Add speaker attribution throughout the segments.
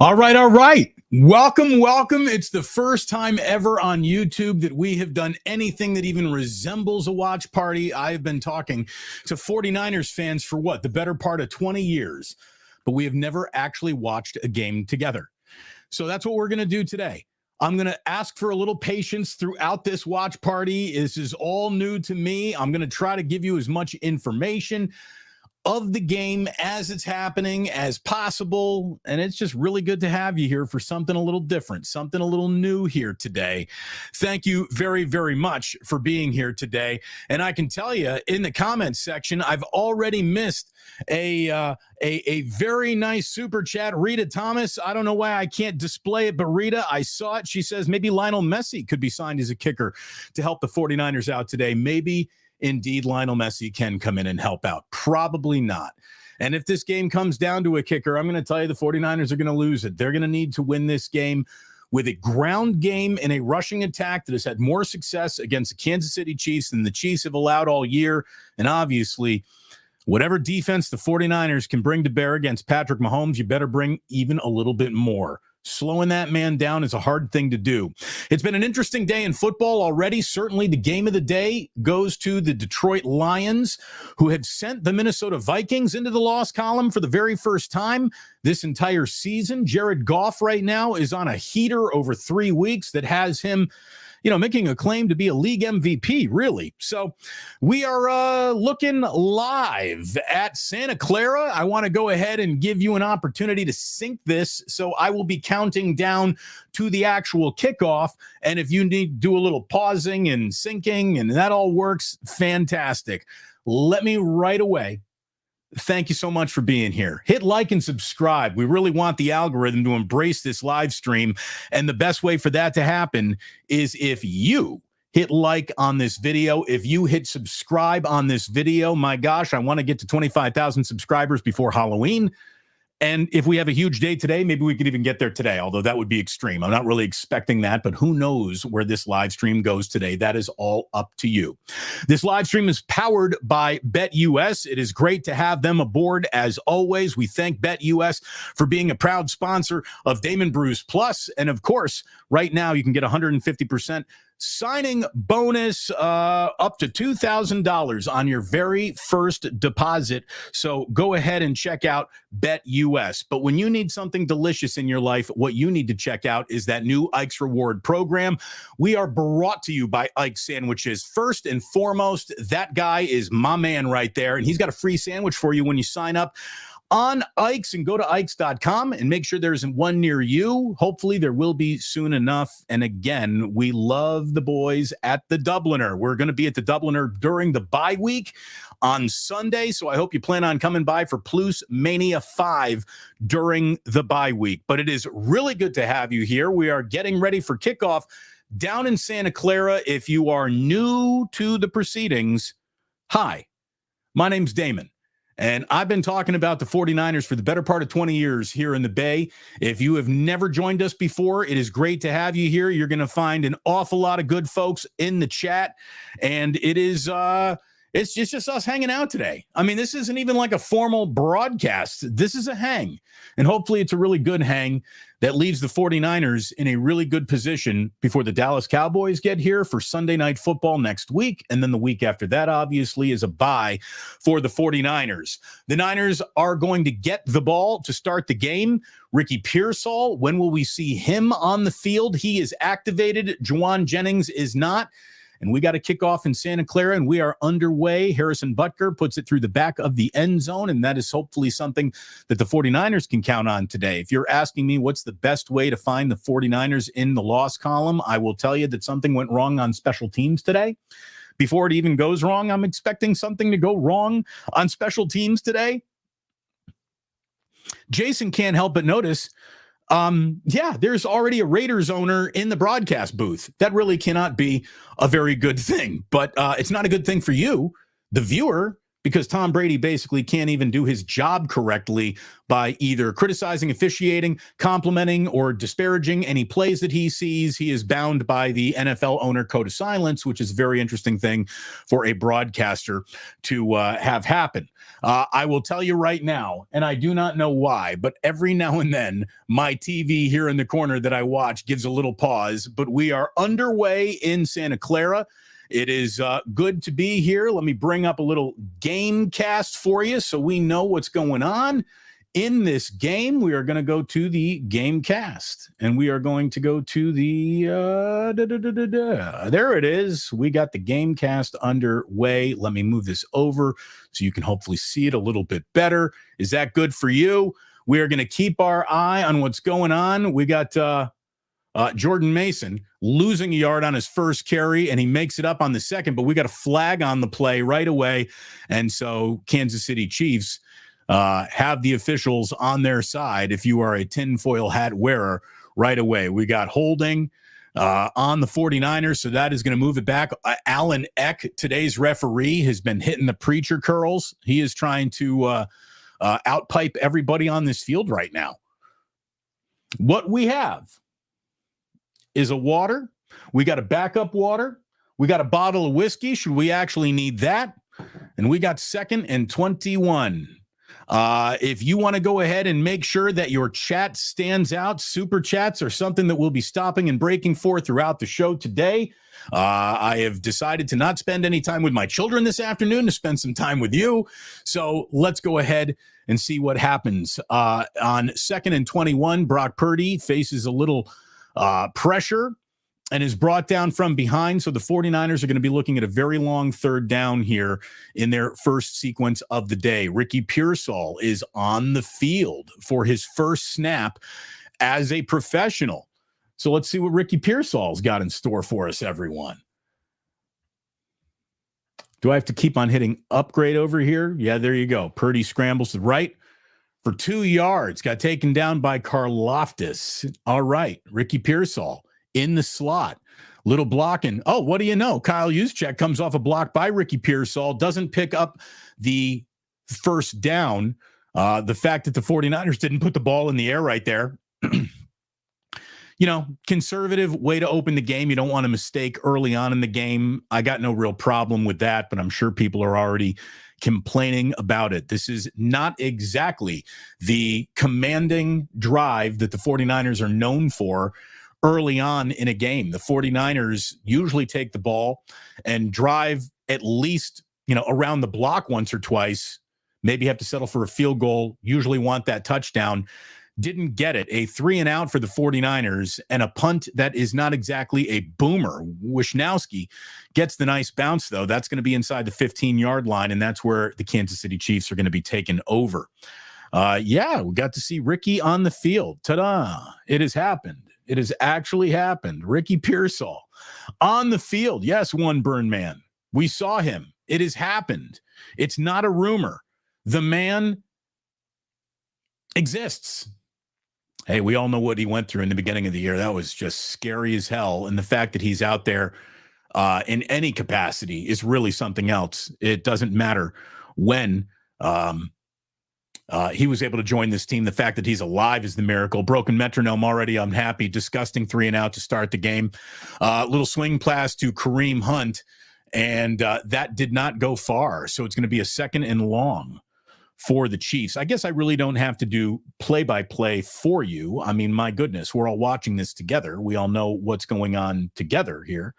Speaker 1: All right, all right. Welcome. It's the first time ever on YouTube that we have done anything that even resembles a watch party. I have been talking to 49ers fans for the better part of 20 years, but we have never actually watched a game together. So that's what we're going to do today. I'm going to ask for a little patience throughout this watch party. This is all new to me. I'm going to try to give you as much information of the game as it's happening as possible. And it's just really good to have you here for something a little different, something a little new here today. Thank you very, very much for being here today. And I can tell you in the comments section, I've already missed a very nice super chat. Rita Thomas, I don't know why I can't display it, but Rita, I saw it. She says maybe Lionel Messi could be signed as a kicker to help the 49ers out today. Maybe indeed Lionel Messi can come in and help out. Probably not. And if this game comes down to a kicker, I'm going to tell you the 49ers are going to lose it. They're going to need to win this game with a ground game and a rushing attack that has had more success against the Kansas City Chiefs than the Chiefs have allowed all year. And obviously, whatever defense the 49ers can bring to bear against Patrick Mahomes, you better bring even a little bit more. Slowing that man down is a hard thing to do. It's been an interesting day in football already. Certainly the game of the day goes to the Detroit Lions, who have sent the Minnesota Vikings into the loss column for the very first time this entire season. Jared Goff right now is on a heater over 3 weeks that has him making a claim to be a league MVP, really. So we are looking live at Santa Clara. I want to go ahead and give you an opportunity to sync this. So I will be counting down to the actual kickoff. And if you need to do a little pausing and syncing and that all works, fantastic. Let me right away. Thank you so much for being here. Hit like and subscribe. We really want the algorithm to embrace this live stream. And the best way for that to happen is if you hit like on this video, if you hit subscribe on this video. My gosh, I want to get to 25,000 subscribers before Halloween. And if we have a huge day today, maybe we could even get there today, although that would be extreme. I'm not really expecting that, but who knows where this live stream goes today? That is all up to you. This live stream is powered by BetUS. It is great to have them aboard as always. We thank BetUS for being a proud sponsor of Damon Bruce Plus. And of course, right now you can get 150% signing bonus up to $2,000 on your very first deposit. So go ahead and check out BetUS. But when you need something delicious in your life, what you need to check out is that new Ike's Reward program. We are brought to you by Ike's Sandwiches. First and foremost, that guy is my man right there, and he's got a free sandwich for you when you sign up on Ike's, and go to Ikes.com and make sure there's one near you. Hopefully there will be soon enough. And again, we love the boys at the Dubliner. We're going to be at the Dubliner during the bye week on Sunday. So I hope you plan on coming by for Plus Mania 5 during the bye week. But it is really good to have you here. We are getting ready for kickoff down in Santa Clara. If you are new to the proceedings, hi, my name's Damon. And I've been talking about the 49ers for the better part of 20 years here in the Bay. If you have never joined us before, it is great to have you here. You're going to find an awful lot of good folks in the chat. And it is it's just us hanging out today. I mean, this isn't even like a formal broadcast. This is a hang. And hopefully it's a really good hang that leaves the 49ers in a really good position before the Dallas Cowboys get here for Sunday Night Football next week. And then the week after that, obviously, is a bye for the 49ers. The Niners are going to get the ball to start the game. Ricky Pearsall, when will we see him on the field? He is activated. Juwan Jennings is not. And we got a kickoff in Santa Clara, and we are underway. Harrison Butker puts it through the back of the end zone, and that is hopefully something that the 49ers can count on today. If you're asking me what's the best way to find the 49ers in the loss column, I will tell you that something went wrong on special teams today. Before it even goes wrong, I'm expecting something to go wrong on special teams today. Jason can't help but notice there's already a Raiders owner in the broadcast booth. That really cannot be a very good thing, but it's not a good thing for you, the viewer, because Tom Brady basically can't even do his job correctly by either criticizing officiating, complimenting, or disparaging any plays that he sees. He is bound by the NFL owner code of silence, which is a very interesting thing for a broadcaster to have happen. I will tell you right now, and I do not know why, but every now and then my TV here in the corner that I watch gives a little pause, but we are underway in Santa Clara. It is good to be here. Let me bring up a little game cast for you so we know what's going on in this game. We are going to go to the game cast, and we are going to go to the there it is. We got the game cast underway. Let me move this over so you can hopefully see it a little bit better. Is that good for you? We are going to keep our eye on what's going on. We got Jordan Mason losing a yard on his first carry, and he makes it up on the second, but we got a flag on the play right away. And so Kansas City Chiefs have the officials on their side if you are a tinfoil hat wearer right away. We got holding on the 49ers, so that is going to move it back. Alan Eck, today's referee, has been hitting the preacher curls. He is trying to outpipe everybody on this field right now. What we have is a water. We got a backup water. We got a bottle of whiskey. Should we actually need that? And we got 2nd and 21. If you want to go ahead and make sure that your chat stands out, super chats are something that we'll be stopping and breaking for throughout the show today. I have decided to not spend any time with my children this afternoon, to spend some time with you. So let's go ahead and see what happens. On 2nd and 21, Brock Purdy faces a little pressure and is brought down from behind. So the 49ers are going to be looking at a very long 3rd down here in their first sequence of the day. Ricky Pearsall is on the field for his first snap as a professional. So let's see what Ricky Pearsall's got in store for us, everyone. Do I have to keep on hitting upgrade over here? Yeah, there you go. Purdy scrambles to the right for 2 yards, got taken down by Karlaftis. All right, Ricky Pearsall in the slot. Little blocking. Oh, what do you know? Kyle Juszczyk comes off a block by Ricky Pearsall, doesn't pick up the first down. The fact that the 49ers didn't put the ball in the air right there, conservative way to open the game. You don't want a mistake early on in the game. I got no real problem with that, but I'm sure people are already complaining about it. This is not exactly the commanding drive that the 49ers are known for early on in a game. The 49ers usually take the ball and drive at least, around the block once or twice, maybe have to settle for a field goal, usually want that touchdown. Didn't get it. A 3-and-out for the 49ers and a punt that is not exactly a boomer. Wishnowski gets the nice bounce, though. That's going to be inside the 15-yard line, and that's where the Kansas City Chiefs are going to be taken over. We got to see Ricky on the field. Ta-da! It has happened. It has actually happened. Ricky Pearsall on the field. Yes, one burn man. We saw him. It has happened. It's not a rumor. The man exists. Hey, we all know what he went through in the beginning of the year. That was just scary as hell. And the fact that he's out there in any capacity is really something else. It doesn't matter when he was able to join this team. The fact that he's alive is the miracle. Broken metronome already unhappy. Disgusting 3-and-out to start the game. Little swing pass to Kareem Hunt, and that did not go far. So it's going to be a 2nd and long for the Chiefs. I guess I really don't have to do play-by-play for you. I mean, my goodness, we're all watching this together. We all know what's going on together here.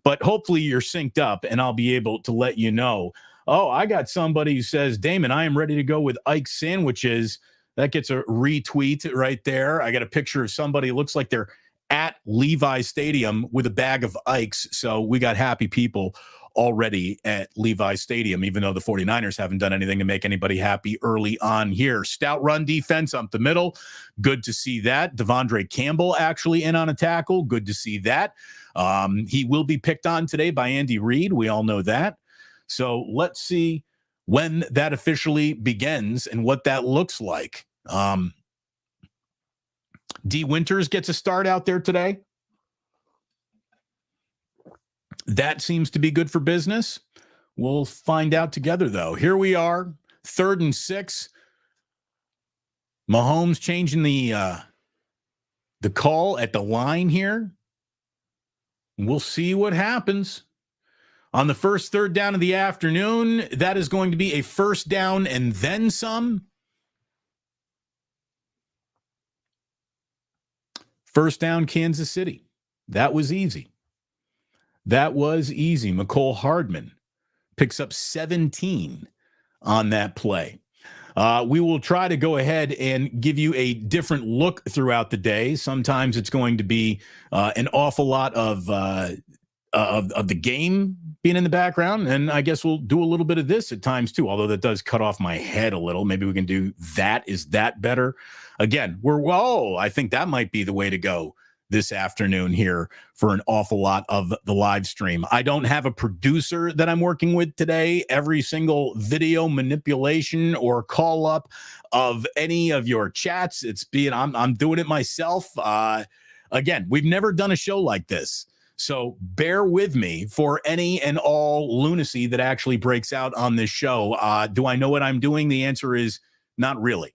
Speaker 1: But hopefully you're synced up, and I'll be able to let you know. Oh, I got somebody who says, Damon, I am ready to go with Ike's sandwiches. That gets a retweet right there. I got a picture of somebody who looks like they're at Levi Stadium with a bag of Ike's. So we got happy people already at Levi Stadium, even though the 49ers haven't done anything to make anybody happy early on here. Stout run defense up the middle. Good to see that. Devondre Campbell actually in on a tackle. Good to see that. He will be picked on today by Andy Reid. We all know that. So let's see when that officially begins and what that looks like. D. Winters gets a start out there today. That seems to be good for business. We'll find out together, though. Here we are, 3rd and 6. Mahomes changing the call at the line here. We'll see what happens. On the first 3rd down of the afternoon, that is going to be a 1st down and then some. 1st down, Kansas City. That was easy. McCole Hardman picks up 17 on that play. We will try to go ahead and give you a different look throughout the day. Sometimes it's going to be an awful lot of the game being in the background, and I guess we'll do a little bit of this at times too, although that does cut off my head a little. Maybe we can do that. Is that better? Again, I think that might be the way to go this afternoon here for an awful lot of the live stream. I don't have a producer that I'm working with today. Every single video manipulation or call up of any of your chats, I'm doing it myself. Again, we've never done a show like this, so bear with me for any and all lunacy that actually breaks out on this show. Do I know what I'm doing? The answer is not really.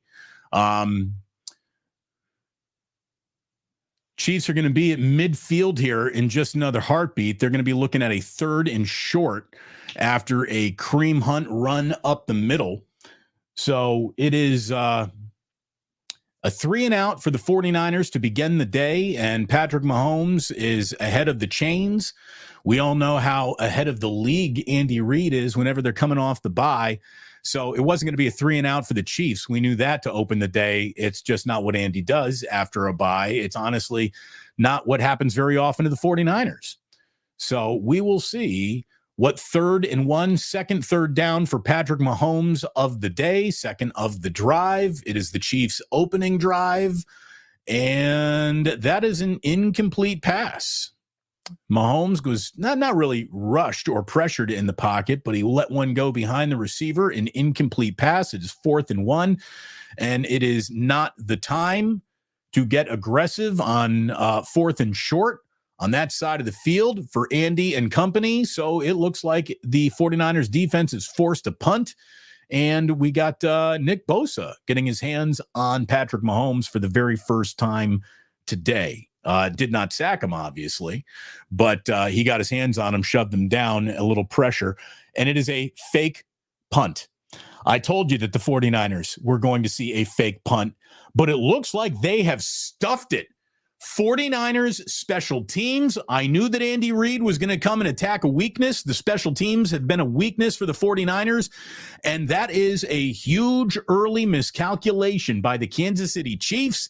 Speaker 1: Chiefs are going to be at midfield here in just another heartbeat. They're going to be looking at a 3rd and short after a cream hunt run up the middle. So it is a 3 and out for the 49ers to begin the day, and Patrick Mahomes is ahead of the chains. We all know how ahead of the league Andy Reid is whenever they're coming off the bye. So it wasn't going to be a 3 and out for the Chiefs. We knew that to open the day. It's just not what Andy does after a bye. It's honestly not what happens very often to the 49ers. So we will see what 3rd and 1, second 3rd down for Patrick Mahomes of the day, second of the drive. It is the Chiefs' opening drive, and that is an incomplete pass. Mahomes was not really rushed or pressured in the pocket, but he let one go behind the receiver, an incomplete pass. It is 4th and 1, and it is not the time to get aggressive on 4th and short on that side of the field for Andy and company. So it looks like the 49ers defense is forced to punt, and we got Nick Bosa getting his hands on Patrick Mahomes for the very first time today. Did not sack him, obviously, but he got his hands on him, shoved him down, a little pressure, and it is a fake punt. I told you that the 49ers were going to see a fake punt, but it looks like they have stuffed it. 49ers special teams. I knew that Andy Reid was going to come and attack a weakness. The special teams have been a weakness for the 49ers, and that is a huge early miscalculation by the Kansas City Chiefs.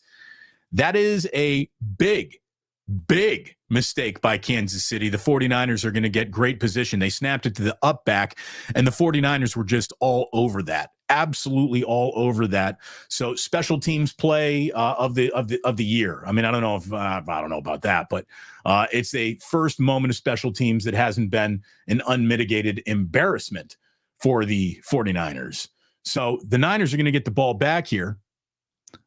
Speaker 1: That is a big mistake by Kansas City. The 49ers are going to get great position. They snapped it to the up back, and the 49ers were just all over that. Absolutely all over that. So special teams play of the year. I mean, I don't know about that, but it's a first moment of special teams that hasn't been an unmitigated embarrassment for the 49ers. So the Niners are going to get the ball back here.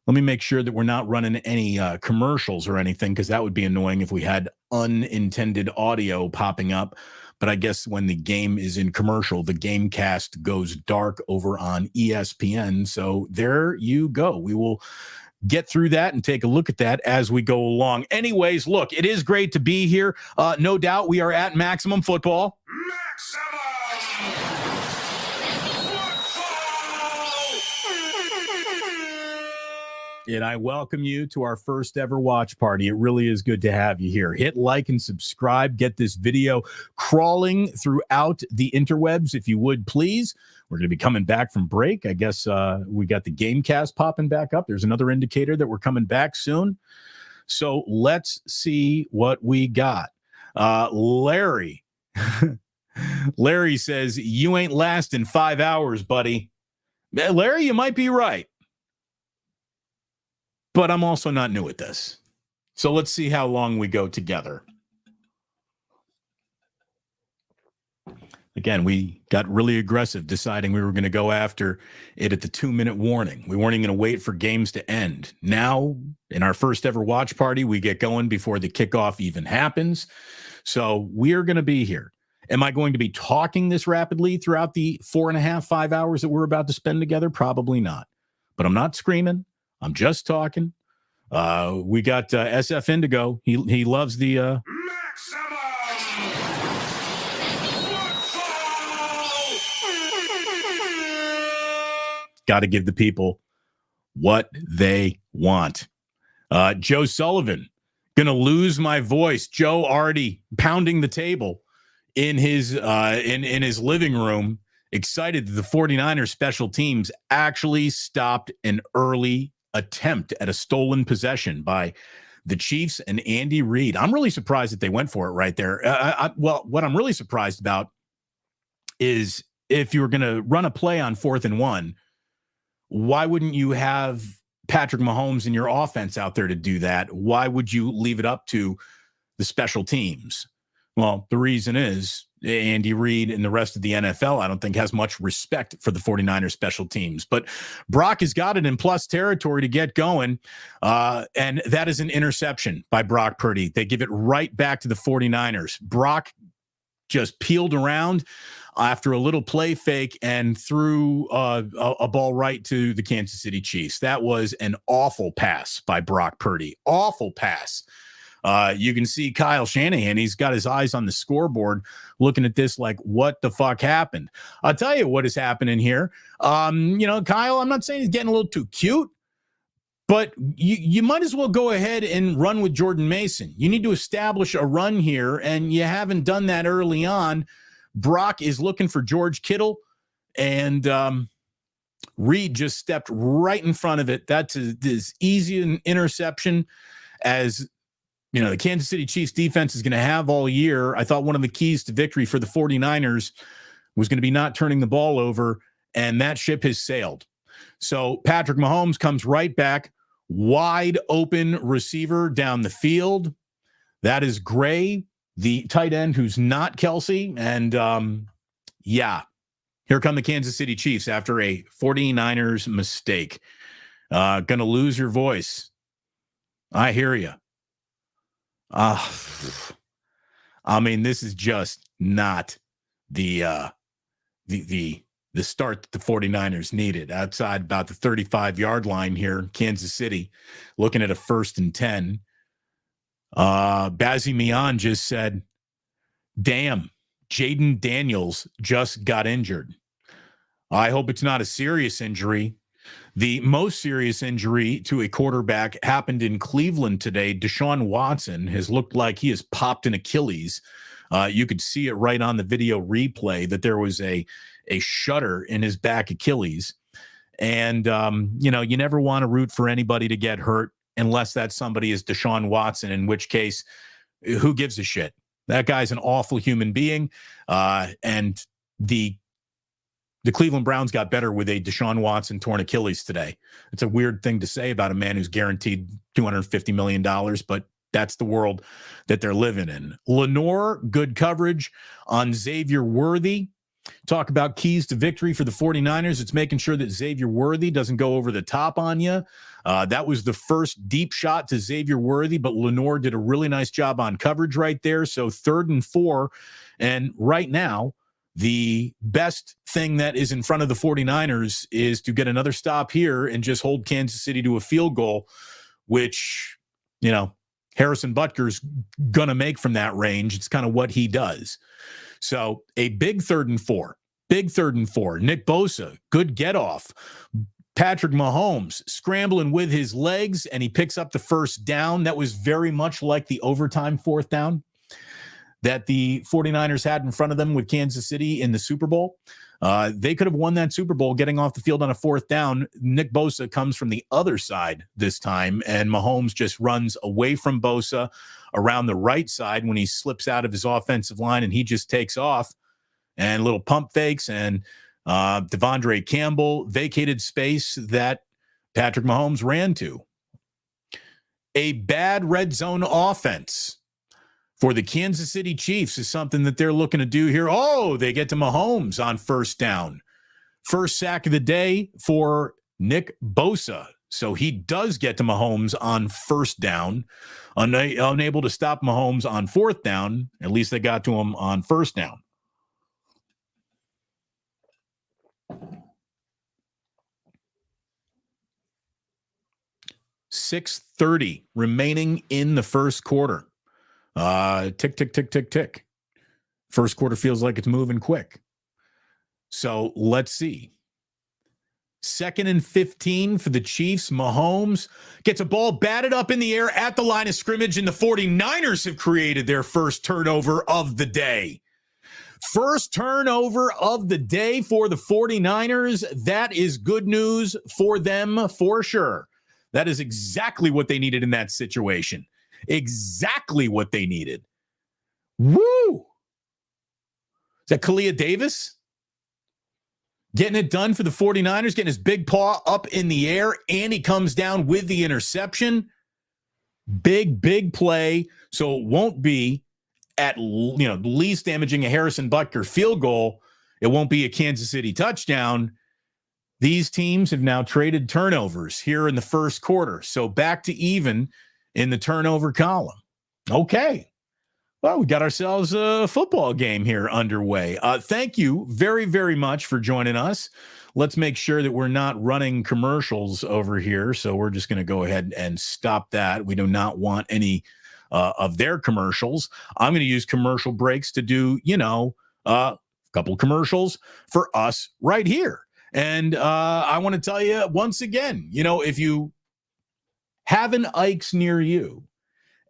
Speaker 1: Let me make sure that we're not running any commercials or anything, because that would be annoying if we had unintended audio popping up. But I guess when the game is in commercial, the game cast goes dark over on ESPN. So there you go. We will get through that and take a look at that as we go along. Anyways, look, it is great to be here. No doubt we are at Maximum Football. And I welcome you to our first ever watch party. It really is good to have you here. Hit like and subscribe. Get this video crawling throughout the interwebs, if you would, please. We're going to be coming back from break. I guess we got the Gamecast popping back up. There's another indicator that we're coming back soon. So let's see what we got. Larry. Larry says, you ain't lasting 5 hours, buddy. Larry, you might be right. But I'm also not new at this. So let's see how long we go together. Again, we got really aggressive, deciding we were going to go after it at the 2-minute warning. We weren't even going to wait for games to end. Now, in our first ever watch party, we get going before the kickoff even happens. So we're going to be here. Am I going to be talking this rapidly throughout the 4.5, 5 hours that we're about to spend together? Probably not. But I'm not screaming. I'm just talking. We got SF Indigo. He loves the got to give the people what they want. Joe Sullivan, gonna lose my voice. Joe already pounding the table in his in his living room, excited that the 49ers special teams actually stopped an early attempt at a stolen possession by the Chiefs and Andy Reid. I'm really surprised that they went for it right there. Well, what I'm really surprised about is if you were going to run a play on 4th and 1, why wouldn't you have Patrick Mahomes in your offense out there to do that? Why would you leave it up to the special teams? Well, the reason is Andy Reid and the rest of the NFL, I don't think, has much respect for the 49ers special teams. But Brock has got it in plus territory to get going, and that is an interception by Brock Purdy. They give it right back to the 49ers. Brock just peeled around after a little play fake and threw a ball right to the Kansas City Chiefs. That was an awful pass by Brock Purdy. Awful pass. You can see Kyle Shanahan. He's got his eyes on the scoreboard looking at this like, what the fuck happened? I'll tell you what is happening here. Kyle, I'm not saying he's getting a little too cute, but you might as well go ahead and run with Jordan Mason. You need to establish a run here, and you haven't done that early on. Brock is looking for George Kittle, and Reed just stepped right in front of it. That's as easy an interception as the Kansas City Chiefs defense is going to have all year. I thought one of the keys to victory for the 49ers was going to be not turning the ball over, and that ship has sailed. So Patrick Mahomes comes right back, wide open receiver down the field. That is Gray, the tight end who's not Kelsey. And here come the Kansas City Chiefs after a 49ers mistake. Gonna lose your voice. I hear you. This is just not the start that the 49ers needed. Outside about the 35-yard line here, Kansas City, looking at a 1st and 10. Bazzi Mian just said, damn, Jaden Daniels just got injured. I hope it's not a serious injury. The most serious injury to a quarterback happened in Cleveland today. Deshaun Watson has looked like he has popped an Achilles. You could see it right on the video replay that there was a shudder in his back Achilles. And, you never want to root for anybody to get hurt unless that somebody is Deshaun Watson, in which case, who gives a shit? That guy's an awful human being. And the Cleveland Browns got better with a Deshaun Watson torn Achilles today. It's a weird thing to say about a man who's guaranteed $250 million, but that's the world that they're living in. Lenore, good coverage on Xavier Worthy. Talk about keys to victory for the 49ers. It's making sure that Xavier Worthy doesn't go over the top on you. That was the first deep shot to Xavier Worthy, but Lenore did a really nice job on coverage right there. So 3rd and 4. And right now, the best thing that is in front of the 49ers is to get another stop here and just hold Kansas City to a field goal, which, Harrison Butker's going to make from that range. It's kind of what he does. So a big 3rd and 4. Big 3rd and 4. Nick Bosa, good get off. Patrick Mahomes scrambling with his legs, and he picks up the 1st down. That was very much like the overtime 4th down that the 49ers had in front of them with Kansas City in the Super Bowl. They could have won that Super Bowl getting off the field on a 4th down. Nick Bosa comes from the other side this time, and Mahomes just runs away from Bosa around the right side when he slips out of his offensive line, and he just takes off. And little pump fakes, and Devondre Campbell vacated space that Patrick Mahomes ran to. A bad red zone offense for the Kansas City Chiefs is something that they're looking to do here. Oh, they get to Mahomes on 1st down. First sack of the day for Nick Bosa. So he does get to Mahomes on 1st down. Unable to stop Mahomes on 4th down. At least they got to him on 1st down. 6:30 remaining in the first quarter. Tick, tick, tick, tick, tick. First quarter feels like it's moving quick. So let's see. 2nd and 15 for the Chiefs. Mahomes gets a ball batted up in the air at the line of scrimmage, and the 49ers have created their first turnover of the day. First turnover of the day for the 49ers. That is good news for them for sure. That is exactly what they needed in that situation. Exactly what they needed. Woo! Is that Kalia Davis? Getting it done for the 49ers, getting his big paw up in the air, and he comes down with the interception. Big, big play. So it won't be at the least damaging a Harrison Butker field goal. It won't be a Kansas City touchdown. These teams have now traded turnovers here in the first quarter. So back to even in the turnover column. Okay. Well, we got ourselves a football game here underway. Thank you very, very much for joining us. Let's make sure that we're not running commercials over here. So we're just going to go ahead and stop that. We do not want any of their commercials. I'm going to use commercial breaks to do, a couple commercials for us right here. And I want to tell you once again, if you have an Ike's near you,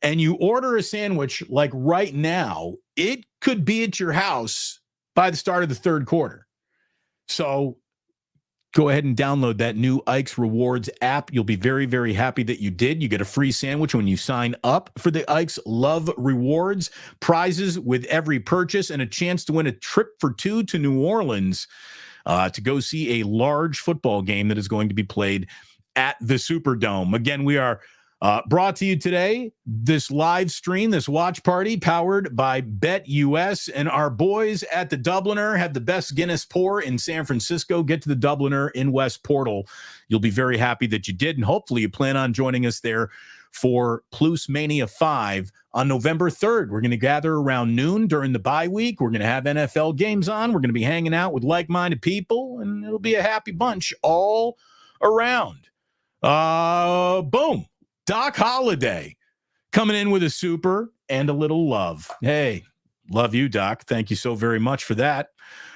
Speaker 1: and you order a sandwich like right now, it could be at your house by the start of the third quarter. So go ahead and download that new Ike's Rewards app. You'll be very, very happy that you did. You get a free sandwich when you sign up for the Ike's Love Rewards, prizes with every purchase, and a chance to win a trip for two to New Orleans to go see a large football game that is going to be played at the Superdome. Again, we are brought to you today, this live stream, this watch party powered by BetUS, and our boys at the Dubliner have the best Guinness pour in San Francisco. Get to the Dubliner in West Portal. You'll be very happy that you did, and hopefully you plan on joining us there for Plus Mania 5 on November 3rd. We're going to gather around noon during the bye week. We're going to have NFL games on. We're going to be hanging out with like-minded people, and it'll be a happy bunch all around. Boom. Doc Holliday coming in with a super and a little love. Hey, love you, Doc. Thank you so very much for that.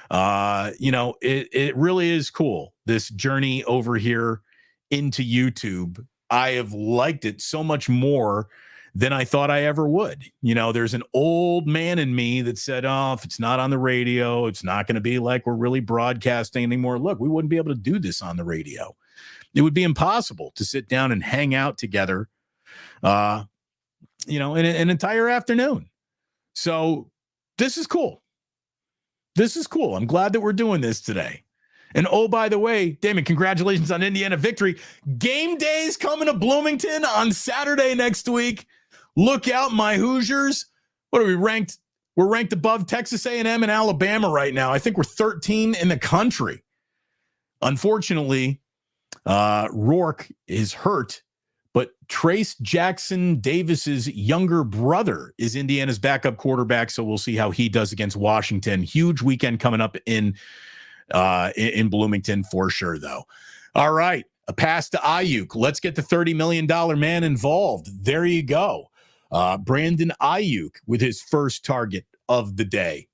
Speaker 1: It really is cool, this journey over here into YouTube. I have liked it so much more than I thought I ever would. There's an old man in me that said, if it's not on the radio, it's not going to be like we're really broadcasting anymore. Look, we wouldn't be able to do this on the radio. It would be impossible to sit down and hang out together, in an entire afternoon. So this is cool. This is cool. I'm glad that we're doing this today. And oh, by the way, Damon, congratulations on Indiana victory. Game day's coming to Bloomington on Saturday next week. Look out, my Hoosiers. What are we ranked? We're ranked above Texas A&M and Alabama right now. I think we're 13 in the country. Unfortunately, Rourke is hurt, but Trace Jackson Davis's younger brother is Indiana's backup quarterback, so we'll see how he does against Washington. Huge weekend coming up in Bloomington for sure, though. All right, a pass to Ayuk. Let's get the $30 million man involved. There you go. Brandon Ayuk with his first target of the day.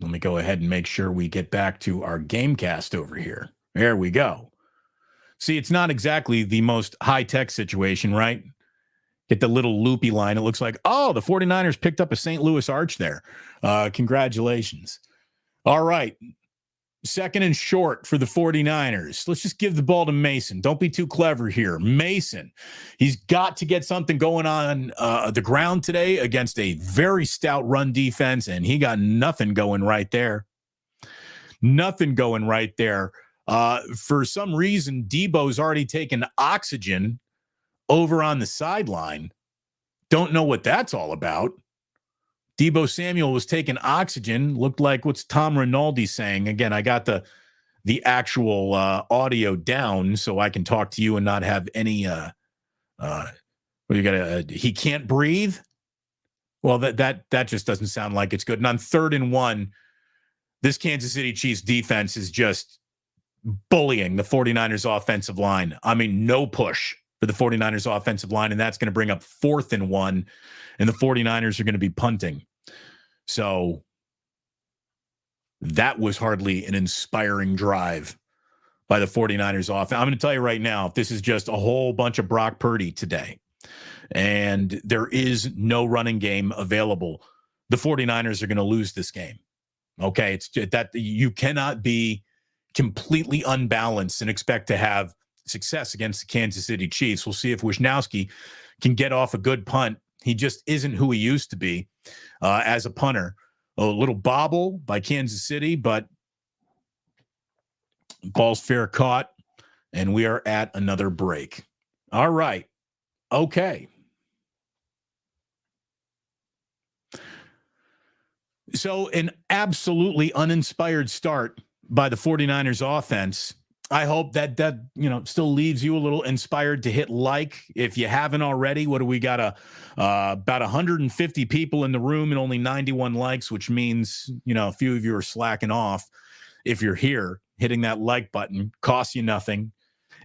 Speaker 1: Let me go ahead and make sure we get back to our Gamecast over here. There we go. See, it's not exactly the most high-tech situation, right? Get the little loopy line. It looks like, the 49ers picked up a St. Louis arch there. Congratulations. All right. 2nd and short for the 49ers. Let's just give the ball to Mason. Don't be too clever here. Mason, he's got to get something going on the ground today against a very stout run defense, and he got nothing going right there. Nothing going right there. For some reason, Debo's already taken oxygen over on the sideline. Don't know what that's all about. Debo Samuel was taking oxygen. Looked like what's Tom Rinaldi saying. Again, I got the actual audio down so I can talk to you and not have any he can't breathe. Well, that just doesn't sound like it's good. And on 3rd and 1, this Kansas City Chiefs defense is just bullying the 49ers offensive line. I mean, no push for the 49ers offensive line, and that's going to bring up 4th and 1, and the 49ers are going to be punting. So that was hardly an inspiring drive by the 49ers offense. I'm going to tell you right now, if this is just a whole bunch of Brock Purdy today, and there is no running game available, the 49ers are going to lose this game. Okay, it's that you cannot be completely unbalanced and expect to have success against the Kansas City Chiefs. We'll see if Wisnowski can get off a good punt. He just isn't who he used to be as a punter. A little bobble by Kansas City, but ball's fair caught, and we are at another break. All right. Okay. So an absolutely uninspired start by the 49ers offense. I hope that still leaves you a little inspired to hit like if you haven't already. What do we got? About 150 people in the room and only 91 likes, which means, a few of you are slacking off. If you're here, hitting that like button costs you nothing.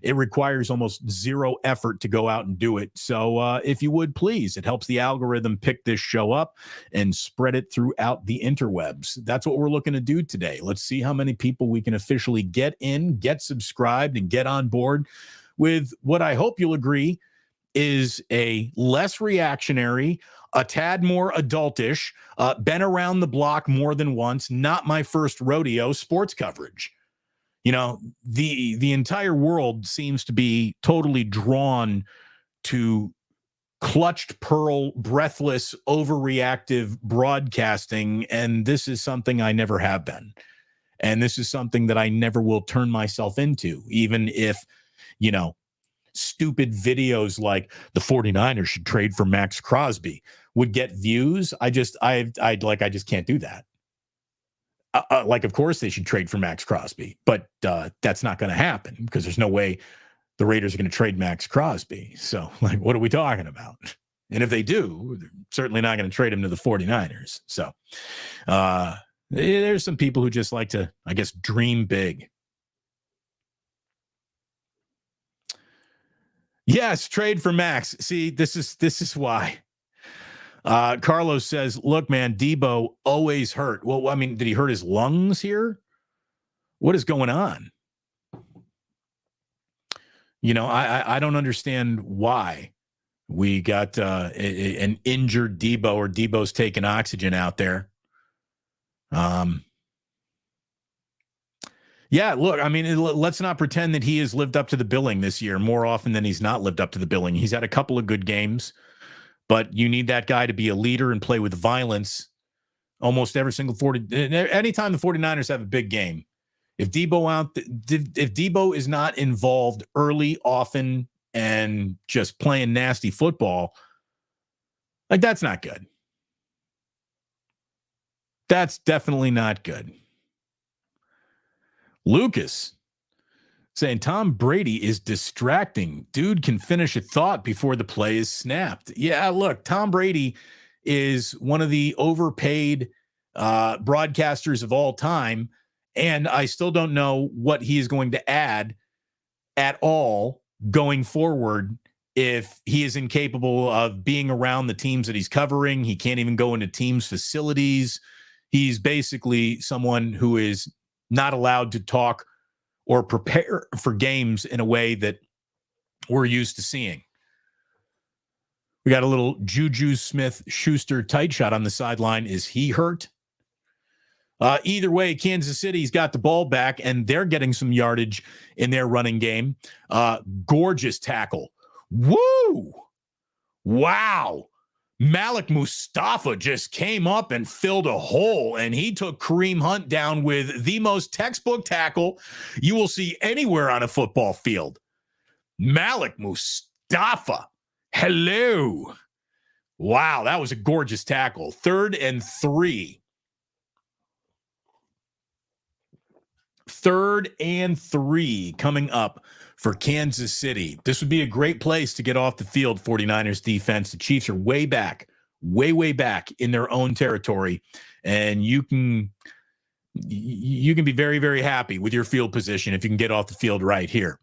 Speaker 1: It requires almost zero effort to go out and do it. So if you would, please, it helps the algorithm pick this show up and spread it throughout the interwebs. That's what we're looking to do today. Let's see how many people we can officially get in, get subscribed, and get on board with what I hope you'll agree is a less reactionary, a tad more adultish, been around the block more than once, not my first rodeo sports coverage. The entire world seems to be totally drawn to clutched pearl, breathless, overreactive broadcasting, and this is something I never have been. And this is something that I never will turn myself into, even if, stupid videos like the 49ers should trade for Max Crosby would get views. I just can't do that. Of course they should trade for Max Crosby, but that's not going to happen because there's no way the Raiders are going to trade Max Crosby. So, what are we talking about? And if they do, they're certainly not going to trade him to the 49ers. So, there's some people who just like to, I guess, dream big. Yes, trade for Max. See, this is why. Carlos says, look, man, Debo always hurt. Well, I mean, did he hurt his lungs here? What is going on? I don't understand why we got an injured Debo or Debo's taking oxygen out there. Yeah, look, I mean, let's not pretend that he has lived up to the billing this year more often than he's not lived up to the billing. He's had a couple of good games, but you need that guy to be a leader and play with violence almost every single anytime the 49ers have a big game. If Debo is not involved early, often, and just playing nasty football, that's not good. That's definitely not good. Lucas saying Tom Brady is distracting. Dude can finish a thought before the play is snapped. Yeah, look, Tom Brady is one of the overpaid broadcasters of all time, and I still don't know what he is going to add at all going forward if he is incapable of being around the teams that he's covering. He can't even go into teams' facilities. He's basically someone who is not allowed to talk or prepare for games in a way that we're used to seeing. We got a little Juju Smith-Schuster tight shot on the sideline. Is he hurt? Either way, Kansas City's got the ball back, and they're getting some yardage in their running game. Gorgeous tackle. Woo! Wow. Malik Mustafa just came up and filled a hole, and he took Kareem Hunt down with the most textbook tackle you will see anywhere on a football field. Malik Mustafa. Hello. Wow, that was a gorgeous tackle. 3rd and 3. 3rd and 3 coming up for Kansas City. This would be a great place to get off the field, 49ers defense. The Chiefs are way back in their own territory. And you can You can be very, very happy with your field position if you can get off the field right here.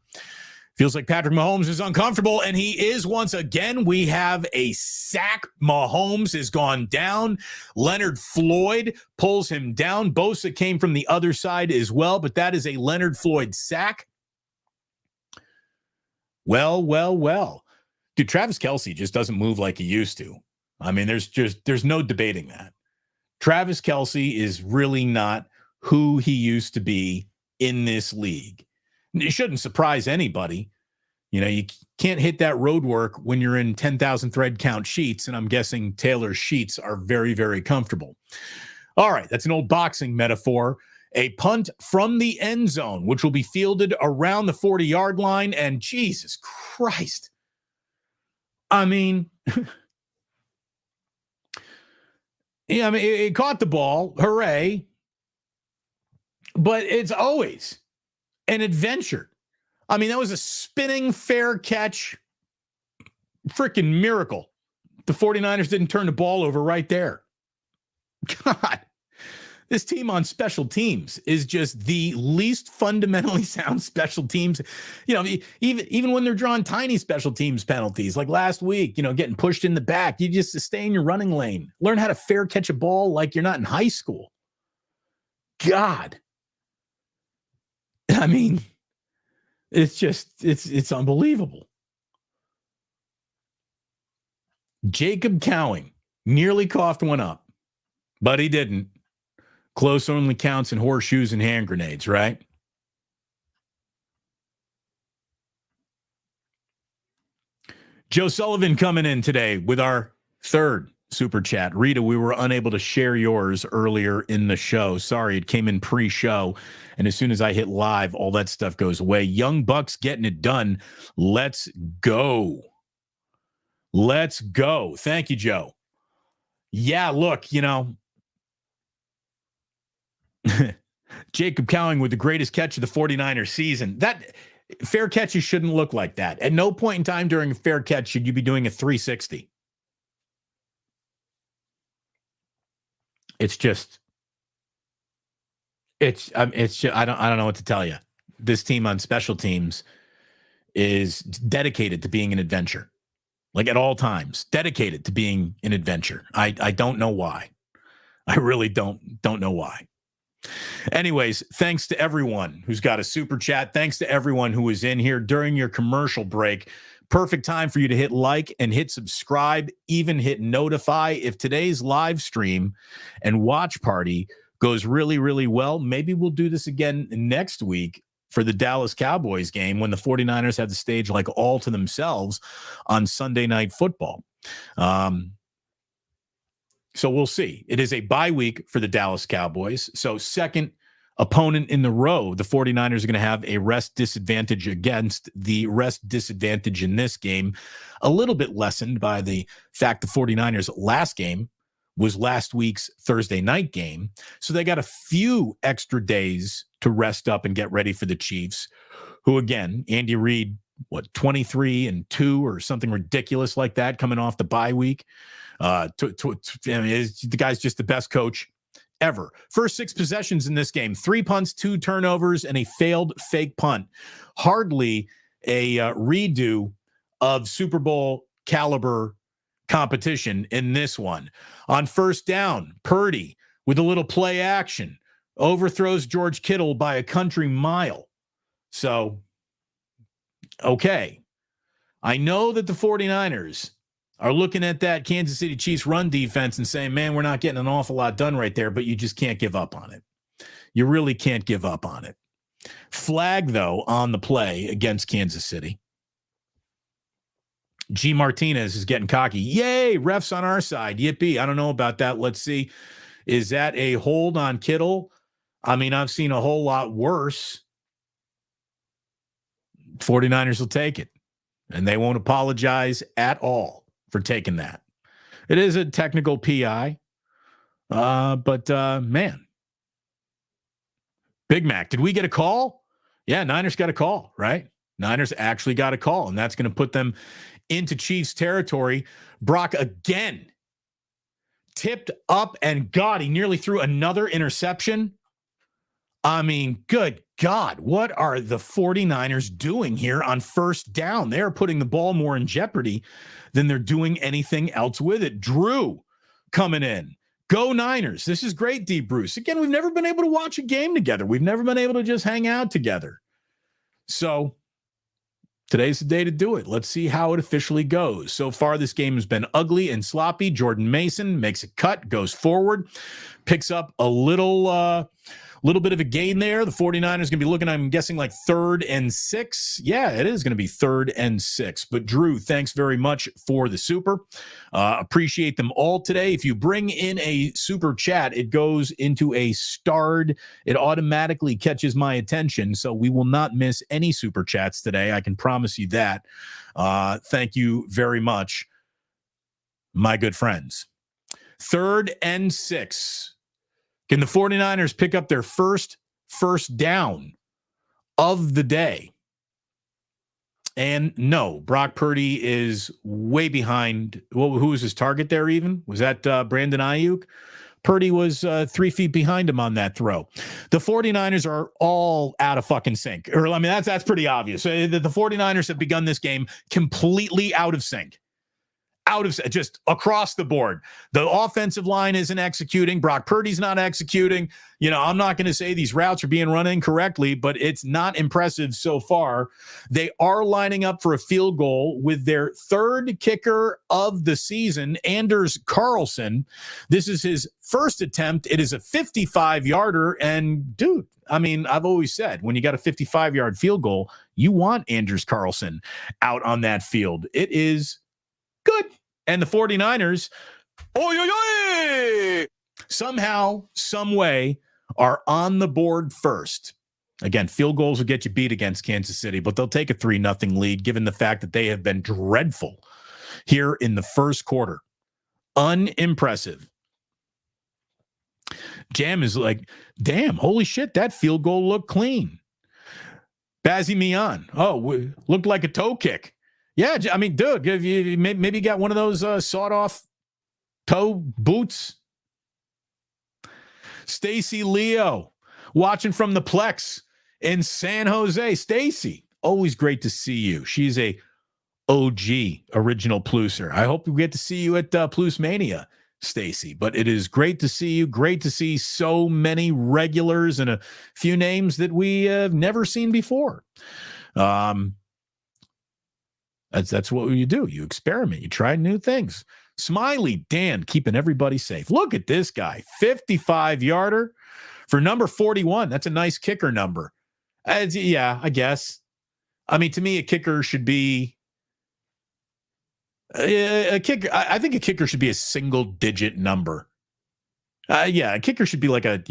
Speaker 1: Feels like Patrick Mahomes is uncomfortable, and he is once again. We have a sack. Mahomes has gone down. Leonard Floyd pulls him down. Bosa came from the other side as well, but that is a Leonard Floyd sack. Well. Dude, Travis Kelce just doesn't move like he used to. I mean, there's no debating that. Travis Kelce is really not who he used to be in this league. It shouldn't surprise anybody. You know, you can't hit that road work when you're in 10,000 thread count sheets, and I'm guessing Taylor's sheets are very, very comfortable. All right, that's an old boxing metaphor. A punt from the end zone, which will be fielded around the 40-yard line, and Jesus Christ. I mean, yeah, I mean, it caught the ball. Hooray. But it's always an adventure. I mean, that was a spinning fair catch. Freaking miracle. The 49ers didn't turn the ball over right there. God, this team on special teams is just the least fundamentally sound special teams. You know, even when they're drawing tiny special teams penalties, like last week, you know, getting pushed in the back, you just stay in your running lane. Learn how to fair catch a ball like you're not in high school. God. I mean, it's unbelievable. Jacob Cowing nearly coughed one up, but he didn't. Close only counts in horseshoes and hand grenades, right? Joe Sullivan coming in today with our third super chat. Rita, we were unable to share yours earlier in the show. Sorry, it came in pre-show. And as soon as I hit live, all that stuff goes away. Young Bucks getting it done. Let's go. Let's go. Thank you, Joe. Yeah, look, you know, Jacob Cowing with the greatest catch of the 49ers season. That fair catches shouldn't look like that. At no point in time during a fair catch should you be doing a 360. It's just I don't know what to tell you. This team on special teams is dedicated to being an adventure. Like at all times, dedicated to being an adventure. I don't know why. I really don't know why. Anyways, thanks to everyone who's got a super chat. Thanks to everyone who was in here during your commercial break. Perfect time for you to hit like and hit subscribe, even hit notify. If today's live stream and watch party goes really, really well, maybe we'll do this again next week for the Dallas Cowboys game when the 49ers had the stage like all to themselves on Sunday Night Football. So we'll see. It is a bye week for the Dallas Cowboys. So second opponent in the row, the 49ers are going to have a rest disadvantage against the rest disadvantage in this game, a little bit lessened by the fact the 49ers last game was last week's Thursday night game. So they got a few extra days to rest up and get ready for the Chiefs, who again, Andy Reid, 23-2 or something ridiculous like that coming off the bye week. I mean, the guy's just the best coach ever. First 6 possessions in this game, 3 punts, 2 turnovers, and a failed fake punt. Hardly a redo of Super Bowl caliber competition in this one. On first down, Purdy with a little play action overthrows George Kittle by a country mile. So, okay. I know that the 49ers are looking at that Kansas City Chiefs run defense and saying, man, we're not getting an awful lot done right there, but you just can't give up on it. You really can't give up on it. Flag, though, on the play against Kansas City. G. Martinez is getting cocky. Yay, refs on our side. Yippee. I don't know about that. Let's see. Is that a hold on Kittle? I mean, I've seen a whole lot worse. 49ers will take it, and they won't apologize at all for taking that. It is a technical PI, but man, Big Mac, did we get a call? Yeah, Niners got a call, right? Niners actually got a call, and that's going to put them into Chiefs territory. Brock again tipped up, and God, he nearly threw another interception. I mean, good God, what are the 49ers doing here on first down? They're putting the ball more in jeopardy than they're doing anything else with it. Drew coming in. Go Niners. This is great, D. Bruce. Again, we've never been able to watch a game together. We've never been able to just hang out together. So today's the day to do it. Let's see how it officially goes. So far, this game has been ugly and sloppy. Jordan Mason makes a cut, goes forward, picks up a little bit of a gain there. The 49ers going to be looking, I'm guessing, like 3rd and 6. Yeah, it is going to be 3rd and 6. But Drew, thanks very much for the super. Appreciate them all today. If you bring in a super chat, it goes into a starred. It automatically catches my attention. So we will not miss any super chats today. I can promise you that. Thank you very much, my good friends. 3rd and 6. Can the 49ers pick up their first down of the day? And no, Brock Purdy is way behind. Well, who was his target there even? Was that Brandon Ayuk? Purdy was 3 feet behind him on that throw. The 49ers are all out of fucking sync. Or, I mean, that's pretty obvious. The 49ers have begun this game completely out of sync. Just across the board. The offensive line isn't executing. Brock Purdy's not executing. You know, I'm not going to say these routes are being run incorrectly, but it's not impressive so far. They are lining up for a field goal with their 3rd kicker of the season, Anders Carlson. This is his first attempt. It is a 55-yarder. And, dude, I mean, I've always said, when you got a 55-yard field goal, you want Anders Carlson out on that field. It is good. And the 49ers, somehow, some way, are on the board first. Again, field goals will get you beat against Kansas City, but they'll take a 3-0 lead given the fact that they have been dreadful here in the first quarter. Unimpressive. Jam is like, damn, holy shit, that field goal looked clean. Bazzi Mian, looked like a toe kick. Yeah, I mean, dude, you maybe got one of those sawed-off toe boots. Stacy Leo, watching from the Plex in San Jose. Stacy, always great to see you. She's a OG original Pluser. I hope we get to see you at Plus Mania, Stacy. But it is great to see you. Great to see so many regulars and a few names that we have never seen before. That's what you do. You experiment. You try new things. Smiley Dan, keeping everybody safe. Look at this guy. 55-yarder for number 41. That's a nice kicker number. Yeah, I guess. I mean, to me, a kicker should be a kicker. I think a kicker should be a single-digit number. Yeah, a kicker should be like a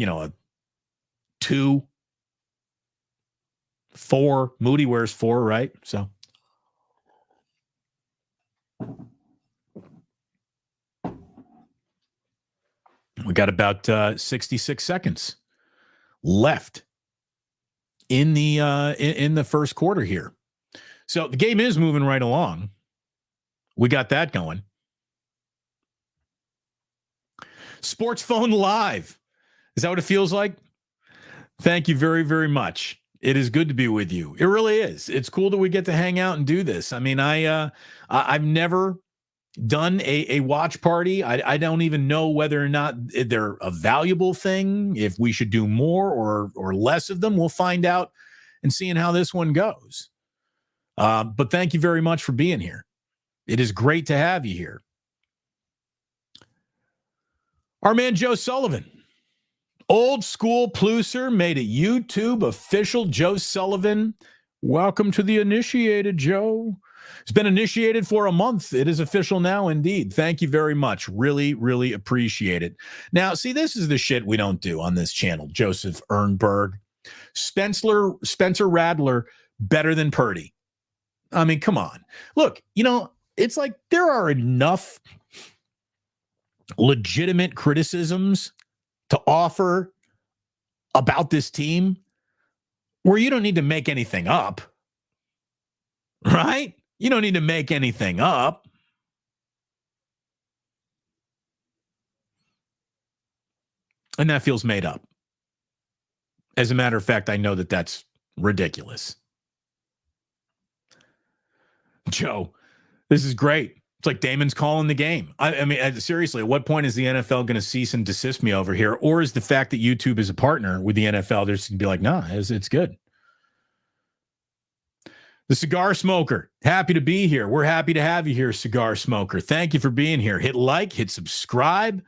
Speaker 1: 2, 4. Moody wears 4, right? So. We got about 66 seconds left in the first quarter here. So the game is moving right along. We got that going. Sports Phone Live. Is that what it feels like? Thank you very, very much. It is good to be with you. It really is. It's cool that we get to hang out and do this. I mean, I've never done a watch party. I don't even know whether or not they're a valuable thing, if we should do more or less of them. We'll find out and seeing how this one goes. But thank you very much for being here. It is great to have you here. Our man Joe Sullivan, old school Pluser, made a YouTube official. Joe Sullivan, welcome to the initiated, Joe. It's been initiated for a month. It is official now, indeed. Thank you very much. Really, really appreciate it. Now, see, this is the shit we don't do on this channel. Joseph Ernberg, Spencer Radler, better than Purdy. I mean, come on. Look, it's like there are enough legitimate criticisms to offer about this team where you don't need to make anything up, right? You don't need to make anything up. And that feels made up. As a matter of fact, I know that that's ridiculous. Joe, this is great. It's like Damon's calling the game. I mean, seriously, at what point is the NFL going to cease and desist me over here? Or is the fact that YouTube is a partner with the NFL, they're just going to be like, nah, it's good. The Cigar Smoker, happy to be here. We're happy to have you here, Cigar Smoker. Thank you for being here. Hit like, hit subscribe.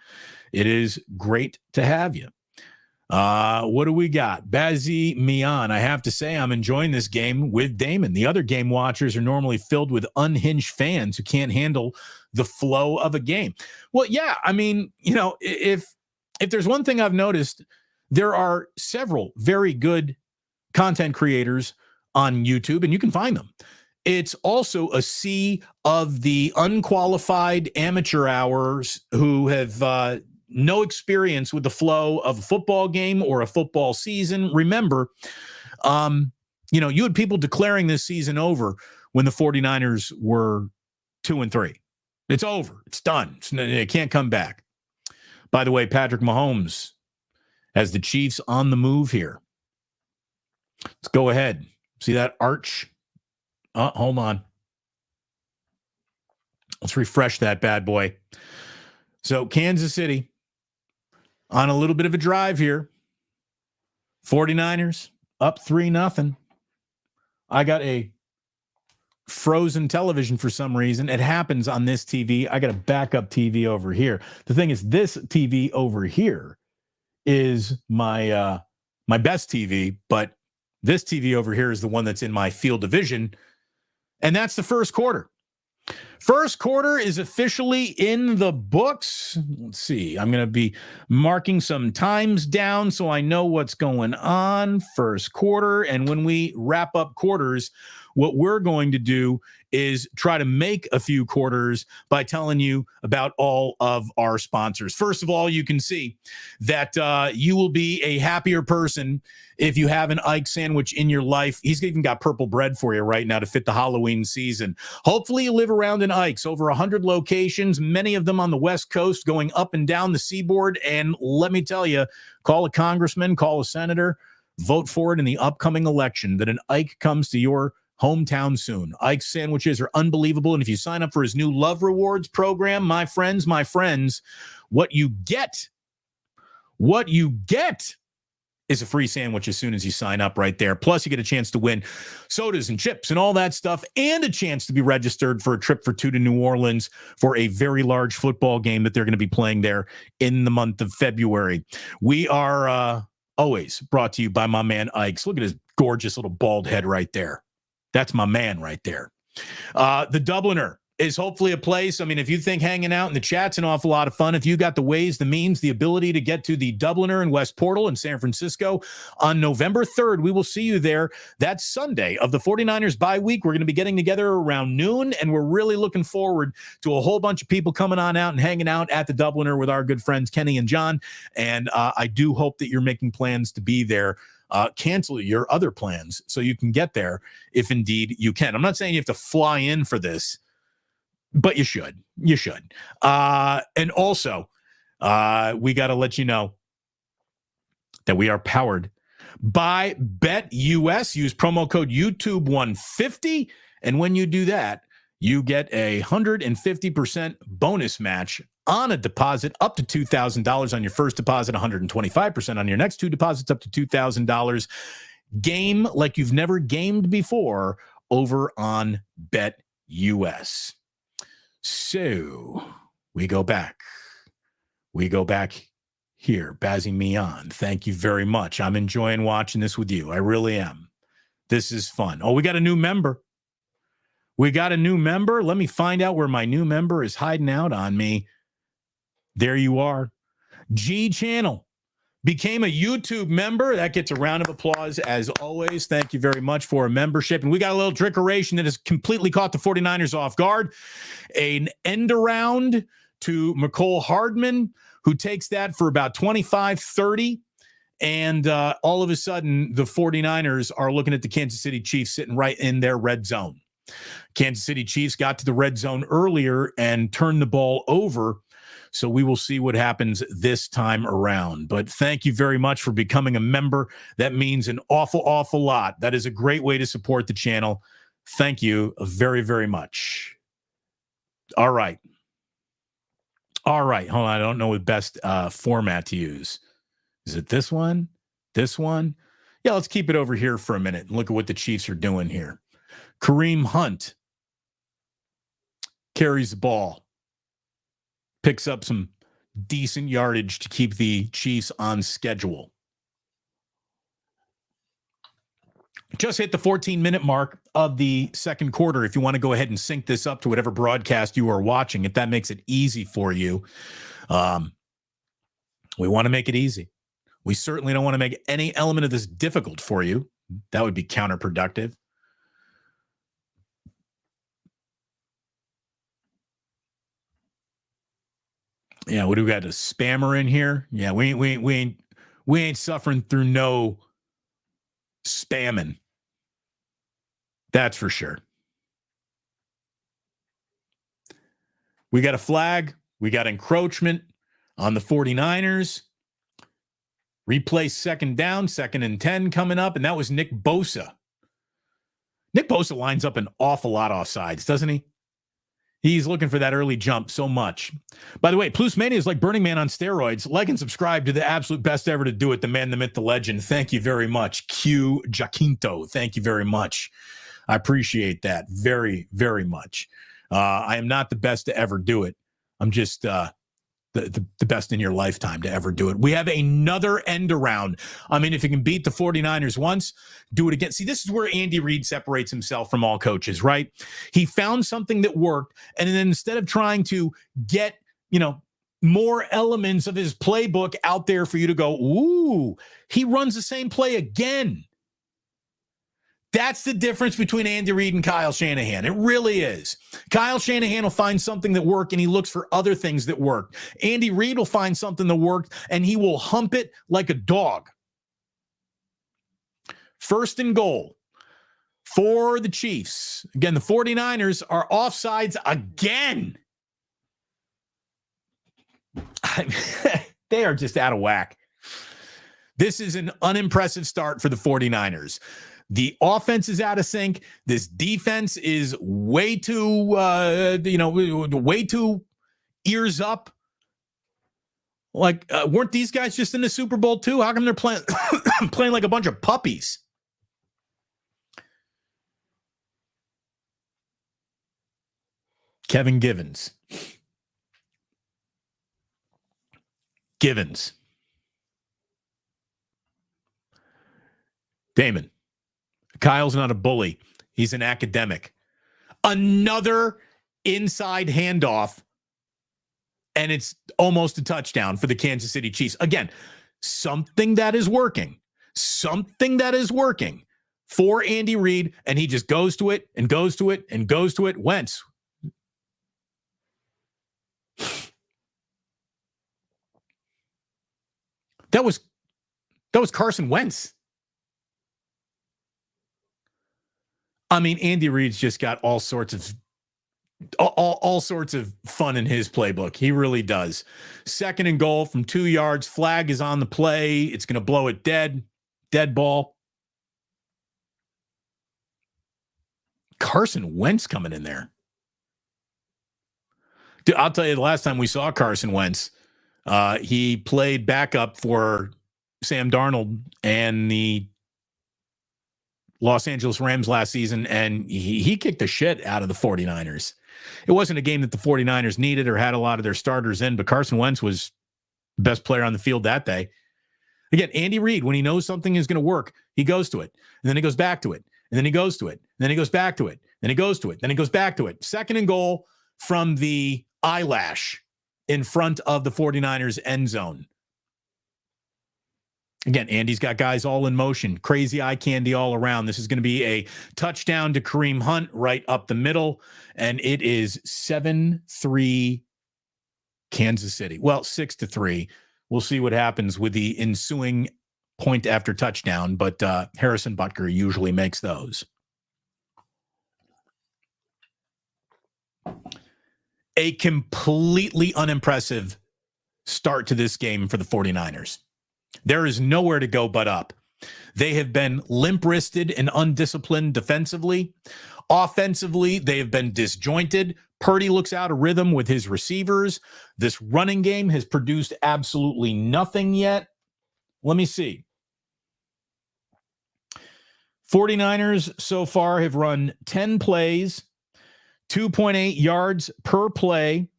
Speaker 1: It is great to have you. What do we got? Bazzy Mian. I have to say, I'm enjoying this game with Damon. The other game watchers are normally filled with unhinged fans who can't handle the flow of a game. Well, yeah, I mean, you know, if there's one thing I've noticed, there are several very good content creators on YouTube, and you can find them. It's also a sea of the unqualified amateur hours who have no experience with the flow of a football game or a football season. Remember, you know, you had people declaring this season over when the 49ers were 2-3. It's over. It's done. It can't come back. By the way, Patrick Mahomes has the Chiefs on the move here. Let's go ahead. See that arch? Hold on. Let's refresh that bad boy. So Kansas City on a little bit of a drive here. 49ers up 3-0. I got a frozen television for some reason. It happens on this TV. I got a backup TV over here. The thing is, this TV over here is my my best TV, but this TV over here is the one that's in my field of vision, and that's the first quarter. First quarter is officially in the books. Let's see. I'm going to be marking some times down so I know what's going on. First quarter. And when we wrap up quarters, what we're going to do is try to make a few quarters by telling you about all of our sponsors. First of all, you can see that you will be a happier person if you have an Ike sandwich in your life. He's even got purple bread for you right now to fit the Halloween season. Hopefully you live around in Ike's. Over 100 locations, many of them on the West Coast, going up and down the seaboard. And let me tell you, call a congressman, call a senator, vote for it in the upcoming election that an Ike comes to your hometown soon. Ike's sandwiches are unbelievable. And if you sign up for his new Love Rewards program, my friends, what you get is a free sandwich as soon as you sign up right there. Plus, you get a chance to win sodas and chips and all that stuff, and a chance to be registered for a trip for two to New Orleans for a very large football game that they're going to be playing there in the month of February. We are always brought to you by my man Ike's. Look at his gorgeous little bald head right there. That's my man right there. The Dubliner is hopefully a place. I mean, if you think hanging out in the chat's an awful lot of fun, if you got the ways, the means, the ability to get to the Dubliner in West Portal in San Francisco on November 3rd, we will see you there. That's Sunday of the 49ers bye week. We're going to be getting together around noon, and we're really looking forward to a whole bunch of people coming on out and hanging out at the Dubliner with our good friends Kenny and John. And I do hope that you're making plans to be there. Cancel your other plans so you can get there if indeed you can. I'm not saying you have to fly in for this, but you should. And also, we got to let you know that we are powered by BetUS. Use promo code YouTube150. And when you do that, you get a 150% bonus match on a deposit up to $2,000 on your first deposit, 125% on your next two deposits up to $2,000. Game like you've never gamed before over on BetUS. So we go back here. Bazzy Mian, thank you very much. I'm enjoying watching this with you. I really am. This is fun. Oh, we got a new member. Let me find out where my new member is hiding out on me. There you are. G Channel became a YouTube member. That gets a round of applause as always. Thank you very much for a membership. And we got a little trickeration that has completely caught the 49ers off guard. An end around to McCole Hardman, who takes that for about 25-30. And all of a sudden, the 49ers are looking at the Kansas City Chiefs sitting right in their red zone. Kansas City Chiefs got to the red zone earlier and turned the ball over. So we will see what happens this time around. But thank you very much for becoming a member. That means an awful, awful lot. That is a great way to support the channel. Thank you very, very much. All right. All right. Hold on. I don't know the best format to use. Is it this one? This one? Yeah, let's keep it over here for a minute and look at what the Chiefs are doing here. Kareem Hunt carries the ball, picks up some decent yardage to keep the Chiefs on schedule. Just hit the 14-minute mark of the second quarter. If you want to go ahead and sync this up to whatever broadcast you are watching, if that makes it easy for you, we want to make it easy. We certainly don't want to make any element of this difficult for you. That would be counterproductive. Yeah, what do we got? A spammer in here? Yeah, we ain't suffering through no spamming. That's for sure. We got a flag. We got encroachment on the 49ers. Replay second down, 2nd and 10 coming up, and that was Nick Bosa. Nick Bosa lines up an awful lot offsides, doesn't he? He's looking for that early jump so much. By the way, Plus Mania is like Burning Man on steroids. Like and subscribe to the absolute best ever to do it, the man, the myth, the legend. Thank you very much. Q Jacinto. Thank you very much. I appreciate that very, very much. I am not the best to ever do it. I'm just the best in your lifetime to ever do it. We have another end around. I mean, if you can beat the 49ers once, do it again. See, this is where Andy Reid separates himself from all coaches, right? He found something that worked, and then instead of trying to get, more elements of his playbook out there for you to go, ooh, he runs the same play again. That's the difference between Andy Reid and Kyle Shanahan. It really is. Kyle Shanahan will find something that worked, and he looks for other things that work. Andy Reid will find something that worked, and he will hump it like a dog. 1st and goal for the Chiefs. Again, the 49ers are offsides again. They are just out of whack. This is an unimpressive start for the 49ers. The offense is out of sync. This defense is way too, way too ears up. Like, weren't these guys just in the Super Bowl too? How come they're playing playing like a bunch of puppies? Kevin Givens. Damon. Kyle's not a bully. He's an academic. Another inside handoff, and it's almost a touchdown for the Kansas City Chiefs. Again, something that is working for Andy Reid, and he just goes to it and goes to it and goes to it. Wentz. That was Carson Wentz. I mean, Andy Reid's just got all sorts of fun in his playbook. He really does. 2nd and goal from 2 yards. Flag is on the play. It's going to blow it dead. Dead ball. Carson Wentz coming in there. Dude, I'll tell you, the last time we saw Carson Wentz, he played backup for Sam Darnold and the Los Angeles Rams last season, and he kicked the shit out of the 49ers. It wasn't a game that the 49ers needed or had a lot of their starters in, but Carson Wentz was the best player on the field that day. Again, Andy Reid, when he knows something is going to work, he goes to it, and then he goes back to it, and then he goes to it, and then he goes back to it, then he goes to it, then he goes back to it. 2nd and goal from the eyelash in front of the 49ers end zone. Again, Andy's got guys all in motion, crazy eye candy all around. This is going to be a touchdown to Kareem Hunt right up the middle, and it is 7-3 Kansas City. Well, 6-3. We'll see what happens with the ensuing point after touchdown, but Harrison Butker usually makes those. A completely unimpressive start to this game for the 49ers. There is nowhere to go but up. They have been limp-wristed and undisciplined defensively. Offensively, they have been disjointed. Purdy looks out of rhythm with his receivers. This running game has produced absolutely nothing yet. Let me see. 49ers so far have run 10 plays, 2.8 yards per play.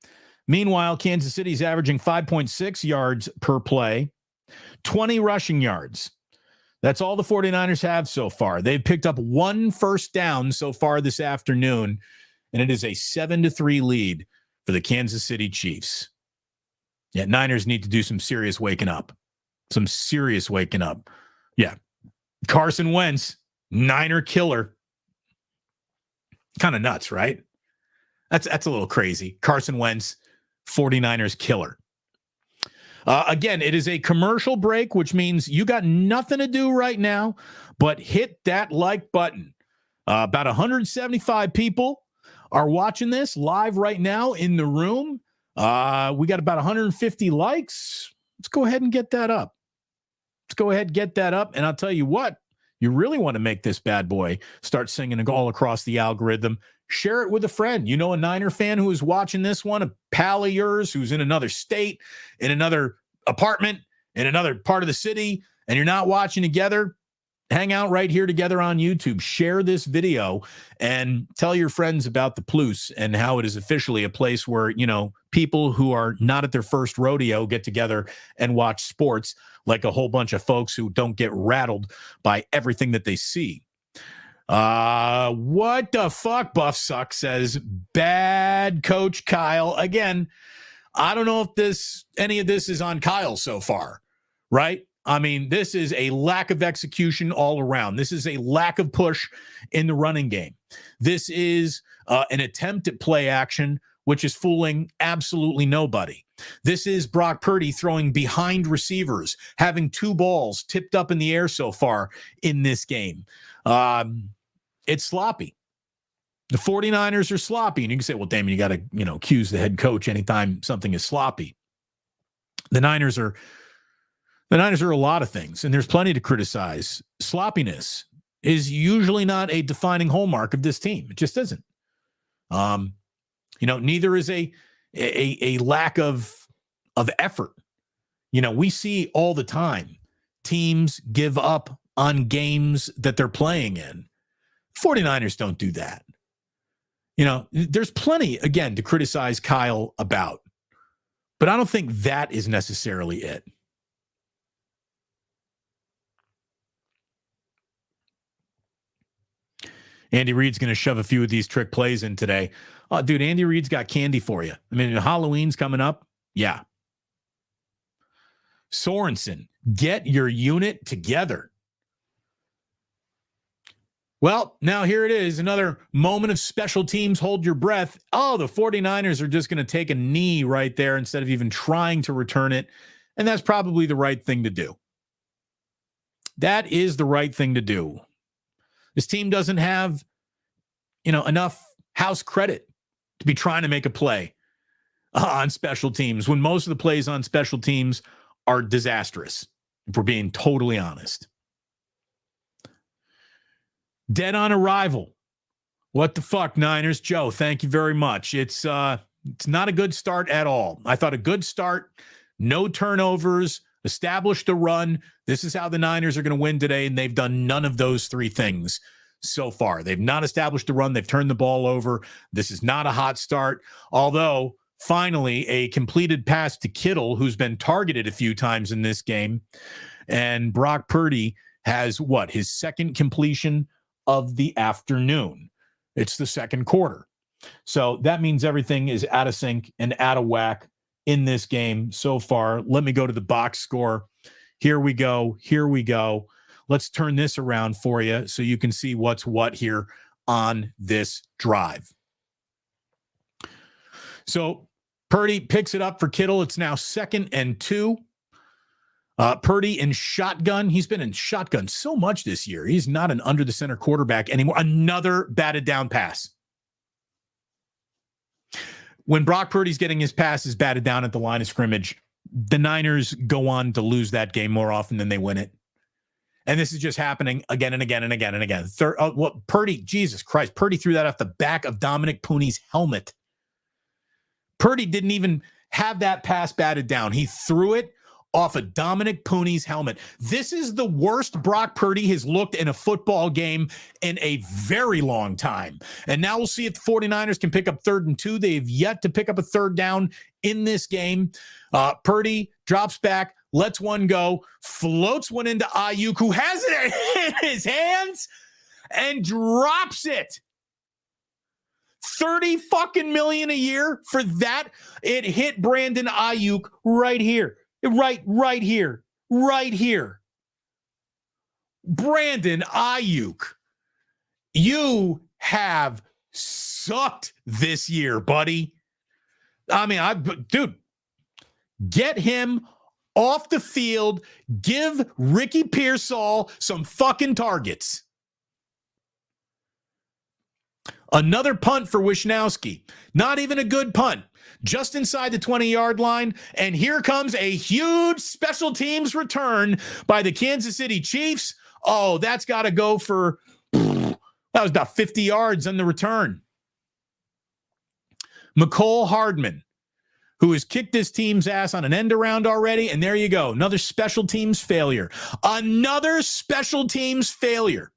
Speaker 1: Meanwhile, Kansas City's averaging 5.6 yards per play, 20 rushing yards. That's all the 49ers have so far. They've picked up 1 first down so far this afternoon, and it is a 7-3 lead for the Kansas City Chiefs. Yeah, Niners need to do some serious waking up. Some serious waking up. Yeah. Carson Wentz, Niner killer. Kind of nuts, right? That's a little crazy. Carson Wentz, 49ers killer. Again, it is a commercial break, which means you got nothing to do right now but hit that like button. About 175 people are watching this live right now in the room. We got about 150 likes. Let's go ahead and get that up. And I'll tell you what, you really want to make this bad boy start singing all across the algorithm. Share it with a friend. You know, a Niner fan who is watching this one, a pal of yours who's in another state, in another apartment, in another part of the city, and you're not watching together. Hang out right here together on YouTube. Share this video and tell your friends about the Plus and how it is officially a place where, you know, people who are not at their first rodeo get together and watch sports like a whole bunch of folks who don't get rattled by everything that they see. What the fuck? Buff Suck says, bad coach Kyle. Again, I don't know if any of this is on Kyle so far, right? I mean, this is a lack of execution all around. This is a lack of push in the running game. This is an attempt at play action, which is fooling absolutely nobody. This is Brock Purdy throwing behind receivers, having 2 balls tipped up in the air so far in this game. It's sloppy. The 49ers are sloppy. And you can say, well, Damon, you got to, accuse the head coach anytime something is sloppy. The Niners are a lot of things, and there's plenty to criticize. Sloppiness is usually not a defining hallmark of this team. It just isn't. Neither is a lack of effort. We see all the time teams give up on games that they're playing in. 49ers don't do that. There's plenty, again, to criticize Kyle about, but I don't think that is necessarily it. Andy Reid's going to shove a few of these trick plays in today. Dude, Andy Reid's got candy for you. I mean, Halloween's coming up. Yeah. Sorensen, get your unit together. Well, now here it is. Another moment of special teams. Hold your breath. Oh, the 49ers are just going to take a knee right there instead of even trying to return it. And that's probably the right thing to do. That is the right thing to do. This team doesn't have, enough house credit to be trying to make a play on special teams when most of the plays on special teams are disastrous, if we're being totally honest. Dead on arrival. What the fuck, Niners? Joe, thank you very much. It's not a good start at all. I thought a good start, no turnovers, establish the run. This is how the Niners are going to win today, and they've done none of those 3 things so far. They've not established the run. They've turned the ball over. This is not a hot start, although finally a completed pass to Kittle, who's been targeted a few times in this game, and Brock Purdy has his second completion of the afternoon. It's the second quarter. So that means everything is out of sync and out of whack in this game so far. Let me go to the box score. Here we go. Let's turn this around for you so you can see what's what here on this drive. So Purdy picks it up for Kittle. It's now 2nd and 2. Purdy in shotgun. He's been in shotgun so much this year. He's not an under the center quarterback anymore. Another batted down pass. When Brock Purdy's getting his passes batted down at the line of scrimmage, the Niners go on to lose that game more often than they win it. And this is just happening again and again and again and again. Purdy, Jesus Christ, Purdy threw that off the back of Dominic Pooney's helmet. Purdy didn't even have that pass batted down. He threw it off of Dominic Pooney's helmet. This is the worst Brock Purdy has looked in a football game in a very long time. And now we'll see if the 49ers can pick up 3rd and 2. They've yet to pick up a 3rd down in this game. Purdy drops back, lets one go, floats one into Ayuk, who has it in his hands, and drops it. 30 fucking million a year for that. It hit Brandon Ayuk right here. Right here. Brandon Ayuk, you have sucked this year, buddy. I mean, dude, get him off the field. Give Ricky Pearsall some fucking targets. Another punt for Wishnowsky. Not even a good punt. Just inside the 20-yard line. And here comes a huge special teams return by the Kansas City Chiefs. Oh, that's got to go for, that was about 50 yards on the return. McCole Hardman, who has kicked this team's ass on an end around already. And there you go. Another special teams failure. Another special teams failure.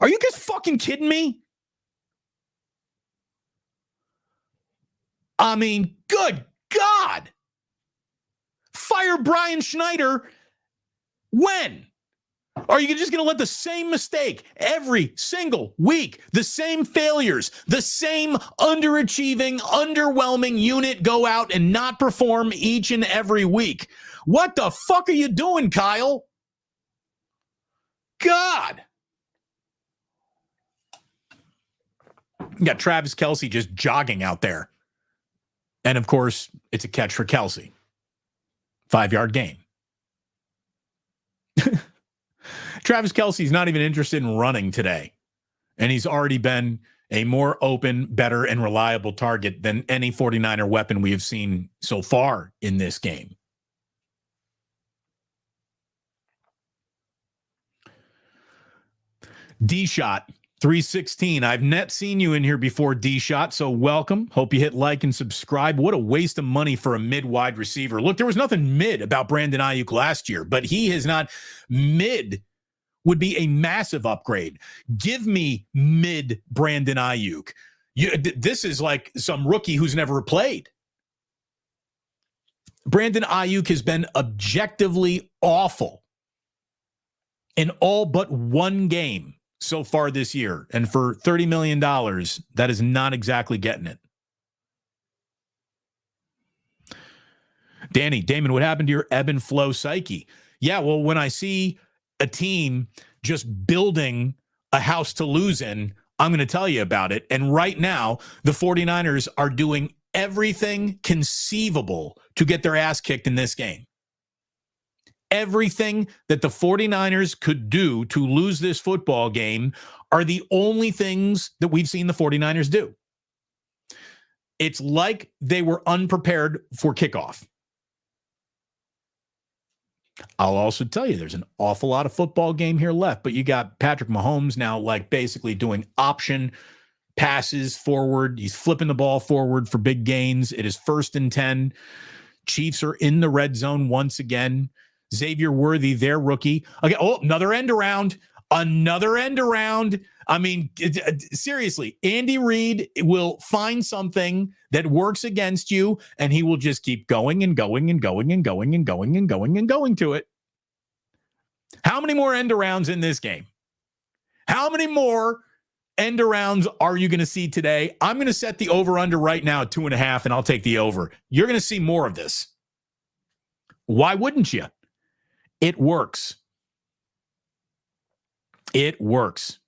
Speaker 1: Are you guys fucking kidding me? I mean, good God. Fire Brian Schneider. When? Are you just going to let the same mistake every single week, the same failures, the same underachieving, underwhelming unit go out and not perform each and every week? What the fuck are you doing, Kyle? God. You got Travis Kelce just jogging out there. And, of course, it's a catch for Kelce. 5-yard gain. Travis Kelce's not even interested in running today. And he's already been a more open, better, and reliable target than any 49er weapon we have seen so far in this game. D-Shot. 316. I've net seen you in here before, D-Shot, so welcome. Hope you hit like and subscribe. What a waste of money for a mid-wide receiver. Look, there was nothing mid about Brandon Ayuk last year, but he has not. Mid would be a massive upgrade. Give me mid Brandon Ayuk. This is like some rookie who's never played. Brandon Ayuk has been objectively awful in all but one game so far this year. And for $30 million, that is not exactly getting it. Damon, what happened to your ebb and flow psyche? Yeah, well, when I see a team just building a house to lose in, I'm going to tell you about it. And right now, the 49ers are doing everything conceivable to get their ass kicked in this game. Everything that the 49ers could do to lose this football game are the only things that we've seen the 49ers do. It's like they were unprepared for kickoff. I'll also tell you there's an awful lot of football game here left, but you got Patrick Mahomes now like basically doing option passes forward. He's flipping the ball forward for big gains. It is 1st and 10. Chiefs are in the red zone once again. Xavier Worthy, their rookie. Okay, another end around. I mean, seriously, Andy Reid will find something that works against you, and he will just keep going and going and going and going and going and going and going to it. How many more end arounds in this game? How many more end arounds are you going to see today? I'm going to set the over-under right now at 2.5, and I'll take the over. You're going to see more of this. Why wouldn't you? It works. It works.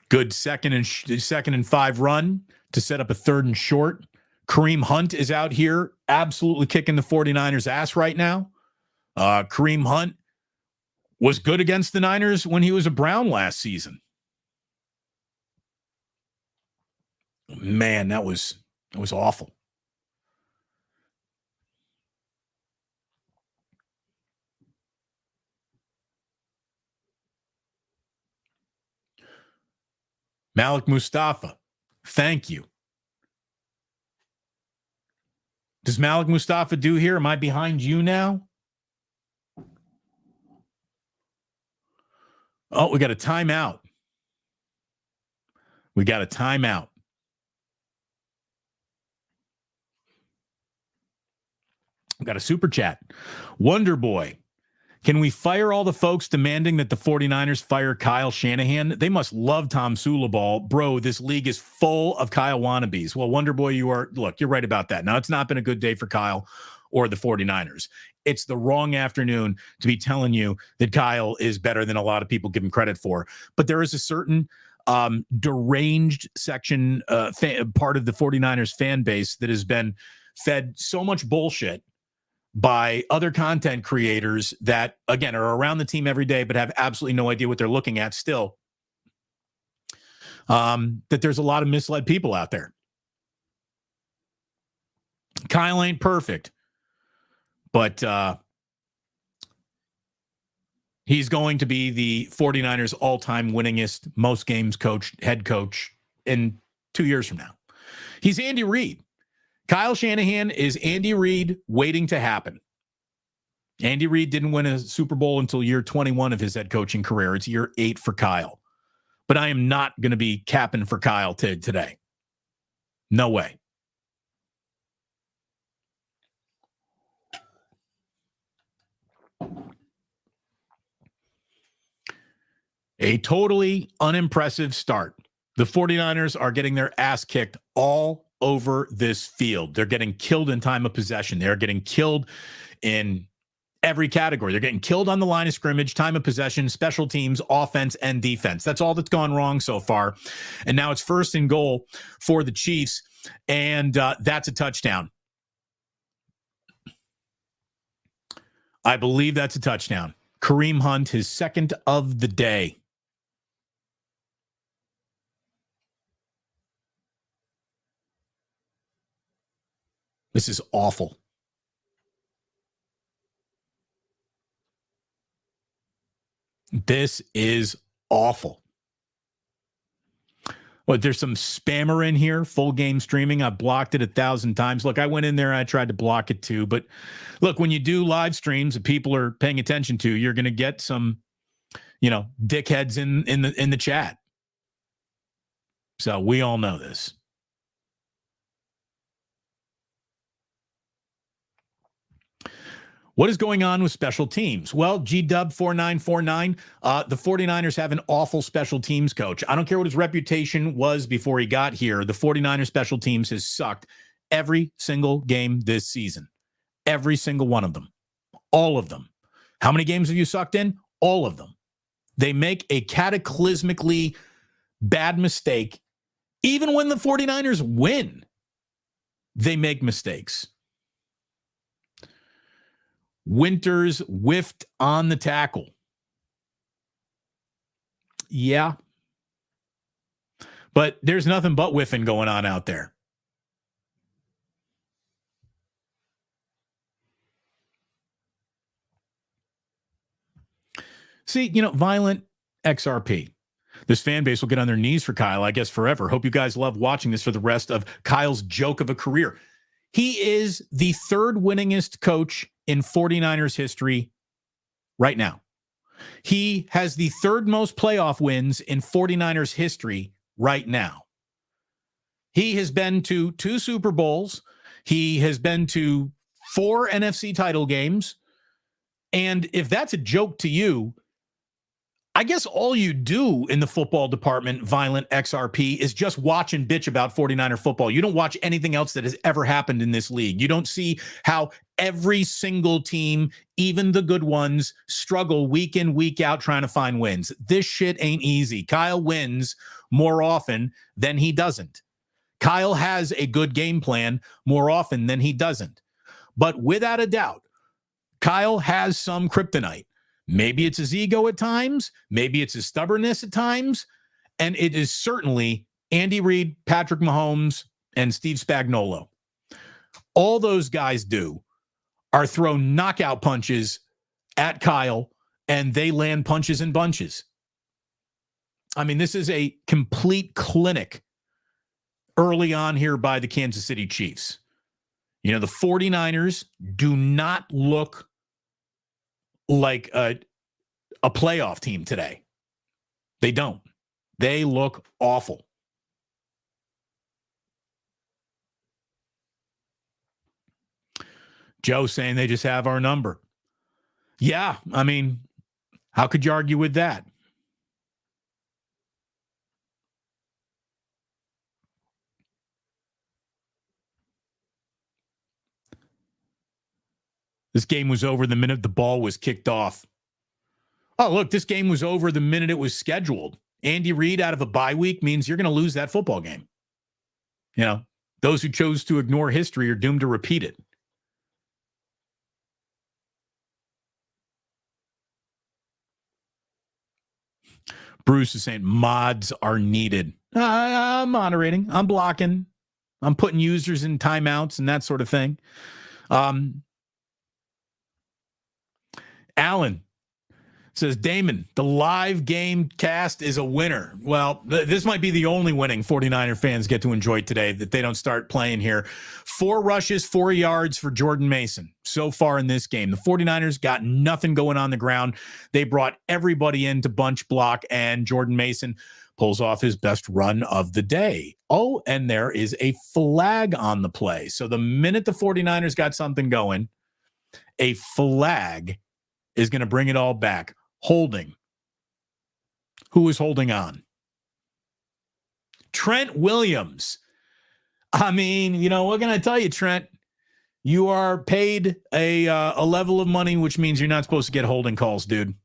Speaker 1: Good second and 5 run to set up a 3rd and short. Kareem Hunt is out here absolutely kicking the 49ers' ass right now. Kareem Hunt was good against the Niners when he was a Brown last season. Man, that was awful. Malik Mustafa, thank you. Does Malik Mustafa do here? Am I behind you now? Oh, we got a timeout. We got a super chat. Wonder Boy. Can we fire all the folks demanding that the 49ers fire Kyle Shanahan? They must love Tom Sulaball. Bro, this league is full of Kyle wannabes. Well, Wonder Boy, you're right about that. Now, it's not been a good day for Kyle or the 49ers. It's the wrong afternoon to be telling you that Kyle is better than a lot of people give him credit for. But there is a certain deranged section, part of the 49ers fan base that has been fed so much bullshit by other content creators that, again, are around the team every day but have absolutely no idea what they're looking at still, that there's a lot of misled people out there. Kyle ain't perfect, but he's going to be the 49ers all-time winningest, most games head coach in 2 years from now. He's Andy Reid. Kyle Shanahan is Andy Reid waiting to happen. Andy Reid didn't win a Super Bowl until year 21 of his head coaching career. It's year 8 for Kyle. But I am not going to be capping for Kyle today. No way. A totally unimpressive start. The 49ers are getting their ass kicked all over this field. They're getting killed in time of possession. They're getting killed in every category. They're getting killed on the line of scrimmage, time of possession, special teams, offense, and defense. That's all that's gone wrong so far. And now it's 1st and goal for the Chiefs, and that's a touchdown. I believe that's a touchdown. Kareem Hunt, his 2nd of the day. This is awful. This is awful. What, there's some spammer in here, full game streaming. I blocked it 1,000 times. Look, I went in there, I tried to block it too. But look, when you do live streams that people are paying attention to, you're going to get some, dickheads in the chat. So we all know this. What is going on with special teams? Well, GW4949, the 49ers have an awful special teams coach. I don't care what his reputation was before he got here. The 49ers special teams has sucked every single game this season. Every single one of them. All of them. How many games have you sucked in? All of them. They make a cataclysmically bad mistake. Even when the 49ers win, they make mistakes. Winters whiffed on the tackle. Yeah. But there's nothing but whiffing going on out there. See, Violent XRP. This fan base will get on their knees for Kyle, I guess, forever. Hope you guys love watching this for the rest of Kyle's joke of a career. He is the 3rd winningest coach in 49ers history right now. He has the 3rd most playoff wins in 49ers history right now. He has been to 2 Super Bowls. He has been to 4 NFC title games. And if that's a joke to you, I guess all you do in the football department, Violent XRP, is just watch and bitch about 49er football. You don't watch anything else that has ever happened in this league. You don't see how every single team, even the good ones, struggle week in, week out trying to find wins. This shit ain't easy. Kyle wins more often than he doesn't. Kyle has a good game plan more often than he doesn't. But without a doubt, Kyle has some kryptonite. Maybe it's his ego at times. Maybe it's his stubbornness at times. And it is certainly Andy Reid, Patrick Mahomes, and Steve Spagnuolo. All those guys do are throw knockout punches at Kyle, and they land punches in bunches. I mean, this is a complete clinic early on here by the Kansas City Chiefs. You know, the 49ers do not look like a playoff team today. They don't. They look awful. Joe saying they just have our number. Yeah, I mean, how could you argue with that? This game was over the minute the ball was kicked off. Oh, look, this game was over the minute it was scheduled. Andy Reid out of a bye week means you're going to lose that football game. You know, those who chose to ignore history are doomed to repeat it. Bruce is saying mods are needed. I'm moderating. I'm blocking. I'm putting users in timeouts and that sort of thing. Alan says, Damon, the live game cast is a winner. Well, this might be the only winning 49er fans get to enjoy today that they don't start playing here. 4 rushes, 4 yards for Jordan Mason so far in this game. The 49ers got nothing going on the ground. They brought everybody in to bunch block, and Jordan Mason pulls off his best run of the day. Oh, and there is a flag on the play. So the minute the 49ers got something going, a flag is going to bring it all back. Holding. Who is holding on? Trent Williams. I mean, you know, what can I tell you, Trent? You are paid a level of money, which means you're not supposed to get holding calls, dude.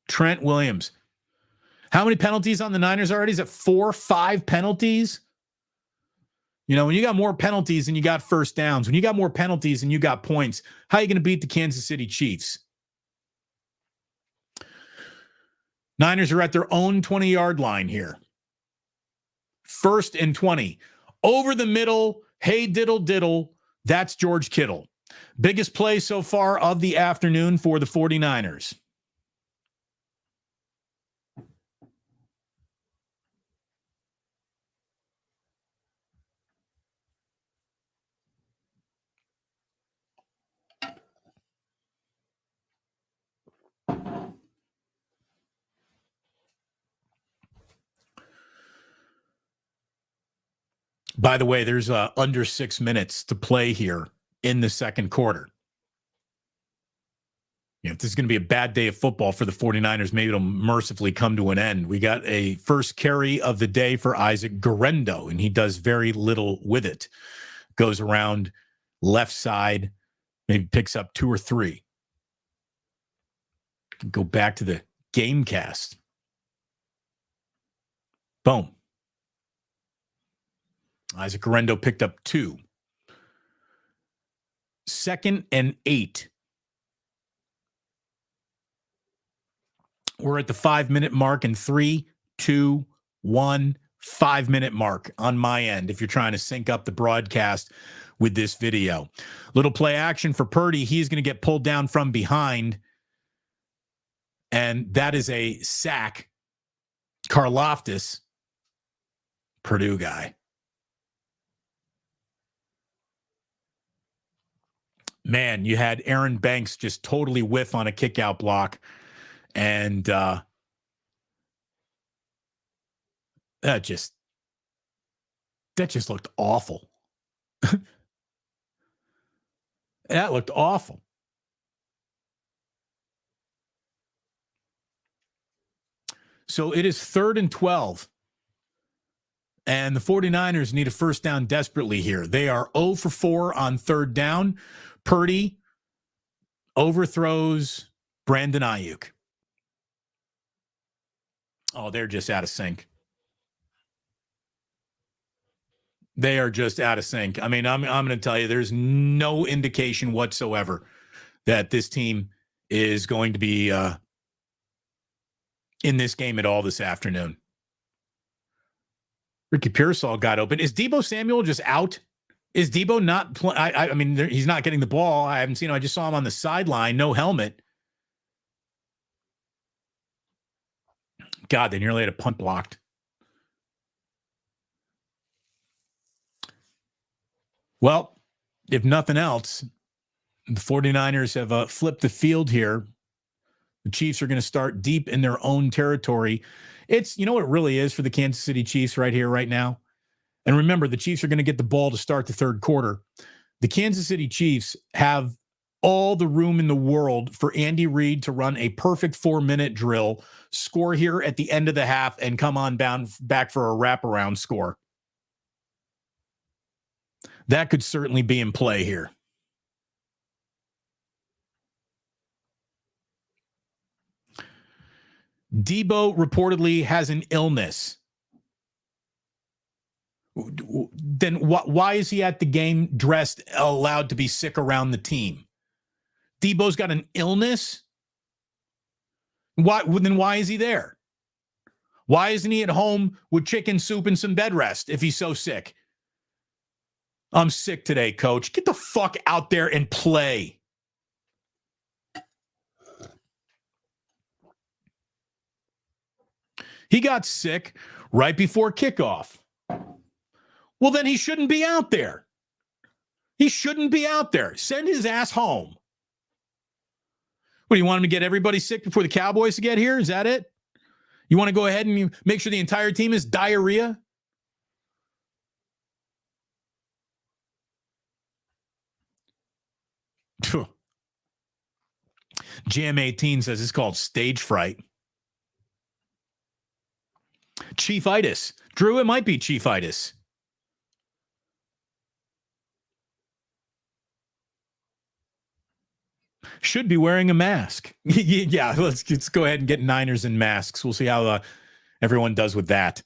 Speaker 1: Trent Williams. How many penalties on the Niners already? Is it 4, 5 penalties? You know, when you got more penalties and you got first downs, when you got more penalties and you got points, how are you going to beat the Kansas City Chiefs? Niners are at their own 20-yard line here. 1st and 20. Over the middle, hey, diddle, diddle. That's George Kittle. Biggest play so far of the afternoon for the 49ers. By the way, there's under 6 minutes to play here in the second quarter. You know, if this is going to be a bad day of football for the 49ers, maybe it'll mercifully come to an end. We got a first carry of the day for Isaac Guerrero, and he does very little with it. Goes around left side, maybe picks up 2 or 3. Go back to the game cast. Boom. Isaac Guerrero picked up 2. 2nd and 8. We're at the 5-minute mark in 3, 2, 1, 5-minute mark on my end if you're trying to sync up the broadcast with this video. Little play action for Purdy. He's going to get pulled down from behind, and that is a sack. Karlaftis, Purdue guy. Man, you had Aaron Banks just totally whiff on a kick-out block. And that just looked awful. That looked awful. So it is 3rd and 12. And the 49ers need a first down desperately here. They are 0 for 4 on 3rd down. Purdy overthrows Brandon Ayuk. Oh, they're just out of sync. They are just out of sync. I mean, I'm going to tell you, there's no indication whatsoever that this team is going to be in this game at all this afternoon. Ricky Pearsall got open. Is Deebo Samuel just out? Is Deebo not playing? I mean, he's not getting the ball. I haven't seen him. I just saw him on the sideline, no helmet. God, they nearly had a punt blocked. Well, if nothing else, the 49ers have flipped the field here. The Chiefs are going to start deep in their own territory. It's, you know what it really is for the Kansas City Chiefs right here, right now? And remember, the Chiefs are going to get the ball to start the third quarter. The Kansas City Chiefs have all the room in the world for Andy Reid to run a perfect 4-minute drill, score here at the end of the half, and come on back for a wraparound score. That could certainly be in play here. Deebo reportedly has an illness. Then why is he at the game dressed, allowed to be sick around the team? Deebo's got an illness? Then why is he there? Why isn't he at home with chicken soup and some bed rest if he's so sick? I'm sick today, coach. Get the fuck out there and play. He got sick right before kickoff. Well, then he shouldn't be out there. He shouldn't be out there. Send his ass home. What, do you want him to get everybody sick before the Cowboys get here? Is that it? You want to go ahead and make sure the entire team is diarrhea? Jam 18 says it's called stage fright. Chiefitis. Drew, it might be chiefitis. Should be wearing a mask. Yeah, let's go ahead and get Niners in masks. We'll see how everyone does with that.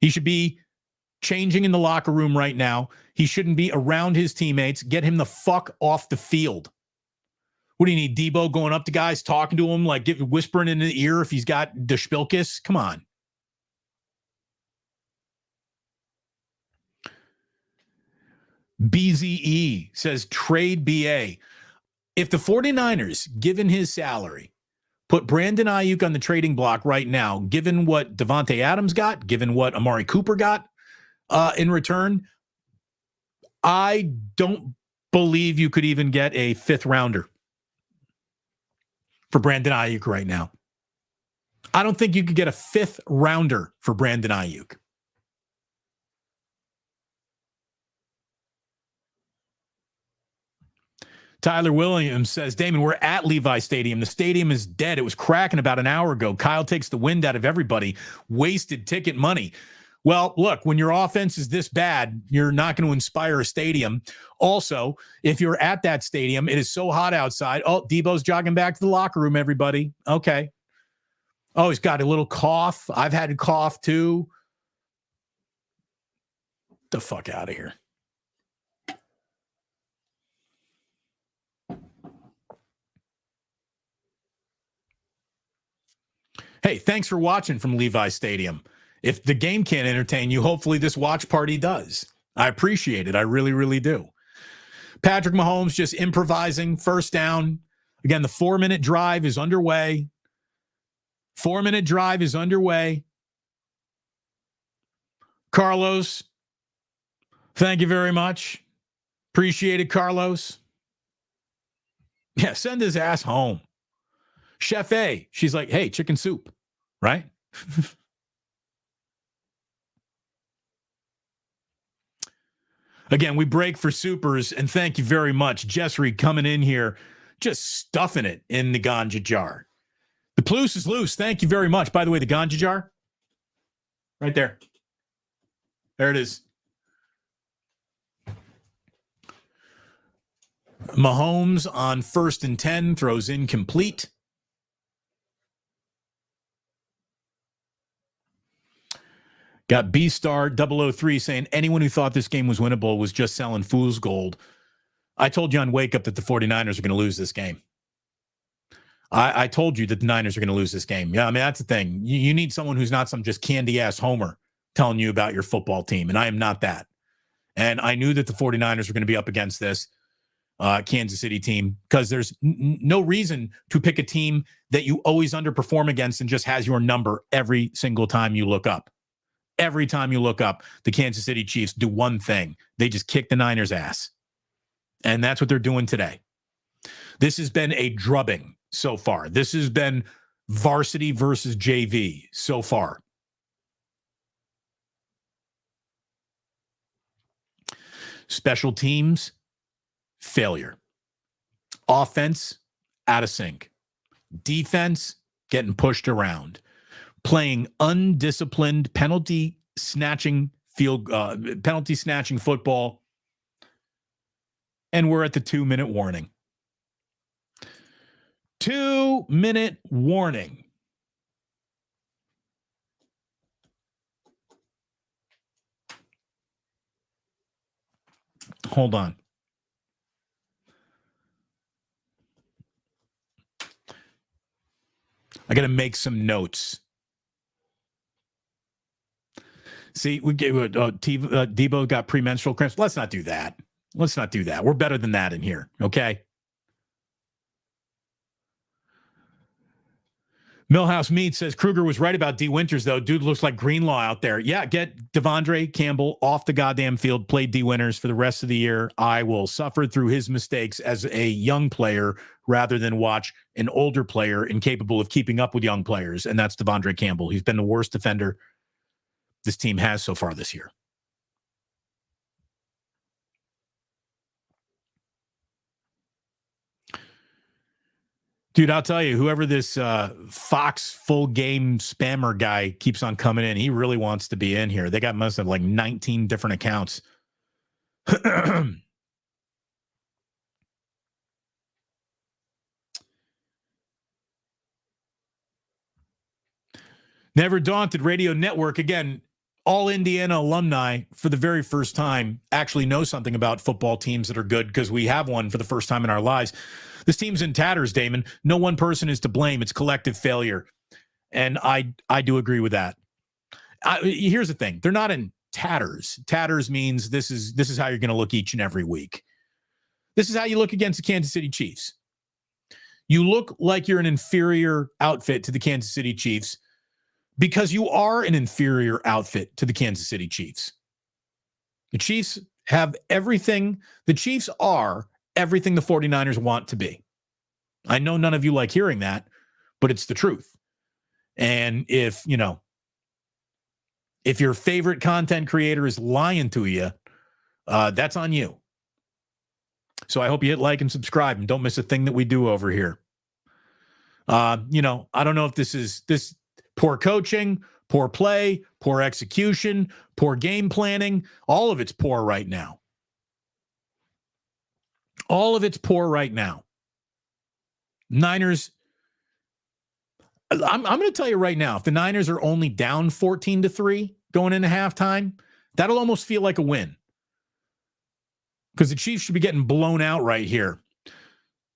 Speaker 1: He should be changing in the locker room right now. He shouldn't be around his teammates. Get him the fuck off the field. What do you need, Deebo going up to guys, talking to him, like whispering in the ear if he's got Deshpilkis? Come on. BZE says trade BA. If the 49ers, given his salary, put Brandon Ayuk on the trading block right now, given what Devontae Adams got, given what Amari Cooper got in return, I don't believe you could even get a 5th rounder for Brandon Ayuk right now. I don't think you could get a 5th rounder for Brandon Ayuk. Tyler Williams says, Damon, we're at Levi Stadium. The stadium is dead. It was cracking about an hour ago. Kyle takes the wind out of everybody. Wasted ticket money. Well, look, when your offense is this bad, you're not going to inspire a stadium. Also, if you're at that stadium, it is so hot outside. Oh, Deebo's jogging back to the locker room, everybody. Okay. Oh, he's got a little cough. I've had a cough too. Get the fuck out of here. Hey, thanks for watching from Levi Stadium. If the game can't entertain you, hopefully this watch party does. I appreciate it. I really, really do. Patrick Mahomes just improvising, first down. Again, the 4-minute drive is underway. 4-minute drive is underway. Carlos, thank you very much. Appreciate it, Carlos. Yeah, send his ass home. Chef A, she's like, hey, chicken soup, right? Again, we break for supers, and thank you very much. Jessry coming in here, just stuffing it in the ganja jar. The Ploose is loose. Thank you very much. By the way, the ganja jar, right there. There it is. Mahomes on 1st and 10, throws incomplete. Got B-Star 003 saying anyone who thought this game was winnable was just selling fool's gold. I told you on Wake Up that the 49ers are going to lose this game. I told you that the Niners are going to lose this game. Yeah, I mean, that's the thing. You need someone who's not some just candy-ass homer telling you about your football team, and I am not that. And I knew that the 49ers were going to be up against this Kansas City team because there's no reason to pick a team that you always underperform against and just has your number every single time you look up. Every time you look up, the Kansas City Chiefs do one thing. They just kick the Niners' ass. And that's what they're doing today. This has been a drubbing so far. This has been varsity versus JV so far. Special teams, failure. Offense, out of sync. Defense, getting pushed around. Playing undisciplined penalty snatching football. And we're at the 2-minute warning. 2-minute warning. Hold on. I got to make some notes. See, we get Debo got premenstrual cramps. Let's not do that. Let's not do that. We're better than that in here, okay? Millhouse Mead says Kruger was right about D. Winters, though. Dude looks like Greenlaw out there. Yeah, get Devondre Campbell off the goddamn field, play D. Winters for the rest of the year. I will suffer through his mistakes as a young player rather than watch an older player incapable of keeping up with young players, and that's Devondre Campbell. He's been the worst defender this team has so far this year. Dude, I'll tell you, whoever this Fox full game spammer guy keeps on coming in, he really wants to be in here. They must have like 19 different accounts. Never Daunted Radio Network. Again, all Indiana alumni for the very first time actually know something about football teams that are good because we have one for the first time in our lives. This team's in tatters, Damon. No one person is to blame. It's collective failure. And I do agree with that. Here's the thing. They're not in tatters. Tatters means this is how you're going to look each and every week. This is how you look against the Kansas City Chiefs. You look like you're an inferior outfit to the Kansas City Chiefs because you are an inferior outfit to the Kansas City Chiefs. The Chiefs have everything. The Chiefs are everything the 49ers want to be. I know none of you like hearing that, but it's the truth. And if your favorite content creator is lying to you, that's on you. So I hope you hit like and subscribe and don't miss a thing that we do over here. I don't know if this poor coaching, poor play, poor execution, poor game planning, all of it's poor right now. All of it's poor right now. Niners, I'm going to tell you right now, if the Niners are only down 14-3 going into halftime, that'll almost feel like a win. Because the Chiefs should be getting blown out right here.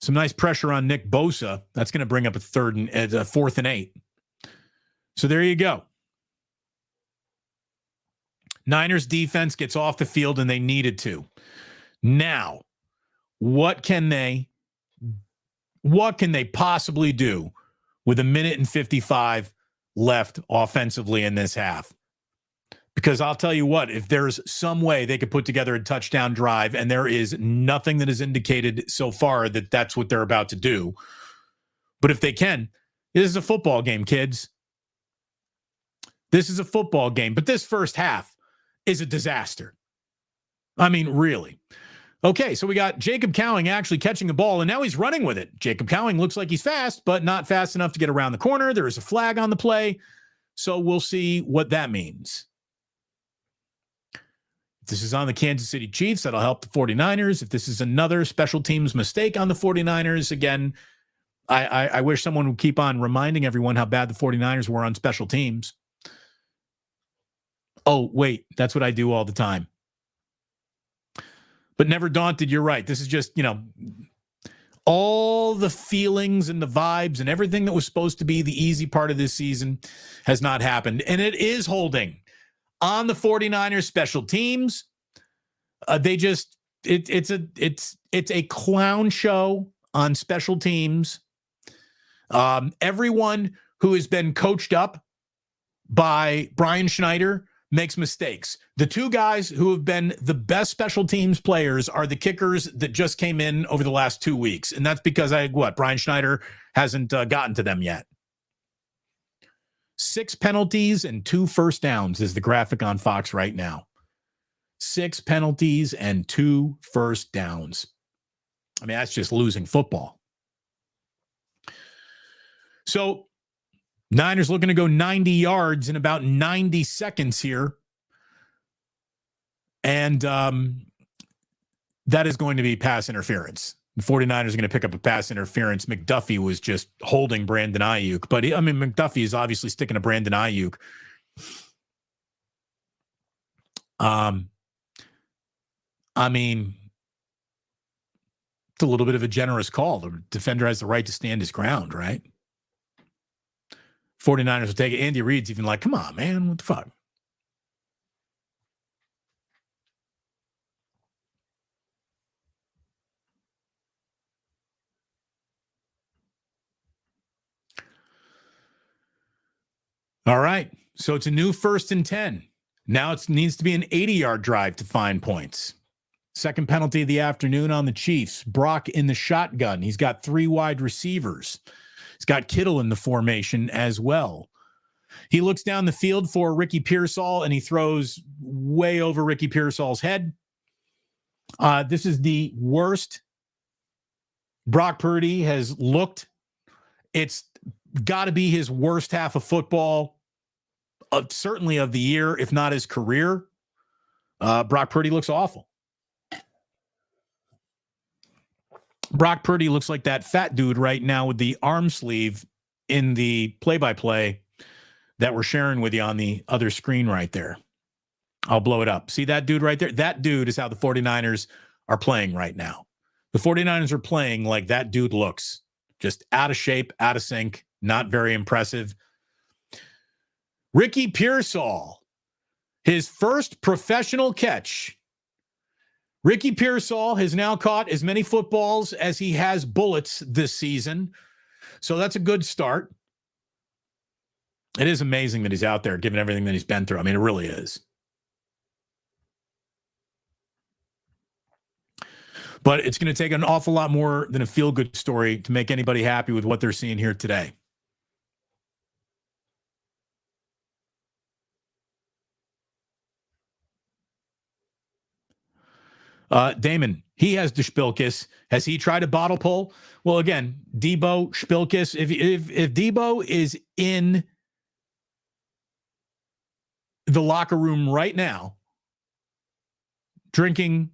Speaker 1: Some nice pressure on Nick Bosa. That's going to bring up a 4th and 8. So there you go. Niners defense gets off the field and they needed to. Now, what can they possibly do with 1:55 left offensively in this half? Because I'll tell you what, if there's some way they could put together a touchdown drive, and there is nothing that has indicated so far that that's what they're about to do. But if they can, this is a football game, kids. This is a football game. But this first half is a disaster. I mean, really. Okay, so we got Jacob Cowing actually catching a ball, and now he's running with it. Jacob Cowing looks like he's fast, but not fast enough to get around the corner. There is a flag on the play, so we'll see what that means. If this is on the Kansas City Chiefs, that'll help the 49ers. If this is another special teams mistake on the 49ers, again, I wish someone would keep on reminding everyone how bad the 49ers were on special teams. Oh, wait, that's what I do all the time. But Never Daunted, you're right. This is just, All the feelings and the vibes and everything that was supposed to be the easy part of this season has not happened. And it is holding on the 49ers special teams. It's a clown show on special teams. Everyone who has been coached up by Brian Schneider makes mistakes. The two guys who have been the best special teams players are the kickers that just came in over the last 2 weeks. And that's because Brian Schneider hasn't gotten to them yet. 6 penalties and 2 first downs is the graphic on Fox right now. 6 penalties and 2 first downs. I mean, that's just losing football. So Niners looking to go 90 yards in about 90 seconds here. And that is going to be pass interference. The 49ers are going to pick up a pass interference. McDuffie was just holding Brandon Ayuk. But, McDuffie is obviously sticking to Brandon Ayuk. It's a little bit of a generous call. The defender has the right to stand his ground, right? 49ers will take it. Andy Reid's even like, come on, man, what the fuck? All right, so it's a new 1st and 10. Now it needs to be an 80-yard drive to find points. Second penalty of the afternoon on the Chiefs. Brock in the shotgun. He's got 3 wide receivers. He's got Kittle in the formation as well. He looks down the field for Ricky Pearsall, and he throws way over Ricky Pearsall's head. This is the worst Brock Purdy has looked. It's got to be his worst half of football, certainly of the year, if not his career. Brock Purdy looks awful. Brock Purdy looks like that fat dude right now with the arm sleeve in the play-by-play that we're sharing with you on the other screen right there. I'll blow it up. See that dude right there? That dude is how the 49ers are playing right now. The 49ers are playing like that dude looks. Just out of shape, out of sync, not very impressive. Ricky Pearsall, his first professional catch. Ricky Pearsall has now caught as many footballs as he has bullets this season. So that's a good start. It is amazing that he's out there given everything that he's been through. I mean, it really is. But it's going to take an awful lot more than a feel-good story to make anybody happy with what they're seeing here today. Damon, he has the Spilkis. Has he tried a bottle pull? Well, again, Debo, Spilkis. If Debo is in the locker room right now, drinking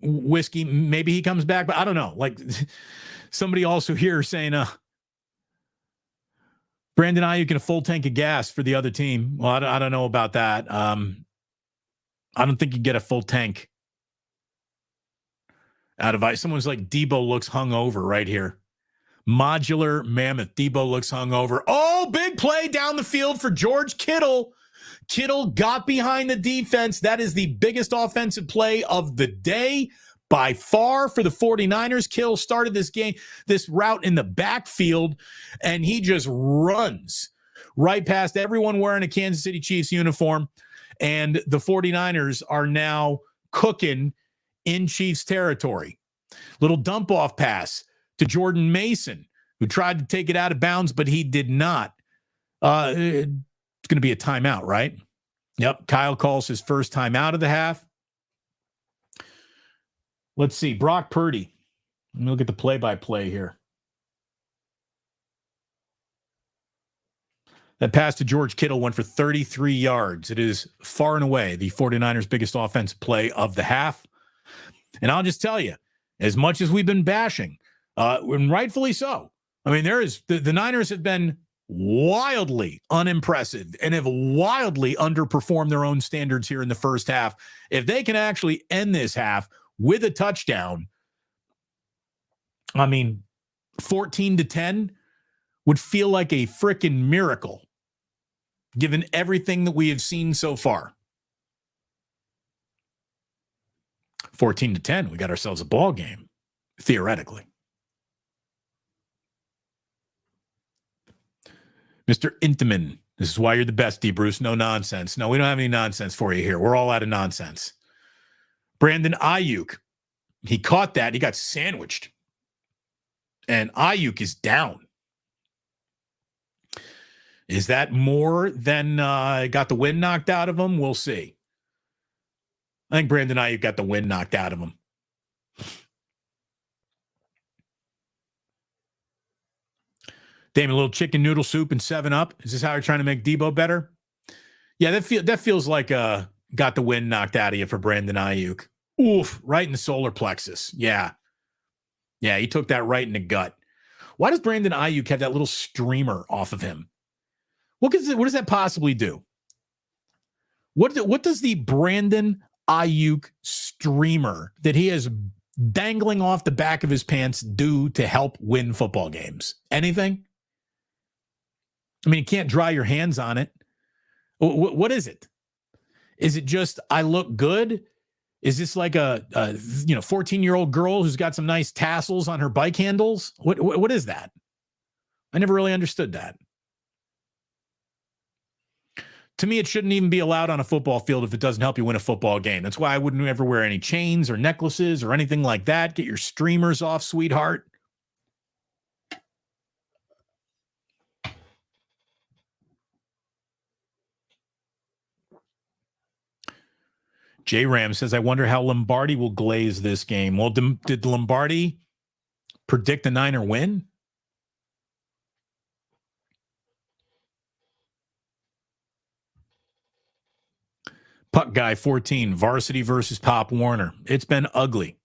Speaker 1: whiskey, maybe he comes back, but I don't know. Like somebody also here saying, Brandon Ayuk in a full tank of gas for the other team. Well, I don't know about that. I don't think you get a full tank out of ice. Someone's like, Debo looks hungover right here. Modular Mammoth. Debo looks hungover. Oh, big play down the field for George Kittle. Kittle got behind the defense. That is the biggest offensive play of the day by far for the 49ers. Kittle started this route in the backfield, and he just runs right past everyone wearing a Kansas City Chiefs uniform. And the 49ers are now cooking in Chiefs territory. Little dump off pass to Jordan Mason, who tried to take it out of bounds, but he did not. It's going to be a timeout, right? Yep. Kyle calls his first timeout of the half. Let's see. Brock Purdy. Let me look at the play-by-play here. That pass to George Kittle went for 33 yards. It is far and away the 49ers' biggest offensive play of the half. And I'll just tell you, as much as we've been bashing, and rightfully so, I mean, the Niners have been wildly unimpressive and have wildly underperformed their own standards here in the first half. If they can actually end this half with a touchdown, I mean, 14-10 would feel like a freaking miracle, given everything that we have seen so far. 14-10, we got ourselves a ball game, theoretically. Mr. Intamin, this is why you're the best, D. Bruce. No nonsense. No, we don't have any nonsense for you here. We're all out of nonsense. Brandon Ayuk, he caught that. He got sandwiched. And Ayuk is down. Is that more than got the wind knocked out of him? We'll see. I think Brandon Ayuk got the wind knocked out of him. Damn, a little chicken noodle soup and 7-Up. Is this how you're trying to make Debo better? Yeah, that feels like got the wind knocked out of you for Brandon Ayuk. Oof, right in the solar plexus. Yeah, he took that right in the gut. Why does Brandon Ayuk have that little streamer off of him? What does that possibly do? What does the Brandon Ayuk streamer that he has dangling off the back of his pants do to help win football games? Anything? I mean, you can't dry your hands on it. What is it? Is it just I look good? Is this like a 14-year-old girl who's got some nice tassels on her bike handles? What is that? I never really understood that. To me, it shouldn't even be allowed on a football field if it doesn't help you win a football game. That's why I wouldn't ever wear any chains or necklaces or anything like that. Get your streamers off, sweetheart. J Ram says, I wonder how Lombardi will glaze this game. Well, did Lombardi predict a Niner win? Puck Guy 14, varsity versus Pop Warner. It's been ugly.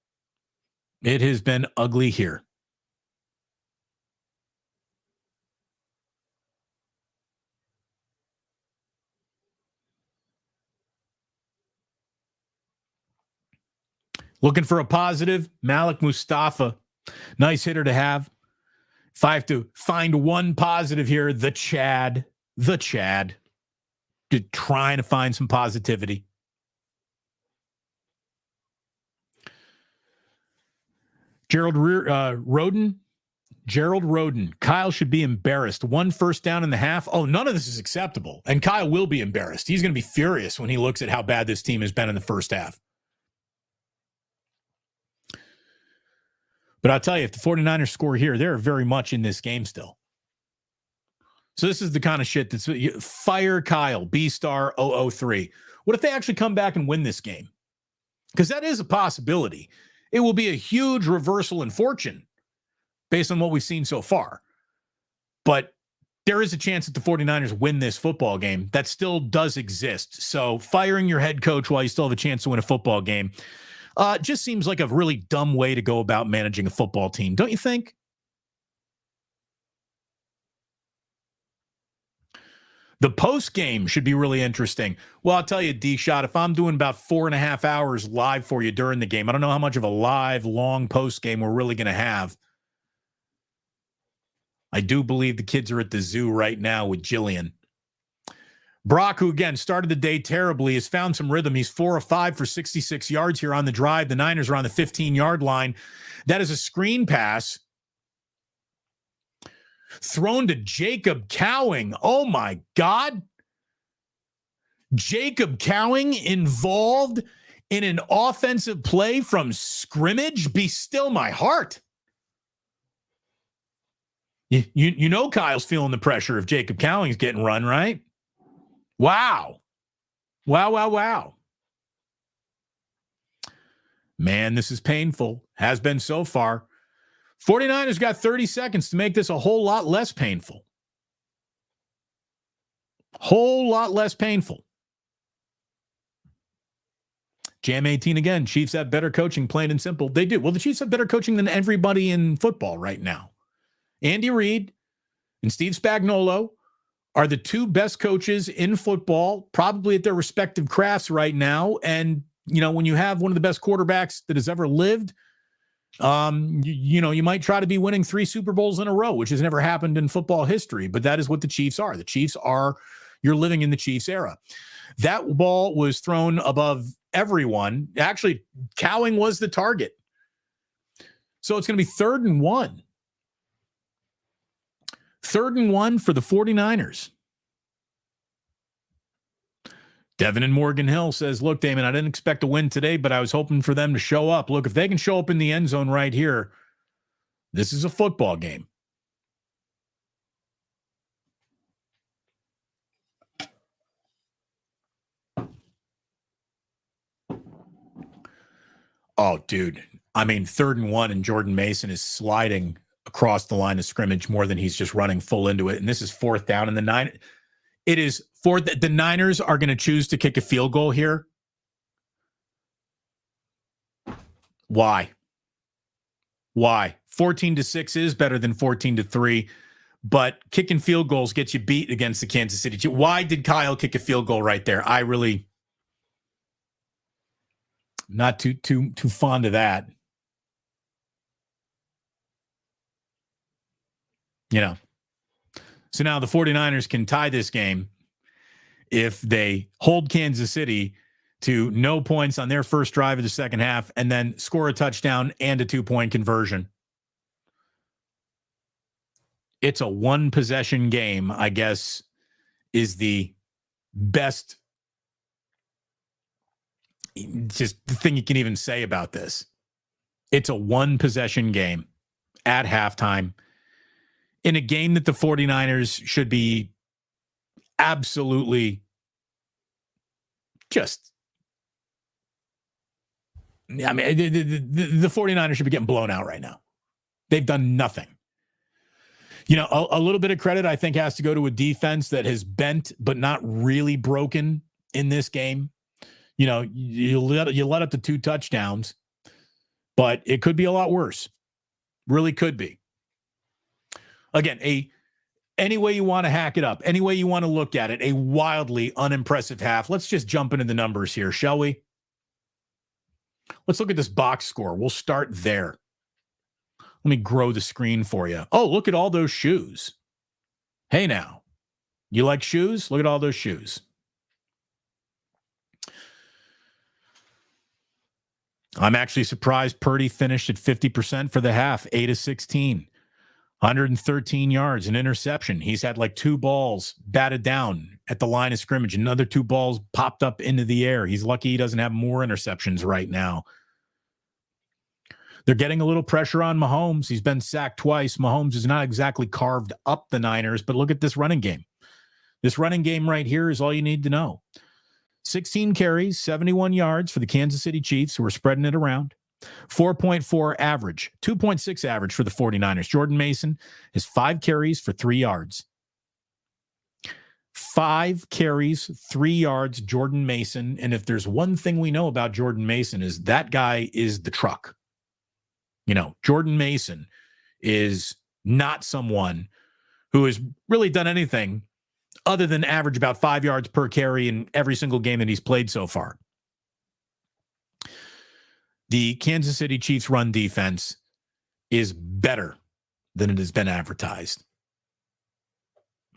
Speaker 1: It has been ugly here. Looking for a positive, Malik Mustafa. Nice hitter to have. If I have to find one positive here, the Chad. Trying to find some positivity. Gerald Roden. Kyle should be embarrassed. 1 first down in the half. Oh, none of this is acceptable. And Kyle will be embarrassed. He's going to be furious when he looks at how bad this team has been in the first half. But I'll tell you, if the 49ers score here, they're very much in this game still. So this is the kind of shit that's fire Kyle, B-Star 003. What if they actually come back and win this game? Because that is a possibility. It will be a huge reversal in fortune based on what we've seen so far. But there is a chance that the 49ers win this football game. That still does exist. So firing your head coach while you still have a chance to win a football game just seems like a really dumb way to go about managing a football team, don't you think? The post game should be really interesting. Well, I'll tell you, D-Shot, if I'm doing about 4.5 hours live for you during the game, I don't know how much of a live, long post game we're really going to have. I do believe the kids are at the zoo right now with Jillian. Brock, who again started the day terribly, has found some rhythm. He's 4 of 5 for 66 yards here on the drive. The Niners are on the 15-yard line. That is a screen pass thrown to Jacob Cowing. Oh, my God. Jacob Cowing involved in an offensive play from scrimmage? Be still my heart. You know Kyle's feeling the pressure if Jacob Cowing's getting run, right? Wow. Wow. Man, this is painful. Has been so far. 49ers got 30 seconds to make this a whole lot less painful. Whole lot less painful. Jam 18 again. Chiefs have better coaching, plain and simple. They do. Well, the Chiefs have better coaching than everybody in football right now. Andy Reid and Steve Spagnuolo are the two best coaches in football, probably at their respective crafts right now. And, you know, when you have one of the best quarterbacks that has ever lived, You might try to be winning 3 Super Bowls in a row, which has never happened in football history, but that is what the Chiefs are. The Chiefs are, you're living in the Chiefs era. That ball was thrown above everyone. Actually, Cowing was the target. So it's going to be 3rd and 1. 3rd and 1 for the 49ers. Devin in Morgan Hill says, look, Damon, I didn't expect a win today, but I was hoping for them to show up. Look, if they can show up in the end zone right here, this is a football game. Oh, dude. I mean, 3rd and 1, and Jordan Mason is sliding across the line of scrimmage more than he's just running full into it. And this is 4th down in the 9. It is 4th. The Niners are going to choose to kick a field goal here. Why? 14-6 is better than 14-3, but kicking field goals gets you beat against the Kansas City Chiefs. Why did Kyle kick a field goal right there? I really not too fond of that. So now the 49ers can tie this game if they hold Kansas City to no points on their first drive of the second half and then score a touchdown and a 2-point conversion. It's a 1-possession game, I guess, is the best just the thing you can even say about this. It's a 1-possession game at halftime in a game that the 49ers should be absolutely just, I mean, the 49ers should be getting blown out right now. They've done nothing. A little bit of credit, I think, has to go to a defense that has bent but not really broken in this game. You let up the 2 touchdowns, but it could be a lot worse. Really could be. Again, any way you want to hack it up, any way you want to look at it, a wildly unimpressive half. Let's just jump into the numbers here, shall we? Let's look at this box score. We'll start there. Let me grow the screen for you. Oh, look at all those shoes. Hey now, you like shoes? Look at all those shoes. I'm actually surprised Purdy finished at 50% for the half, 8-16, 113 yards, an interception. He's had like 2 balls batted down at the line of scrimmage. Another 2 balls popped up into the air. He's lucky he doesn't have more interceptions right now. They're getting a little pressure on Mahomes. He's been sacked twice. Mahomes is not exactly carved up the Niners, but look at this running game. This running game right here is all you need to know. 16 carries, 71 yards for the Kansas City Chiefs, who are spreading it around. 4.4 average, 2.6 average for the 49ers. Jordan Mason has 5 carries for 3 yards. 5 carries, 3 yards, Jordan Mason. And if there's one thing we know about Jordan Mason is that guy is the truck. Jordan Mason is not someone who has really done anything other than average about 5 yards per carry in every single game that he's played so far. The Kansas City Chiefs run defense is better than it has been advertised.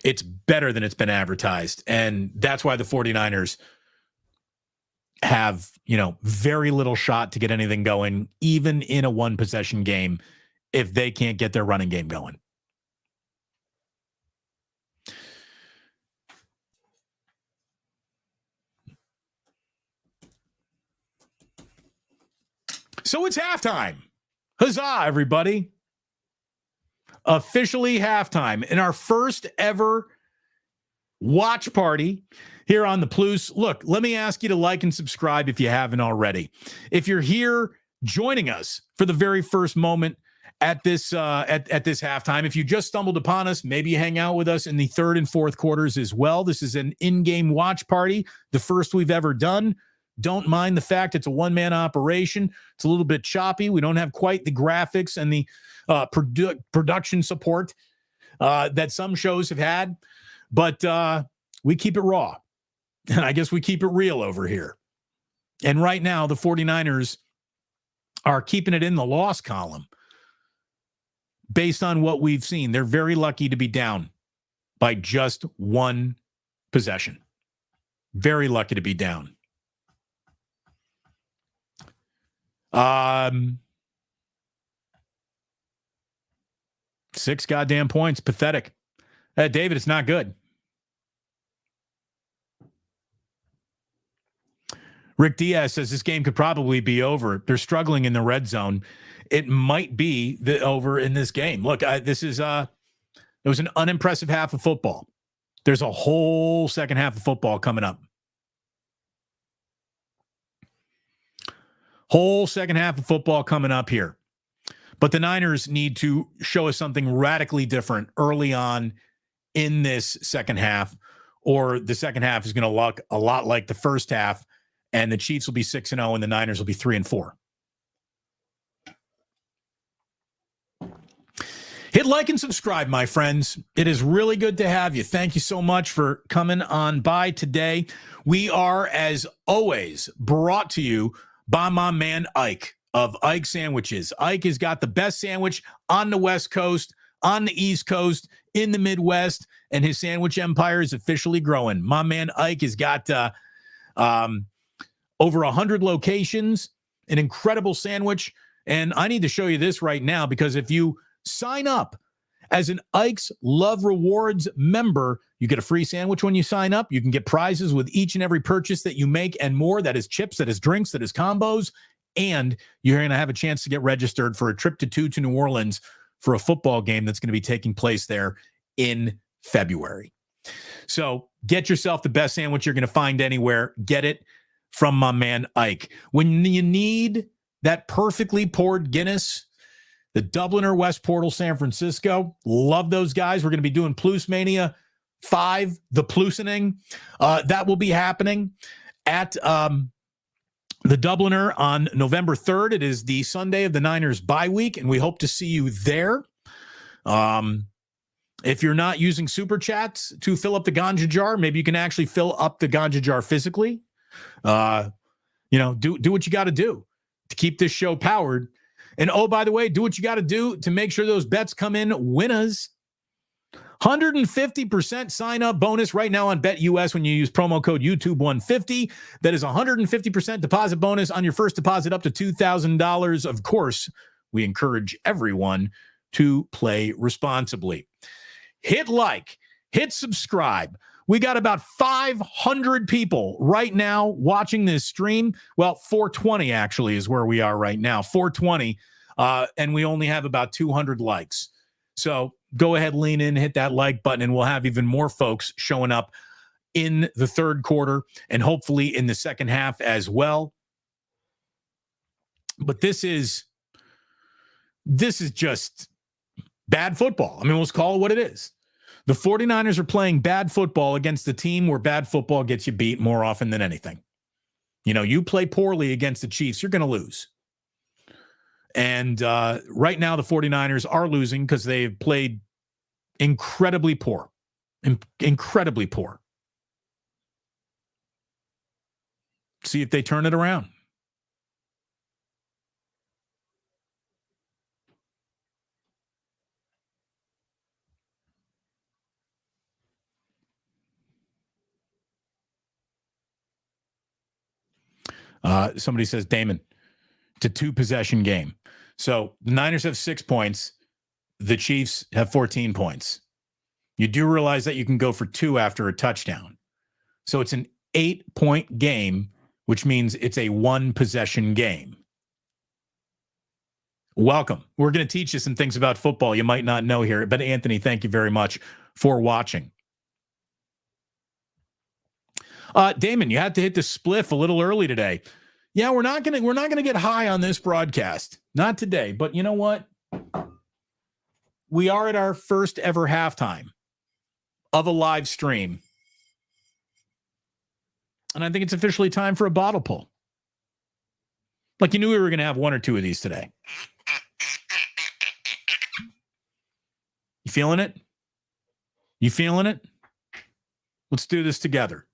Speaker 1: It's better than it's been advertised. And that's why the 49ers have, very little shot to get anything going, even in a 1-possession game, if they can't get their running game going. So it's halftime. Huzzah, everybody. Officially halftime in our first ever watch party here on the Plus. Look, let me ask you to like and subscribe if you haven't already. If you're here joining us for the very first moment at this at this halftime, if you just stumbled upon us, maybe you hang out with us in the 3rd and 4th quarters as well. This is an in-game watch party, the first we've ever done. Don't mind the fact it's a one-man operation. It's a little bit choppy. We don't have quite the graphics and the production support that some shows have had, but we keep it raw. And I guess we keep it real over here. And right now, the 49ers are keeping it in the loss column based on what we've seen. They're very lucky to be down by just one possession. Very lucky to be down. 6 goddamn points. Pathetic. David, it's not good. Rick Diaz says this game could probably be over. They're struggling in the red zone. It might be over in this game. Look, it was an unimpressive half of football. There's a whole second half of football coming up. Whole second half of football coming up here. But the Niners need to show us something radically different early on in this second half, or the second half is going to look a lot like the first half, and the Chiefs will be 6-0 and the Niners will be 3-4. Hit like and subscribe, my friends. It is really good to have you. Thank you so much for coming on by today. We are, as always, brought to you by my man Ike of Ike Sandwiches. Ike has got the best sandwich on the West Coast, on the East Coast, in the Midwest, and his sandwich empire is officially growing. My man Ike has got over 100 locations, an incredible sandwich, and I need to show you this right now, because if you sign up as an Ike's Love Rewards member, you get a free sandwich when you sign up. You can get prizes with each and every purchase that you make and more. That is chips, that is drinks, that is combos. And you're going to have a chance to get registered for a trip to New Orleans for a football game that's going to be taking place there in February. So get yourself the best sandwich you're going to find anywhere. Get it from my man Ike. When you need that perfectly poured Guinness, the Dubliner, West Portal, San Francisco, love those guys. We're going to be doing Plus Mania 5, the Plusening. That will be happening at the Dubliner on November 3rd. It is the Sunday of the Niners bye week, and we hope to see you there. If you're not using Super Chats to fill up the ganja jar, maybe you can actually fill up the ganja jar physically. Do what you got to do to keep this show powered. And oh, by the way, do what you got to do to make sure those bets come in winners. 150% sign-up bonus right now on BetUS when you use promo code YouTube150. That is 150% deposit bonus on your first deposit up to $2,000. Of course, we encourage everyone to play responsibly. Hit like, hit subscribe. We got about 500 people right now watching this stream. Well, 420 actually is where we are right now, 420. And we only have about 200 likes. So go ahead, lean in, hit that like button, and we'll have even more folks showing up in the third quarter and hopefully in the second half as well. But this is just bad football. I mean, let's call it what it is. The 49ers are playing bad football against the team where bad football gets you beat more often than anything. You play poorly against the Chiefs, you're going to lose. And right now, the 49ers are losing because they've played incredibly poor. Incredibly poor. See if they turn it around. Somebody says, Damon, it's a 2-possession game. So the Niners have 6 points. The Chiefs have 14 points. You do realize that you can go for 2 after a touchdown. So it's an 8-point game, which means it's a 1-possession game. Welcome. We're going to teach you some things about football you might not know here. But Anthony, thank you very much for watching. Damon, you had to hit the spliff a little early today. Yeah, we're not gonna get high on this broadcast. Not today, but you know what? We are at our first ever halftime of a live stream. And I think it's officially time for a bottle pull. Like you knew we were gonna have 1 or 2 of these today. You feeling it? You feeling it? Let's do this together.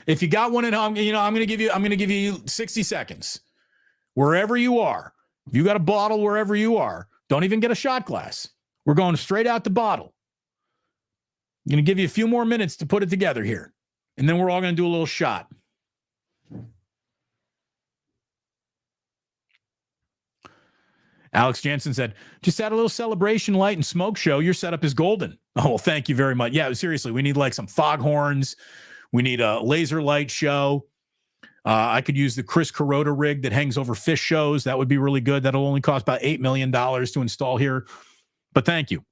Speaker 1: If you got one at home, I'm going to give you 60 seconds. Wherever you are, If you got a bottle wherever you are, don't even get a shot glass. We're going straight out the bottle. I'm going to give you a few more minutes to put it together here. And then we're all going to do a little shot. Alex Jansen said, just add a little celebration light and smoke show. Your setup is golden. Oh, well, thank you very much. Yeah, seriously, we need like some foghorns. We need a laser light show. I could use the Chris Kuroda rig that hangs over fish shows. That would be really good. That'll only cost about $8 million to install here. But thank you.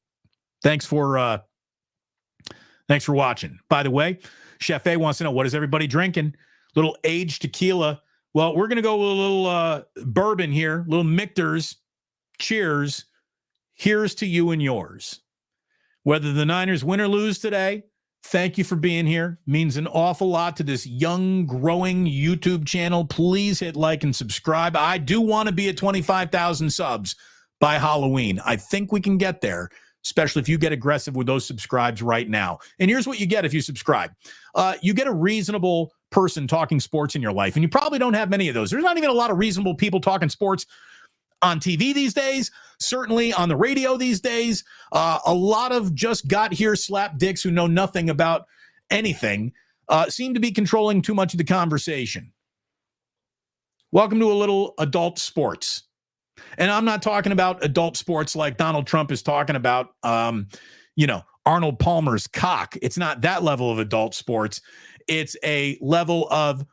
Speaker 1: Thanks for watching. By the way, Chef A wants to know, what is everybody drinking? Little aged tequila. Well, we're going to go with a little bourbon here, little Michter's. Cheers. Here's to you and yours. Whether the Niners win or lose today, thank you for being here. Means an awful lot to this young, growing YouTube channel. Please hit like and subscribe. I do want to be at 25,000 subs by Halloween. I think we can get there, especially if you get aggressive with those subscribes right now. And here's what you get if you subscribe. You get a reasonable person talking sports in your life, and you probably don't have many of those. There's not even a lot of reasonable people talking sports on TV these days, certainly on the radio these days. A lot of just got here slap dicks who know nothing about anything seem to be controlling too much of the conversation. Welcome to a little adult sports. And I'm not talking about adult sports like Donald Trump is talking about, Arnold Palmer's cock. It's not that level of adult sports. It's a level of,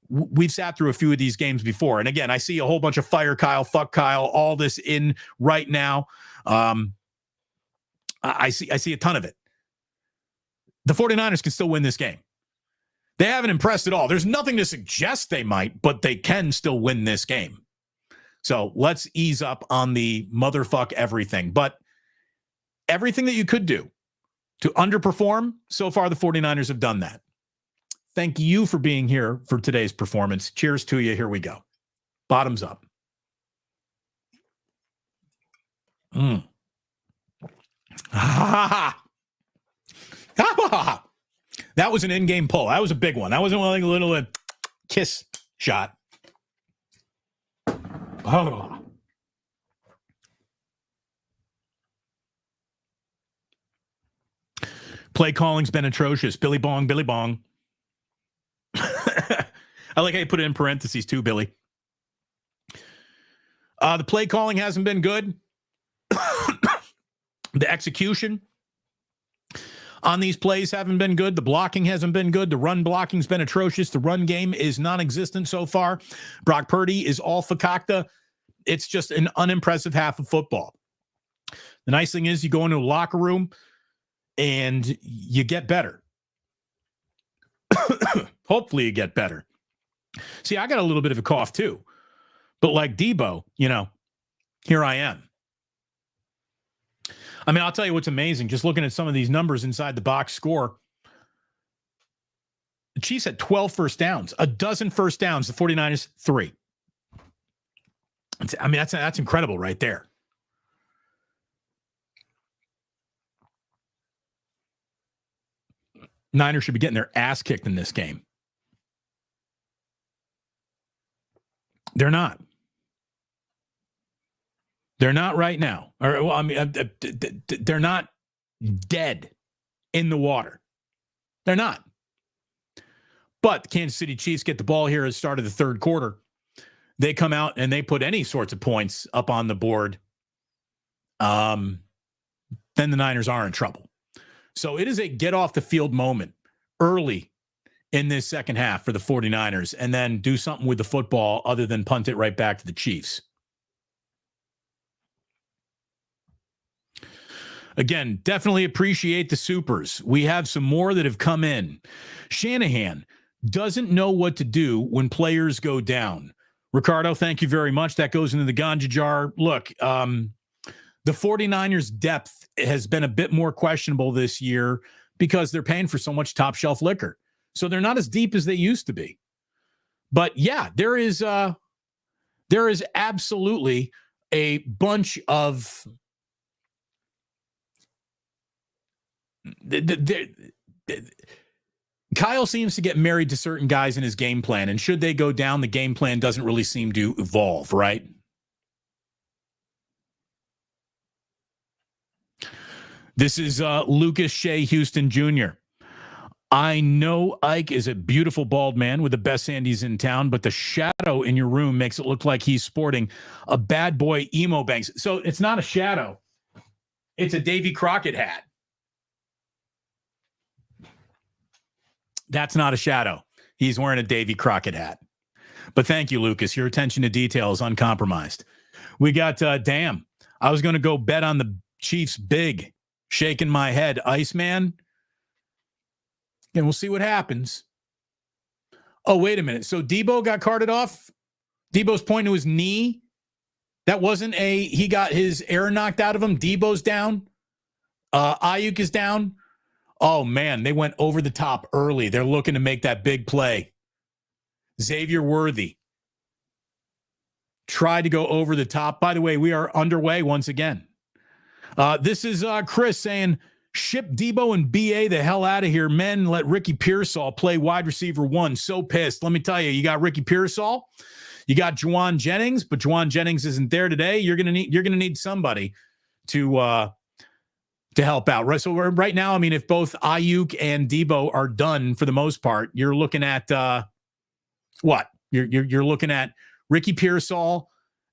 Speaker 1: we've sat through a few of these games before. And again, I see a whole bunch of fire Kyle, fuck Kyle, all this in right now. I see a ton of it. The 49ers can still win this game. They haven't impressed at all. There's nothing to suggest they might, but they can still win this game. So let's ease up on the motherfuck everything. But everything that you could do to underperform, so far the 49ers have done that. Thank you for being here for today's performance. Cheers to you. Here we go. Bottoms up. That was an in-game pull. That was a big one. That wasn't like a little kiss shot. Play calling's been atrocious. Billy Bong, Billy Bong. I like how you put it in parentheses too, Billy. The play calling hasn't been good. The execution on these plays haven't been good. The blocking hasn't been good. The run blocking's been atrocious. The run game is non-existent so far. Brock Purdy is all fakakta. It's just an unimpressive half of football. The nice thing is you go into a locker room and you get better. Hopefully you get better. See, I got a little bit of a cough too. But like Debo, here I am. I mean, I'll tell you what's amazing. Just looking at some of these numbers inside the box score. The Chiefs had 12 first downs, a dozen first downs. The 49ers, 3. I mean, that's incredible right there. Niners should be getting their ass kicked in this game. They're not. They're not right now. Or, well, I mean, they're not dead in the water. They're not. But the Kansas City Chiefs get the ball here at the start of the third quarter. They come out and they put any sorts of points up on the board. Then the Niners are in trouble. So it is a get off the field moment early in this second half for the 49ers, and then do something with the football other than punt it right back to the Chiefs. Again, definitely appreciate the supers. We have some more that have come in. Shanahan doesn't know what to do when players go down. Ricardo, thank you very much. That goes into the ganja jar. Look, the 49ers' depth has been a bit more questionable this year because they're paying for so much top shelf liquor. So they're not as deep as they used to be. But yeah, there is absolutely a bunch of Kyle seems to get married to certain guys in his game plan, and should they go down, the game plan doesn't really seem to evolve, right? This is Lucas Shea Houston Jr. I know Ike is a beautiful bald man with the best Sandies in town, but the shadow in your room makes it look like he's sporting a bad boy emo bangs. So it's not a shadow. It's a Davy Crockett hat. That's not a shadow. He's wearing a Davy Crockett hat. But thank you, Lucas. Your attention to detail is uncompromised. We got, damn, I was going to go bet on the Chiefs big. Shaking my head. Iceman. And we'll see what happens. Oh, wait a minute. So Debo got carted off? Debo's pointing to his knee? That wasn't he got his air knocked out of him. Debo's down. Ayuk is down. Oh, man, they went over the top early. They're looking to make that big play. Xavier Worthy tried to go over the top. By the way, we are underway once again. This is Chris saying, ship Debo and BA the hell out of here. Men, let Ricky Pearsall play wide receiver 1. So pissed. Let me tell you, you got Ricky Pearsall, you got Juwan Jennings, but Juwan Jennings isn't there today. You're gonna need somebody to help out. Right. So right now, I mean, if both Ayuk and Debo are done for the most part, you're looking at what? You're looking at Ricky Pearsall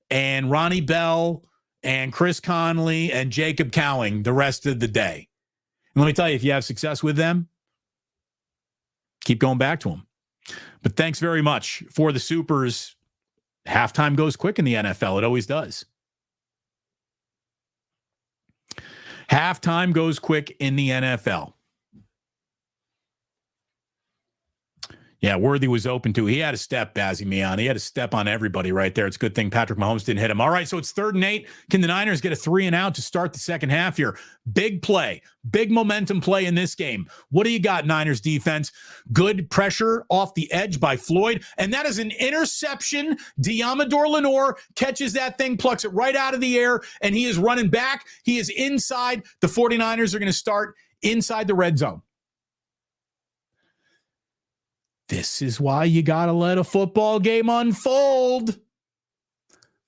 Speaker 1: and Ronnie Bell and Chris Conley and Jacob Cowing the rest of the day. And let me tell you, if you have success with them, keep going back to them. But thanks very much for the supers. Halftime goes quick in the NFL. It always does. Halftime goes quick in the NFL. Yeah, Worthy was open too. He had a step, Bazzy Mian. He had a step on everybody right there. It's a good thing Patrick Mahomes didn't hit him. All right, so it's 3rd and 8. Can the Niners get a 3 and out to start the second half here? Big play, big momentum play in this game. What do you got, Niners defense? Good pressure off the edge by Floyd, and that is an interception. Diamador Lenore catches that thing, plucks it right out of the air, and he is running back. He is inside. The 49ers are going to start inside the red zone. This is why you got to let a football game unfold.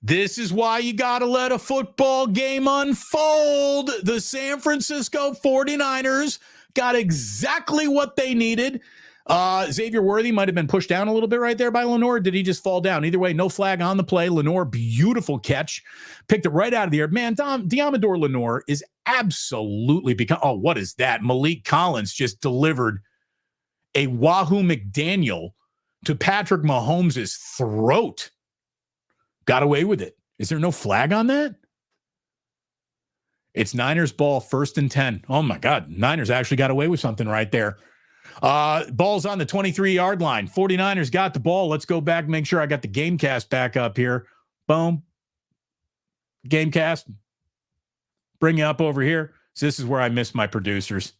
Speaker 1: This is why you got to let a football game unfold. The San Francisco 49ers got exactly what they needed. Xavier Worthy might have been pushed down a little bit right there by Lenore. Did he just fall down? Either way, no flag on the play. Lenore, beautiful catch. Picked it right out of the air. Man, Diamador Lenore is absolutely become. Oh, what is that? Malik Collins just delivered a Wahoo McDaniel to Patrick Mahomes' throat. Got away with it. Is there no flag on that? It's Niners ball, 1st and 10. Oh, my God. Niners actually got away with something right there. Ball's on the 23-yard line. 49ers got the ball. Let's go back and make sure I got the Gamecast back up here. Boom. Gamecast. Bring you up over here. So this is where I miss my producers.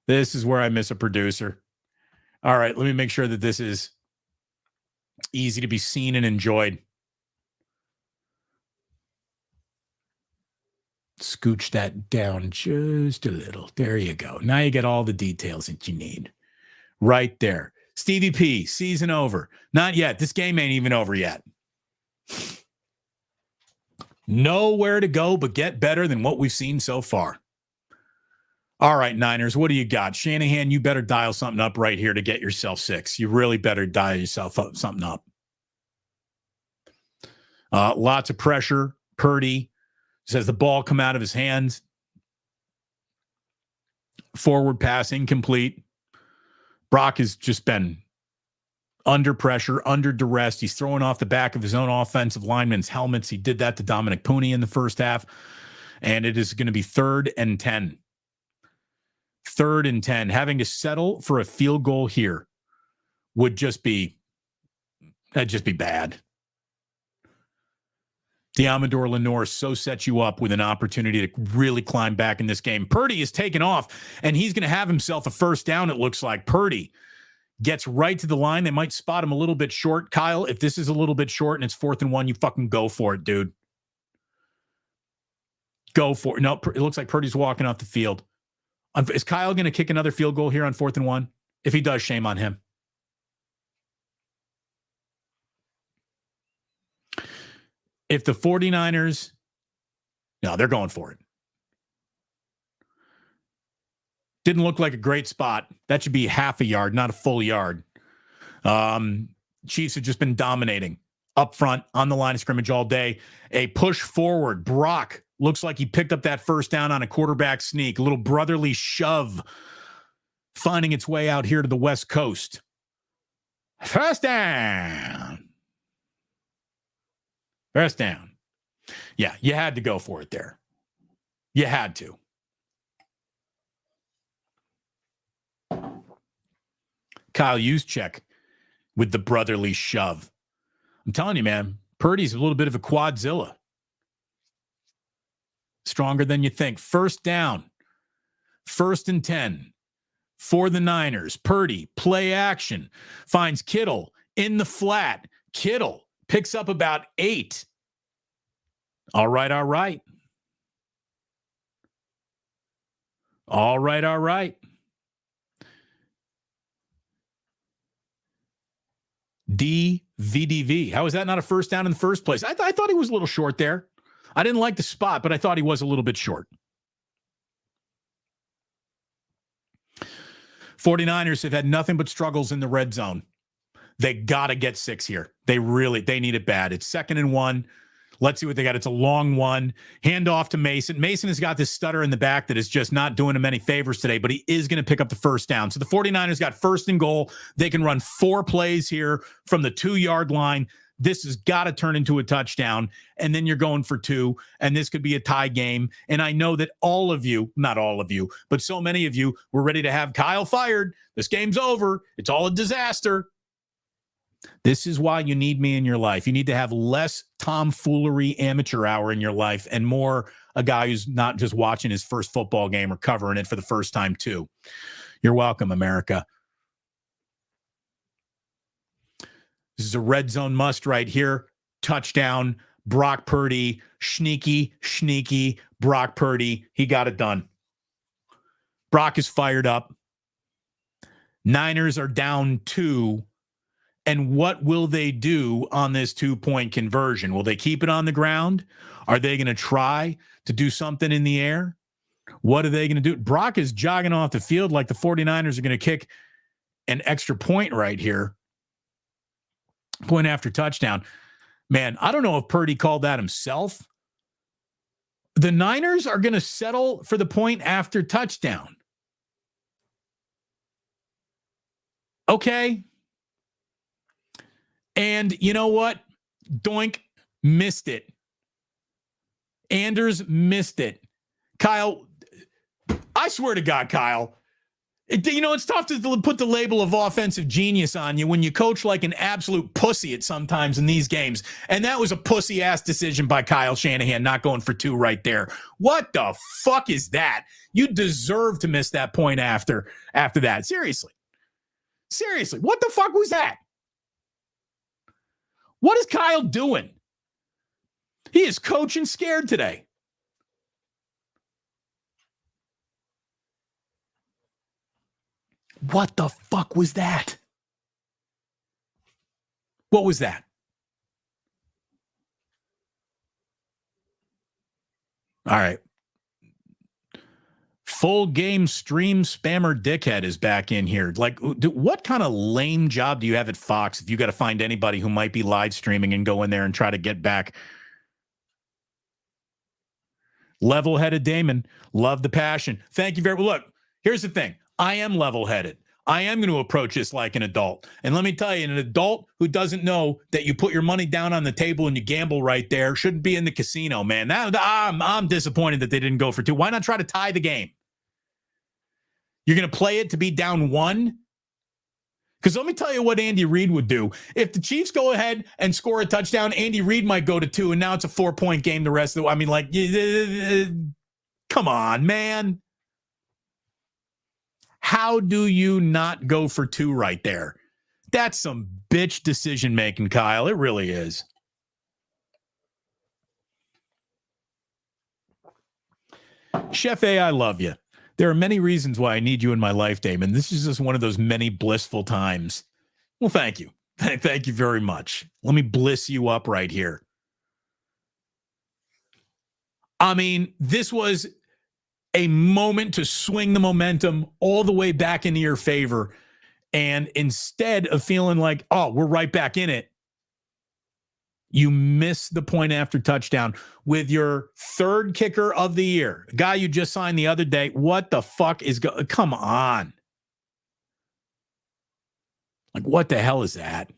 Speaker 1: This is where I miss a producer. All right, let me make sure that this is easy to be seen and enjoyed. Scooch that down just a little. There you go. Now you get all the details that you need. Right there. Stevie P, season over. Not yet. This game ain't even over yet. Nowhere to go but get better than what we've seen so far. All right, Niners, what do you got? Shanahan, you better dial something up right here to get yourself 6. You really better dial yourself something up. Lots of pressure. Purdy says the ball come out of his hands. Forward pass incomplete. Brock has just been under pressure, under duress. He's throwing off the back of his own offensive linemen's helmets. He did that to Dominic Pooney in the first half. And it is going to be 3rd and 10. 3rd and 10. Having to settle for a field goal here would just be bad. Diamador Lenore so sets you up with an opportunity to really climb back in this game. Purdy is taken off, and he's going to have himself a 1st down, it looks like. Purdy gets right to the line. They might spot him a little bit short. Kyle, if this is a little bit short and it's 4th and 1, you fucking go for it, dude. Go for it. No, it looks like Purdy's walking off the field. Is Kyle going to kick another field goal here on 4th and 1? If he does, shame on him. If the 49ers, no, they're going for it. Didn't look like a great spot. That should be half a yard, not a full yard. Chiefs have just been dominating up front on the line of scrimmage all day. A push forward. Brock looks like he picked up that first down on a quarterback sneak. A little brotherly shove finding its way out here to the West Coast. First down. First down. Yeah, you had to go for it there. You had to. Kyle Juszczyk with the brotherly shove. I'm telling you, man, Purdy's a little bit of a quadzilla. Stronger than you think. First down. 1st and 10 for the Niners. Purdy, play action. Finds Kittle in the flat. Kittle picks up about 8. All right, all right. All right, all right. DVDV. How is that not a first down in the first place? I thought he was a little short there. I didn't like the spot, but I thought he was a little bit short. 49ers have had nothing but struggles in the red zone. They got to get 6 here. They need it bad. It's 2nd and 1. Let's see what they got. It's a long one. Hand off to Mason. Mason has got this stutter in the back that is just not doing him any favors today, but he is going to pick up the first down. So the 49ers got 1st and goal. They can run 4 plays here from the 2-yard line. This has got to turn into a touchdown, and then you're going for 2, and this could be a tie game. And I know that all of you, not all of you, but so many of you were ready to have Kyle fired. This game's over. It's all a disaster. This is why you need me in your life. You need to have less tomfoolery amateur hour in your life and more a guy who's not just watching his first football game or covering it for the first time too. You're welcome, America. This is a red zone must right here. Touchdown, Brock Purdy, sneaky, Brock Purdy. He got it done. Brock is fired up. Niners are down 2. And what will they do on this 2-point conversion? Will they keep it on the ground? Are they going to try to do something in the air? What are they going to do? Brock is jogging off the field like the 49ers are going to kick an extra point right here. Point after touchdown. Man, I don't know if Purdy called that himself. The Niners are going to settle for the point after touchdown. Okay. And you know what? Doink missed it. Anders missed it. Kyle, I swear to God, Kyle, it's tough to put the label of offensive genius on you when you coach like an absolute pussy at sometimes in these games. And that was a pussy-ass decision by Kyle Shanahan, not going for 2 right there. What the fuck is that? You deserve to miss that point after that. Seriously, what the fuck was that? What is Kyle doing? He is coaching scared today. What the fuck was that? What was that? All right. Full game stream spammer dickhead is back in here. Like, what kind of lame job do you have at Fox if you got to find anybody who might be live streaming and go in there and try to get back? Level-headed Damon. Love the passion. Thank you very much. Look, here's the thing. I am level-headed. I am going to approach this like an adult. And let me tell you, an adult who doesn't know that you put your money down on the table and you gamble right there shouldn't be in the casino, man. I'm disappointed that they didn't go for 2. Why not try to tie the game? You're going to play it to be down 1? Because let me tell you what Andy Reid would do. If the Chiefs go ahead and score a touchdown, Andy Reid might go to 2, and now it's a 4-point game the rest of the way. I mean, like, come on, man. How do you not go for 2 right there? That's some bitch decision-making, Kyle. It really is. Chef A, I love you. There are many reasons why I need you in my life, Damon. This is just one of those many blissful times. Well, thank you. Thank you very much. Let me bliss you up right here. I mean, this was a moment to swing the momentum all the way back into your favor. And instead of feeling like, oh, we're right back in it, you miss the point after touchdown with your third kicker of the year, a guy you just signed the other day. What the fuck is going? Come on. Like, what the hell is that?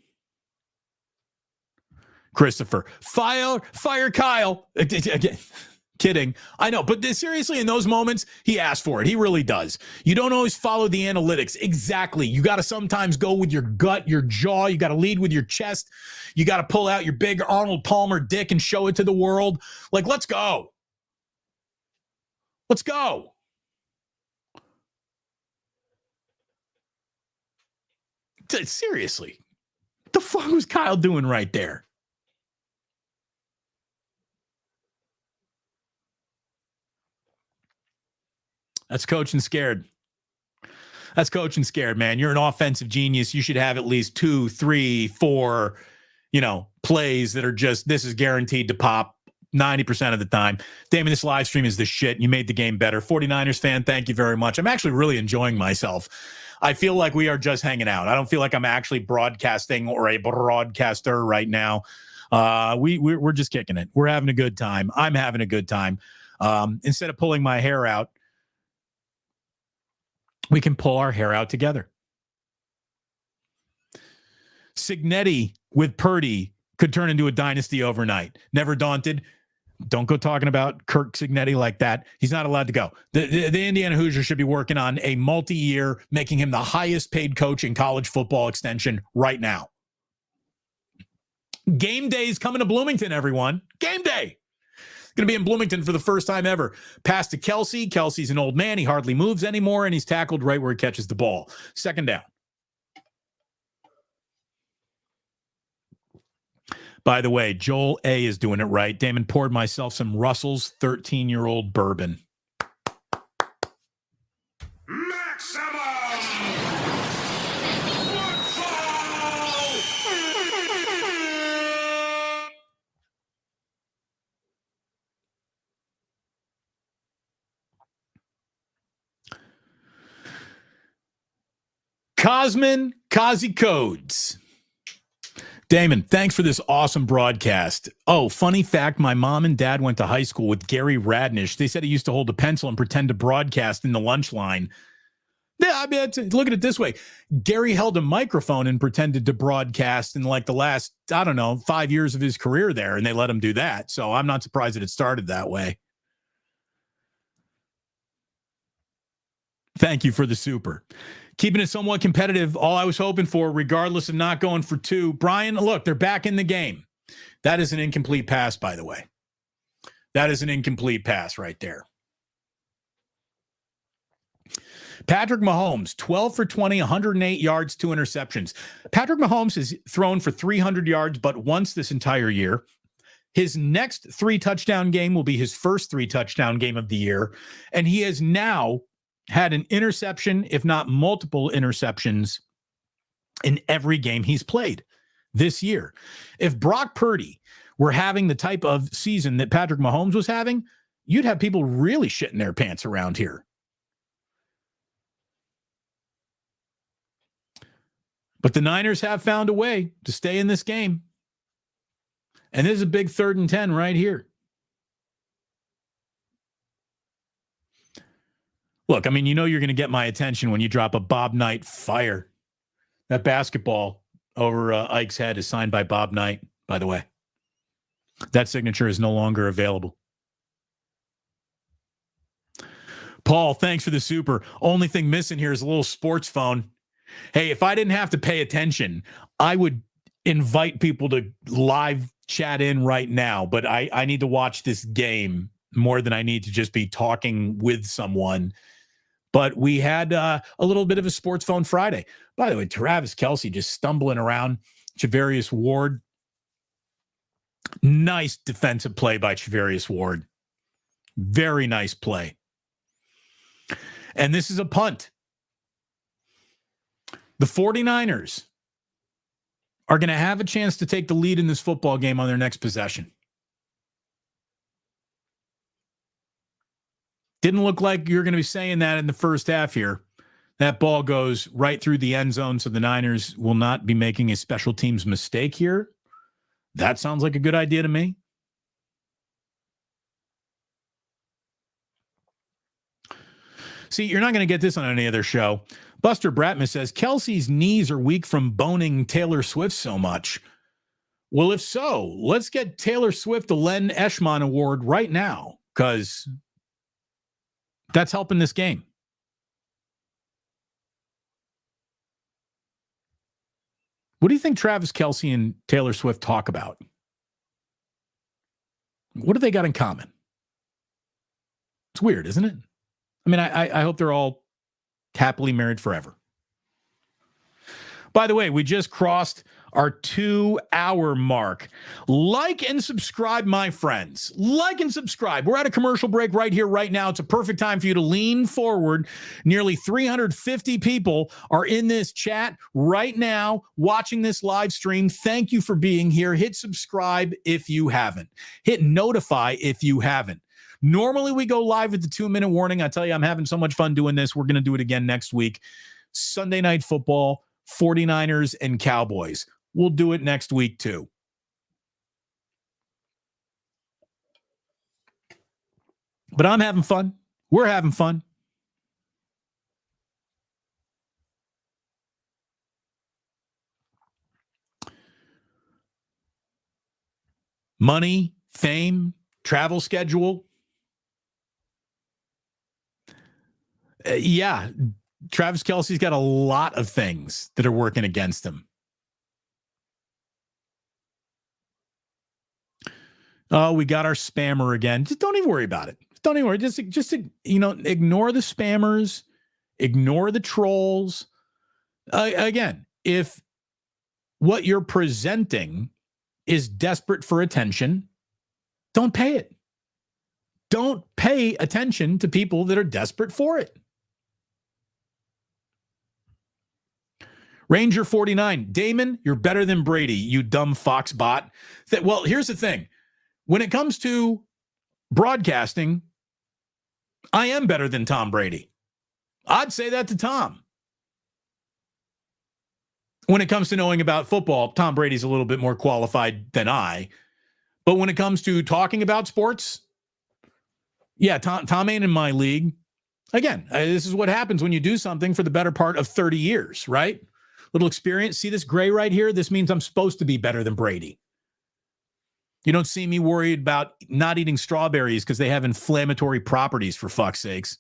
Speaker 1: Christopher, fire Kyle. Again, kidding. I know, but seriously, in those moments, he asked for it. He really does. You don't always follow the analytics. Exactly. You got to sometimes go with your gut, your jaw. You got to lead with your chest. You got to pull out your big Arnold Palmer dick and show it to the world. Like, let's go. Let's go. Seriously. What the fuck was Kyle doing right there? That's coaching scared. That's coaching scared, man. You're an offensive genius. You should have at least 2, 3, 4, plays that are just, this is guaranteed to pop 90% of the time. Damon, this live stream is the shit. You made the game better. 49ers fan, thank you very much. I'm actually really enjoying myself. I feel like we are just hanging out. I don't feel like I'm actually broadcasting or a broadcaster right now. We're just kicking it. We're having a good time. I'm having a good time. Instead of pulling my hair out, we can pull our hair out together. Signetti with Purdy could turn into a dynasty overnight. Never daunted. Don't go talking about Kirk Signetti like that. He's not allowed to go. The Indiana Hoosiers should be working on a multi-year, making him the highest paid coach in college football extension right now. Game day is coming to Bloomington, everyone. Game day. Going to be in Bloomington for the first time ever. Pass to Kelsey. Kelsey's an old man. He hardly moves anymore, and he's tackled right where he catches the ball. Second down. By the way, Joel A. is doing it right. Damon, poured myself some Russell's 13-year-old bourbon. Cosmin Kazi Codes. Damon, thanks for this awesome broadcast. Oh, funny fact, my mom and dad went to high school with Gary Radnish. They said he used to hold a pencil and pretend to broadcast in the lunch line. Yeah, I mean, look at it this way. Gary held a microphone and pretended to broadcast in like the last, 5 years of his career there, and they let him do that. So I'm not surprised that it started that way. Thank you for the super. Keeping it somewhat competitive, all I was hoping for, regardless of not going for 2. Brian, look, they're back in the game. That is an incomplete pass, by the way. That is an incomplete pass right there. Patrick Mahomes, 12 for 20, 108 yards, 2 interceptions. Patrick Mahomes has thrown for 300 yards but once this entire year. His next 3-touchdown game will be his first 3-touchdown game of the year, and he has now had an interception, if not multiple interceptions, in every game he's played this year. If Brock Purdy were having the type of season that Patrick Mahomes was having, you'd have people really shitting their pants around here. But the Niners have found a way to stay in this game. And this is a big 3rd and 10 right here. Look, I mean, you're going to get my attention when you drop a Bob Knight fire. That basketball over Ike's head is signed by Bob Knight, by the way. That signature is no longer available. Paul, thanks for the super. Only thing missing here is a little sports phone. Hey, if I didn't have to pay attention, I would invite people to live chat in right now, but I need to watch this game more than I need to just be talking with someone. But we had a little bit of a sports phone Friday. By the way, Travis Kelce just stumbling around. Charvarius Ward. Nice defensive play by Charvarius Ward. Very nice play. And this is a punt. The 49ers are going to have a chance to take the lead in this football game on their next possession. Didn't look like you're going to be saying that in the first half here. That ball goes right through the end zone, so the Niners will not be making a special teams mistake here. That sounds like a good idea to me. See, you're not going to get this on any other show. Buster Bratman says, Kelsey's knees are weak from boning Taylor Swift so much. Well, if so, let's get Taylor Swift the Len Eschman Award right now, because that's helping this game. What do you think Travis Kelce and Taylor Swift talk about? What do they got in common? It's weird, isn't it? I mean, I hope they're all happily married forever. By the way, we just crossed our 2-hour mark. Like and subscribe, my friends. Like and subscribe. We're at a commercial break right here, right now. It's a perfect time for you to lean forward. Nearly 350 people are in this chat right now watching this live stream. Thank you for being here. Hit subscribe if you haven't. Hit notify if you haven't. Normally, we go live with the 2-minute warning. I tell you, I'm having so much fun doing this. We're going to do it again next week. Sunday Night Football, 49ers and Cowboys. We'll do it next week, too. But I'm having fun. We're having fun. Money, fame, travel schedule. Yeah, Travis Kelce's got a lot of things that are working against him. Oh, we got our spammer again. Just don't even worry about it. Don't even worry. Just ignore the spammers, ignore the trolls. Again, if what you're presenting is desperate for attention, don't pay it. Don't pay attention to people that are desperate for it. Ranger 49, Damon, you're better than Brady, you dumb Fox bot. Well, here's the thing. When it comes to broadcasting, I am better than Tom Brady. I'd say that to Tom. When it comes to knowing about football, Tom Brady's a little bit more qualified than I. But when it comes to talking about sports, yeah, Tom ain't in my league. Again, this is what happens when you do something for the better part of 30 years, right? Little experience. See this gray right here? This means I'm supposed to be better than Brady. You don't see me worried about not eating strawberries because they have inflammatory properties, for fuck's sakes.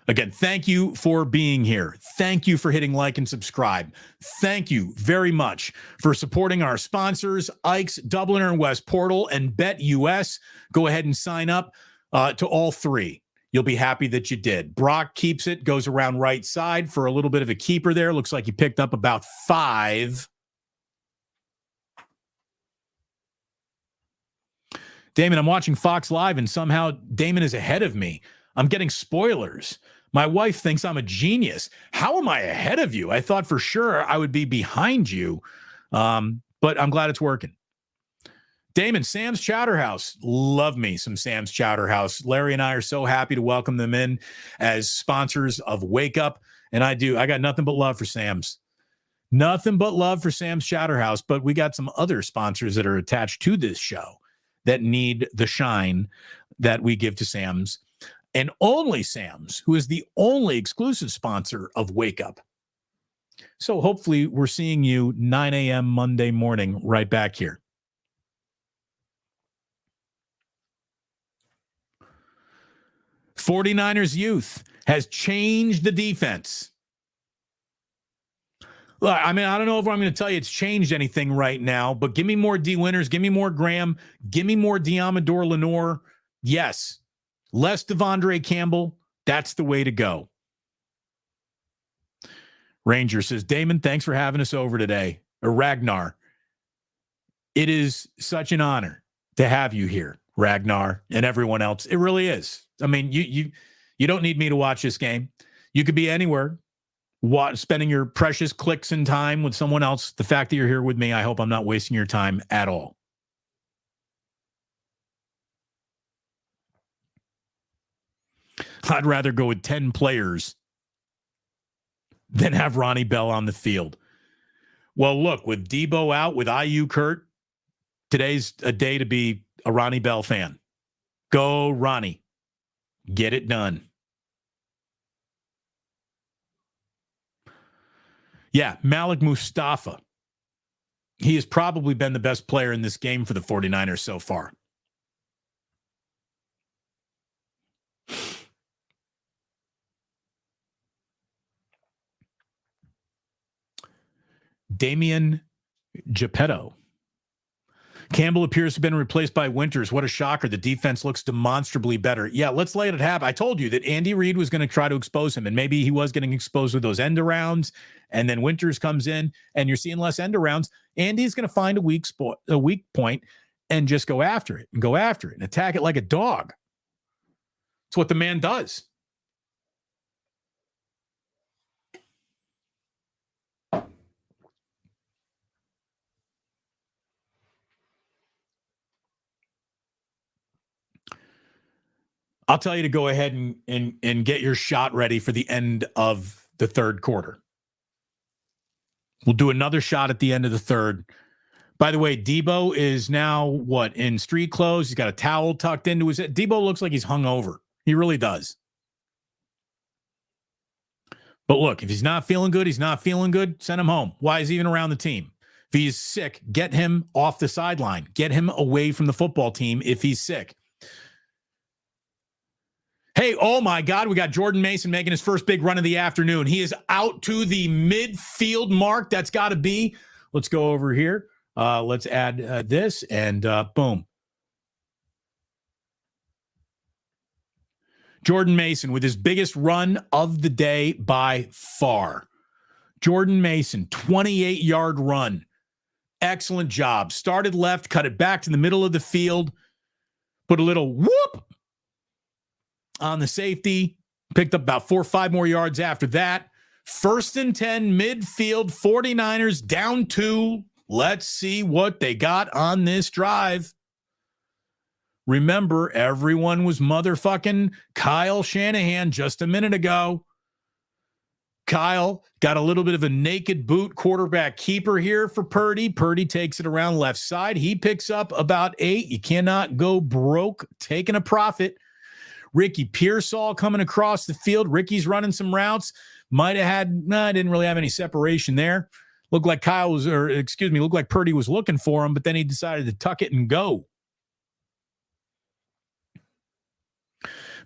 Speaker 1: Again, thank you for being here. Thank you for hitting like and subscribe. Thank you very much for supporting our sponsors, Ike's, Dubliner and West Portal, and BetUS. Go ahead and sign up to all three. You'll be happy that you did. Brock keeps it, goes around right side for a little bit of a keeper there. Looks like he picked up about 5. Damon, I'm watching Fox Live, and somehow Damon is ahead of me. I'm getting spoilers. My wife thinks I'm a genius. How am I ahead of you? I thought for sure I would be behind you, but I'm glad it's working. Damon, Sam's Chowder House. Love me some Sam's Chowder House. Larry and I are so happy to welcome them in as sponsors of Wake Up. And I got nothing but love for Sam's. Nothing but love for Sam's Chowder House. But we got some other sponsors that are attached to this show that need the shine that we give to Sam's. And only Sam's, who is the only exclusive sponsor of Wake Up. So hopefully we're seeing you 9 a.m. Monday morning right back here. '49ers youth has changed the defense. Look, I mean, I don't know if I'm going to tell you it's changed anything right now, but give me more D. Winters, give me more Graham, give me more Diamador Lenore. Yes. Less Devondre Campbell. That's the way to go. Ranger says, Damon, thanks for having us over today. Or Ragnar. It is such an honor to have you here, Ragnar, and everyone else. It really is. I mean, you don't need me to watch this game. You could be anywhere, spending your precious clicks and time with someone else. The fact that you're here with me, I hope I'm not wasting your time at all. I'd rather go with 10 players than have Ronnie Bell on the field. Well, look, with Debo out, with IU Kurt, today's a day to be a Ronnie Bell fan. Go, Ronnie. Get it done. Yeah, Malik Mustafa. He has probably been the best player in this game for the 49ers so far. Damian Geppetto. Campbell appears to have been replaced by Winters. What a shocker. The defense looks demonstrably better. Yeah, let's let it happen. I told you that Andy Reid was going to try to expose him, and maybe he was getting exposed with those end arounds, and then Winters comes in, and you're seeing less end arounds. Andy's going to find a weak point and just go after it and attack it like a dog. It's what the man does. I'll tell you to go ahead and get your shot ready for the end of the third quarter. We'll do another shot at the end of the third. By the way, Debo is now, in street clothes. He's got a towel tucked into his head. Debo looks like he's hungover. He really does. But look, if he's not feeling good, send him home. Why is he even around the team? If he's sick, get him off the sideline. Get him away from the football team if he's sick. Hey, oh my God, we got Jordan Mason making his first big run of the afternoon. He is out to the midfield mark. That's got to be. Let's go over here. Let's add this, and boom. Jordan Mason with his biggest run of the day by far. Jordan Mason, 28-yard run. Excellent job. Started left, cut it back to the middle of the field, put a little whoop on the safety, picked up about 4 or 5 more yards after that. 1st and 10, midfield, 49ers down 2. Let's see what they got on this drive. Remember, everyone was motherfucking Kyle Shanahan just a minute ago. Kyle got a little bit of a naked boot quarterback keeper here for Purdy. Purdy takes it around left side. He picks up about 8. You cannot go broke taking a profit. Ricky Pearsall coming across the field. Ricky's running some routes. Didn't really have any separation there. Looked like looked like Purdy was looking for him, but then he decided to tuck it and go.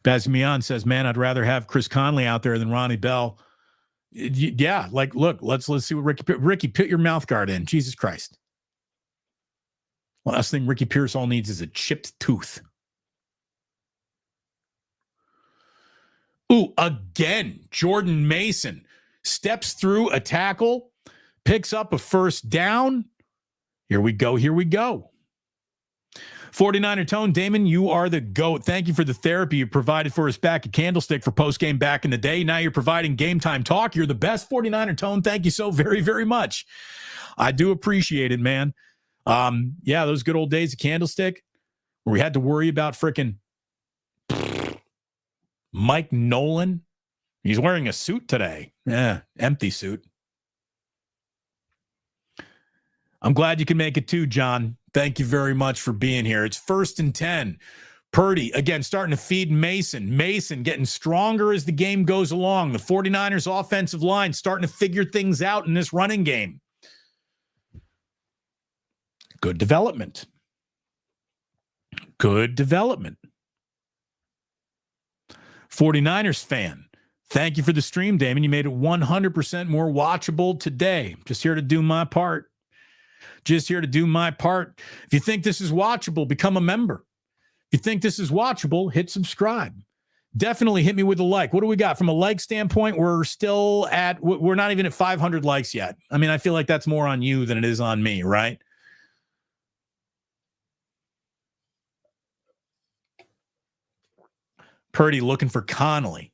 Speaker 1: Bazmian says, man, I'd rather have Chris Conley out there than Ronnie Bell. Yeah, look, let's see what Ricky, put your mouth guard in. Jesus Christ. Last thing Ricky Pearsall needs is a chipped tooth. Ooh, again, Jordan Mason steps through a tackle, picks up a first down. Here we go. 49er Tone, Damon, you are the GOAT. Thank you for the therapy you provided for us back at Candlestick for post-game back in the day. Now you're providing game time talk. You're the best, 49er Tone. Thank you so very, very much. I do appreciate it, man. Yeah, those good old days of Candlestick where we had to worry about frickin' Mike Nolan. He's wearing a suit today. Empty suit. I'm glad you can make it too, John. Thank you very much for being here. It's 1st and 10. Purdy, again, starting to feed Mason. Mason getting stronger as the game goes along. The 49ers offensive line starting to figure things out in this running game. Good development. 49ers fan, thank you for the stream, Damon. You made it 100% more watchable today. Just here to do my part. If you think this is watchable, become a member. If you think this is watchable, hit subscribe. Definitely hit me with a like. What do we got? From a like standpoint, we're not even at 500 likes yet. I mean, I feel like that's more on you than it is on me, right? Purdy looking for Connolly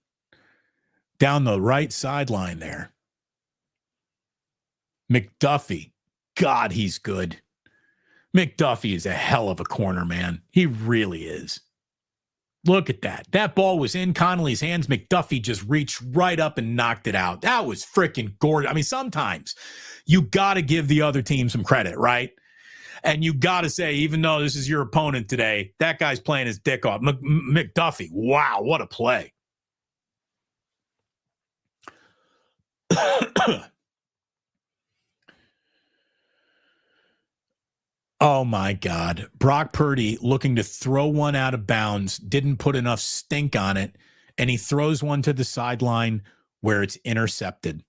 Speaker 1: down the right sideline there. McDuffie. God, he's good. McDuffie is a hell of a corner, man. He really is. Look at that. That ball was in Connolly's hands. McDuffie just reached right up and knocked it out. That was freaking gorgeous. I mean, sometimes you got to give the other team some credit, right? And you got to say, even though this is your opponent today, that guy's playing his dick off. McDuffie, wow, what a play. Oh, my God. Brock Purdy looking to throw one out of bounds, didn't put enough stink on it, and he throws one to the sideline where it's intercepted.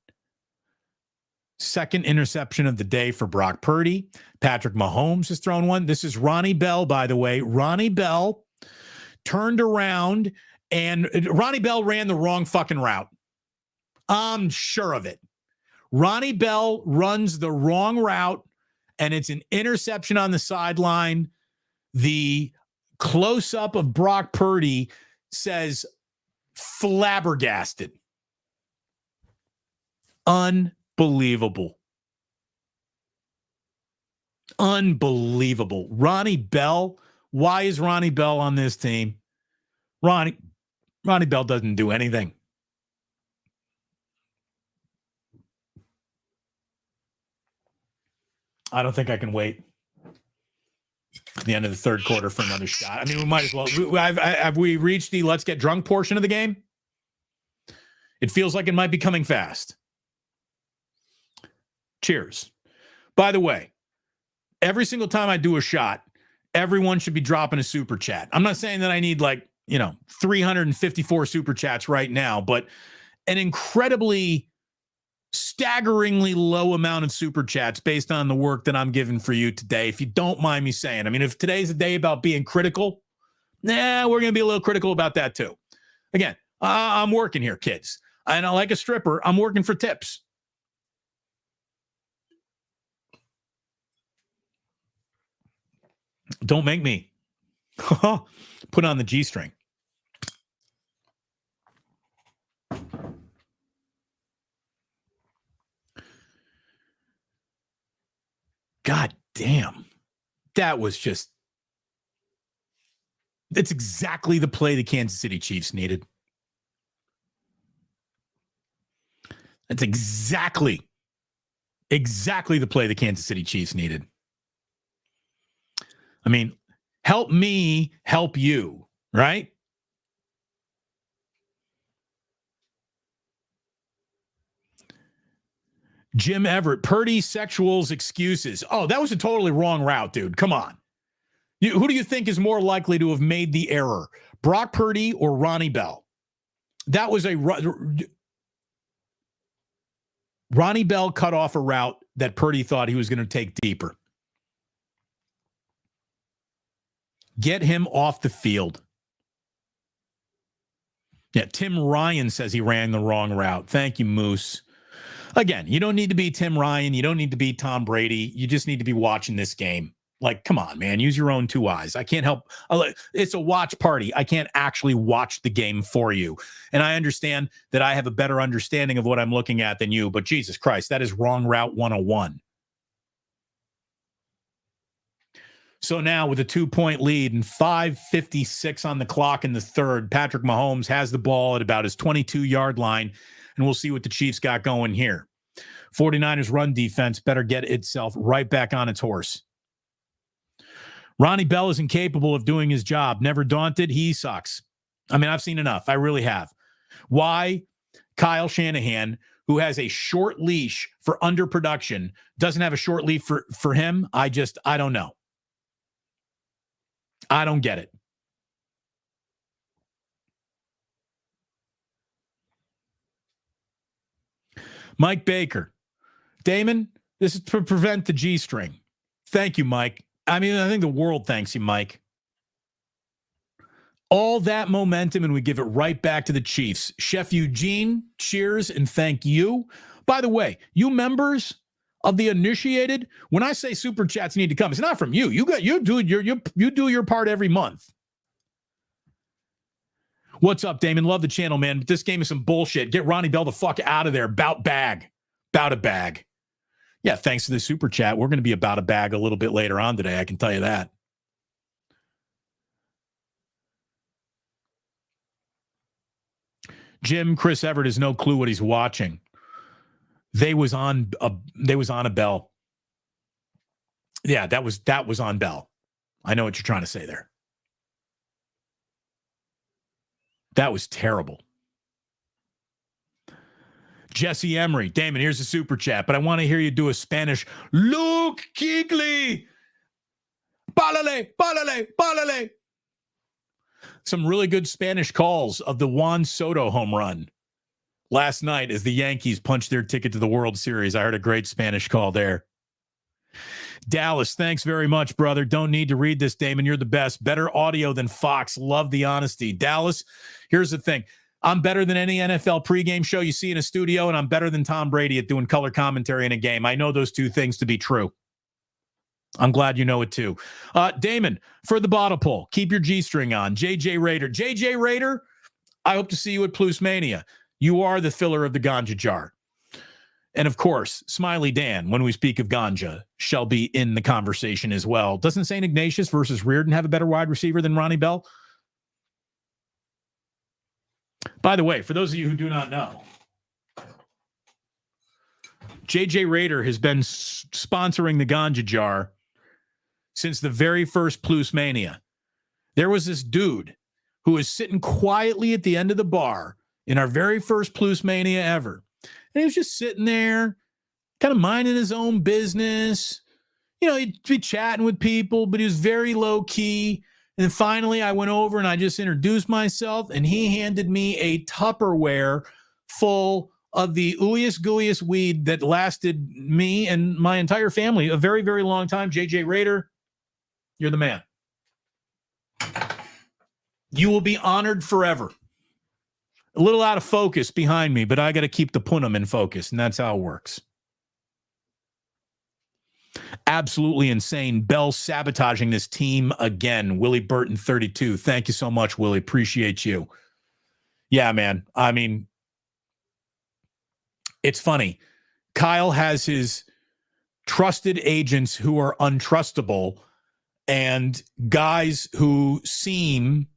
Speaker 1: Second interception of the day for Brock Purdy. Patrick Mahomes has thrown one. This is Ronnie Bell, by the way. Ronnie Bell turned around, and Ronnie Bell ran the wrong fucking route. I'm sure of it. Ronnie Bell runs the wrong route, and it's an interception on the sideline. The close-up of Brock Purdy says flabbergasted. Unbelievable. Unbelievable. Ronnie Bell. Why is Ronnie Bell on this team? Ronnie Bell doesn't do anything. I don't think I can wait at the end of the third quarter for another shot. I mean, we might as well. Have we reached the let's get drunk portion of the game? It feels like it might be coming fast. Cheers. By the way, every single time I do a shot, everyone should be dropping a super chat. I'm not saying that I need 354 super chats right now, but an incredibly staggeringly low amount of super chats based on the work that I'm giving for you today. If you don't mind me saying, I mean, if today's a day about being critical, we're going to be a little critical about that too. Again, I'm working here, kids. And like a stripper, I'm working for tips. Don't make me put on the G-string. God damn. That was just, it's exactly the play the Kansas City Chiefs needed. That's exactly the play the Kansas City Chiefs needed. I mean, help me help you, right? Jim Everett, Purdy sexuals excuses. Oh, that was a totally wrong route, dude. Come on. Who do you think is more likely to have made the error? Brock Purdy or Ronnie Bell? That was Ronnie Bell cut off a route that Purdy thought he was going to take deeper. Get him off the field. Yeah, Tim Ryan says he ran the wrong route. Thank you, Moose. Again, you don't need to be Tim Ryan. You don't need to be Tom Brady. You just need to be watching this game. Like, come on, man. Use your own two eyes. I can't help. It's a watch party. I can't actually watch the game for you. And I understand that I have a better understanding of what I'm looking at than you. But Jesus Christ, that is wrong route 101. So now with a 2-point lead and 5:56 on the clock in the third, Patrick Mahomes has the ball at about his 22-yard line, and we'll see what the Chiefs got going here. 49ers run defense better get itself right back on its horse. Ronnie Bell is incapable of doing his job. Never daunted, he sucks. I mean, I've seen enough. I really have. Why Kyle Shanahan, who has a short leash for underproduction, doesn't have a short leash for him, I don't know. I don't get it. Mike Baker. Damon, this is to prevent the G-string. Thank you, Mike. I mean, I think the world thanks you, Mike. All that momentum, and we give it right back to the Chiefs. Chef Eugene, cheers and thank you. By the way, you members of the initiated, when I say super chats need to come, it's not from you. You do your part every month. What's up, Damon? Love the channel, man. But this game is some bullshit. Get Ronnie Bell the fuck out of there. Bout a bag. Yeah, thanks to the super chat. We're going to be about a bag a little bit later on today. I can tell you that. Jim, Chris Everett has no clue what he's watching. They was on a bell. Yeah, that was on Bell. I know what you're trying to say there. That was terrible. Jesse Emery, Damon, here's a super chat, but I want to hear you do a Spanish. Luke Kuechly. Pálale, pálale, pálale. Some really good Spanish calls of the Juan Soto home run last night as the Yankees punched their ticket to the World Series. I heard a great Spanish call there. Dallas, thanks very much, brother. Don't need to read this, Damon. You're the best. Better audio than Fox. Love the honesty. Dallas, here's the thing. I'm better than any NFL pregame show you see in a studio, and I'm better than Tom Brady at doing color commentary in a game. I know those two things to be true. I'm glad you know it too. Damon, for the bottle pull, keep your G-string on. JJ Raider. JJ Raider, I hope to see you at Plus Mania. You are the filler of the ganja jar. And of course, Smiley Dan, when we speak of ganja, shall be in the conversation as well. Doesn't St. Ignatius versus Reardon have a better wide receiver than Ronnie Bell? By the way, for those of you who do not know, JJ Raider has been sponsoring the ganja jar since the very first Plus Mania. There was this dude who was sitting quietly at the end of the bar in our very first Plus Mania ever. And he was just sitting there, kind of minding his own business. You know, he'd be chatting with people, but he was very low key. And then finally, I went over and I just introduced myself, and he handed me a Tupperware full of the ooeyest gooeyest weed that lasted me and my entire family a very, very long time. JJ Raider, you're the man. You will be honored forever. A little out of focus behind me, but I got to keep the punum in focus, and that's how it works. Absolutely insane. Bell sabotaging this team again. Willie Burton, 32. Thank you so much, Willie. Appreciate you. Yeah, man. I mean, it's funny. Kyle has his trusted agents who are untrustable and guys who seem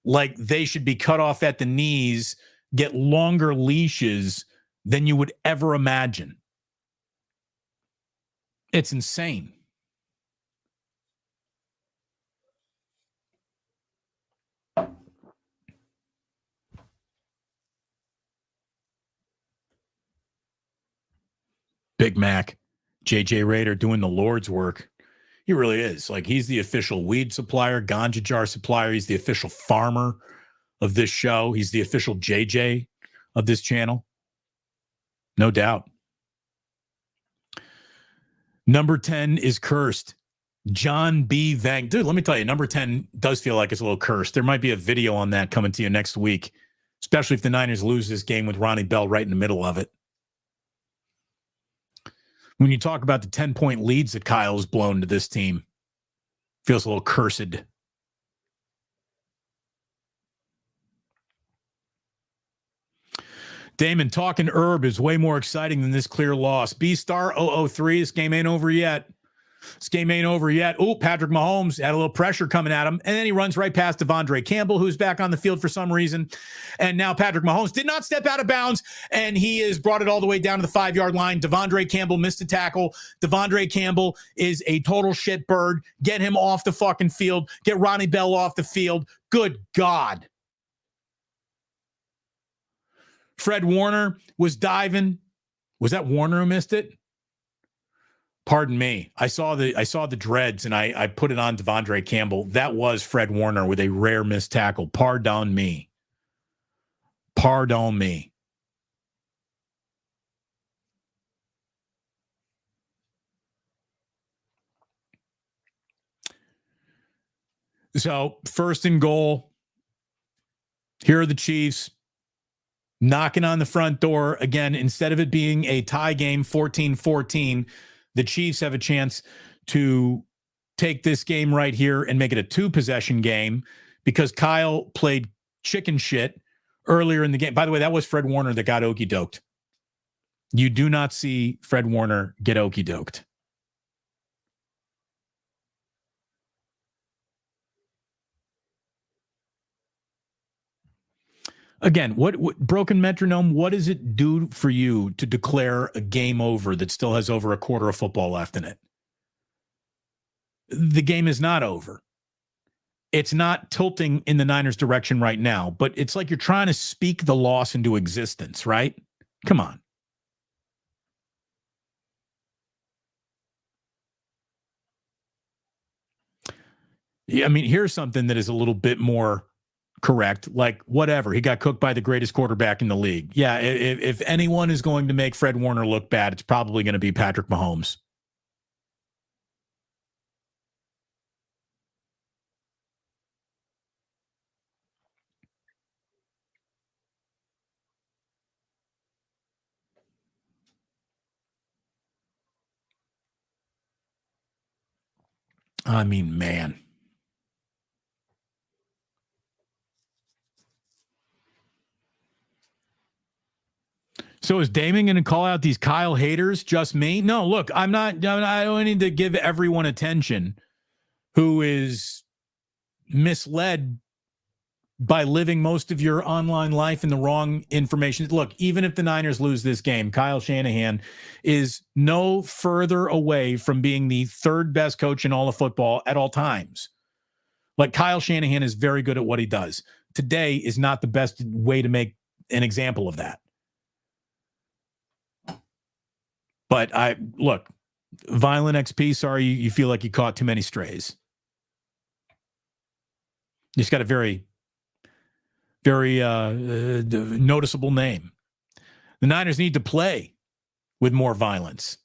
Speaker 1: like they should be cut off at the knees, get longer leashes than you would ever imagine. It's insane. Big Mac, JJ Raider doing the Lord's work. He really is. Like, he's the official weed supplier, ganja jar supplier. He's the official farmer of this show. He's the official JJ of this channel. No doubt. Number 10 is cursed. John B. Vang. Dude, let me tell you, number 10 does feel like it's a little cursed. There might be a video on that coming to you next week, especially if the Niners lose this game with Ronnie Bell right in the middle of it. When you talk about the 10-point leads that Kyle's blown to this team, feels a little cursed. Damon, talking herb is way more exciting than this clear loss. B-Star 003, this game ain't over yet. This game ain't over yet. Oh, Patrick Mahomes had a little pressure coming at him, and then he runs right past Devondre Campbell, who's back on the field for some reason. And now Patrick Mahomes did not step out of bounds, and he has brought it all the way down to the 5-yard line. Devondre Campbell missed a tackle. Devondre Campbell is a total shit bird. Get him off the fucking field. Get Ronnie Bell off the field. Good God. Fred Warner was diving. Was that Warner who missed it? Pardon me. I saw the dreads and I put it on Devondre Campbell. That was Fred Warner with a rare missed tackle. Pardon me. Pardon me. So, first and goal. Here are the Chiefs knocking on the front door. Again, instead of it being a tie game, 14-14, the Chiefs have a chance to take this game right here and make it a 2-possession game because Kyle played chicken shit earlier in the game. By the way, that was Fred Warner that got okey-doked. You do not see Fred Warner get okey-doked. Again, what broken metronome, what does it do for you to declare a game over that still has over a quarter of football left in it? The game is not over. It's not tilting in the Niners' direction right now, but it's like you're trying to speak the loss into existence, right? Come on. Yeah, I mean, here's something that is a little bit more correct. Like, whatever. He got cooked by the greatest quarterback in the league. Yeah, if anyone is going to make Fred Warner look bad, it's probably going to be Patrick Mahomes. I mean, man. So is Damon going to call out these Kyle haters? Just me? No, look, I don't need to give everyone attention who is misled by living most of your online life in the wrong information. Look, even if the Niners lose this game, Kyle Shanahan is no further away from being the third best coach in all of football at all times. Like, Kyle Shanahan is very good at what he does. Today is not the best way to make an example of that. But look, Violent XP, sorry, you feel like you caught too many strays. He's got a very, very noticeable name. The Niners need to play with more violence.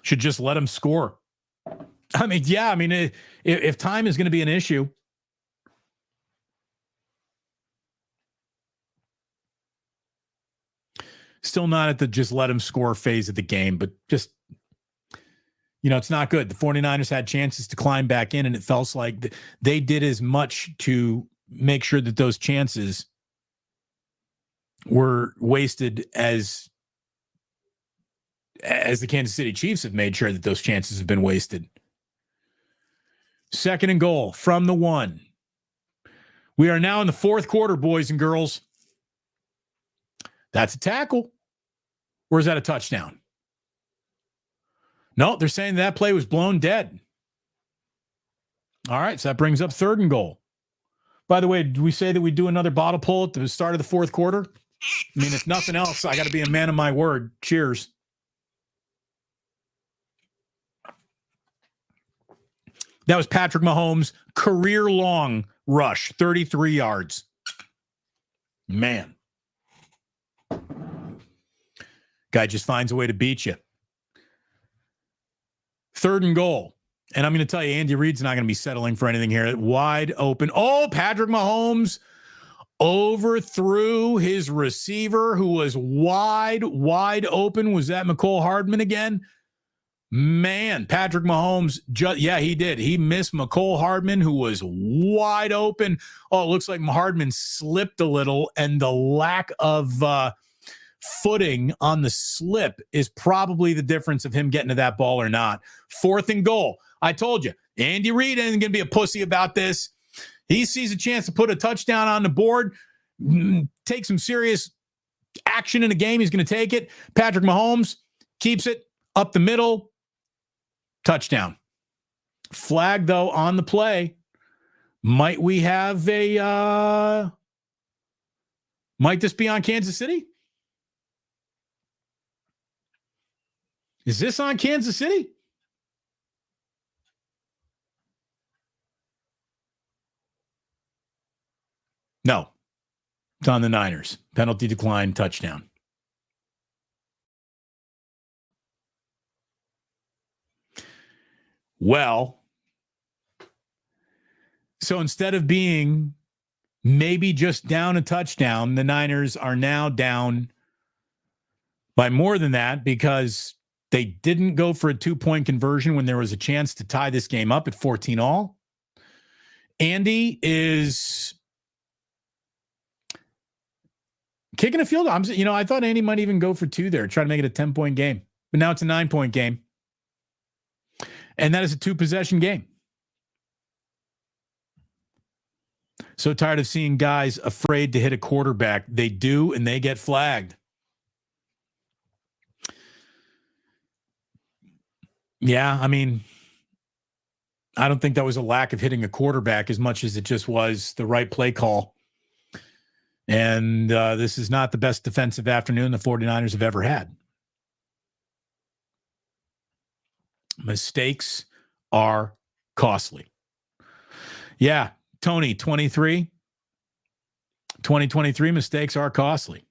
Speaker 1: Should just let him score. I mean, yeah, if time is going to be an issue, still not at the just let him score phase of the game, but just, it's not good. The 49ers had chances to climb back in, and it felt like they did as much to make sure that those chances were wasted as the Kansas City Chiefs have made sure that those chances have been wasted. 2nd and goal from the 1. We are now in the 4th quarter, boys and girls. That's a tackle. Or is that a touchdown? No, they're saying that play was blown dead. All right, so that brings up 3rd and goal. By the way, did we say that we'd do another bottle pull at the start of the 4th quarter? I mean, if nothing else, I got to be a man of my word. Cheers. That was Patrick Mahomes' career-long rush, 33 yards. Man. Guy just finds a way to beat you. 3rd and goal. And I'm going to tell you, Andy Reid's not going to be settling for anything here. Wide open. Oh, Patrick Mahomes overthrew his receiver who was wide open. Was that McCole Hardman again? Man, Patrick Mahomes, he did. He missed McCole Hardman, who was wide open. Oh, it looks like Hardman slipped a little, and the lack of footing on the slip is probably the difference of him getting to that ball or not. 4th and goal. I told you, Andy Reid isn't going to be a pussy about this. He sees a chance to put a touchdown on the board, take some serious action in the game. He's going to take it. Patrick Mahomes keeps it up the middle. Touchdown. Flag, though, on the play. Might we have might this be on Kansas City? Is this on Kansas City? No. It's on the Niners. Penalty decline, touchdown. Well, so instead of being maybe just down a touchdown, the Niners are now down by more than that because they didn't go for a 2-point conversion when there was a chance to tie this game up at 14-all. Andy is kicking a field goal. I thought Andy might even go for 2 there, try to make it a 10-point game. But now it's a 9-point game. And that is a 2-possession game. So tired of seeing guys afraid to hit a quarterback. They do, and they get flagged. Yeah, I mean, I don't think that was a lack of hitting a quarterback as much as it just was the right play call. And this is not the best defensive afternoon the 49ers have ever had. Mistakes are costly. Yeah, Tony, 2023 mistakes are costly.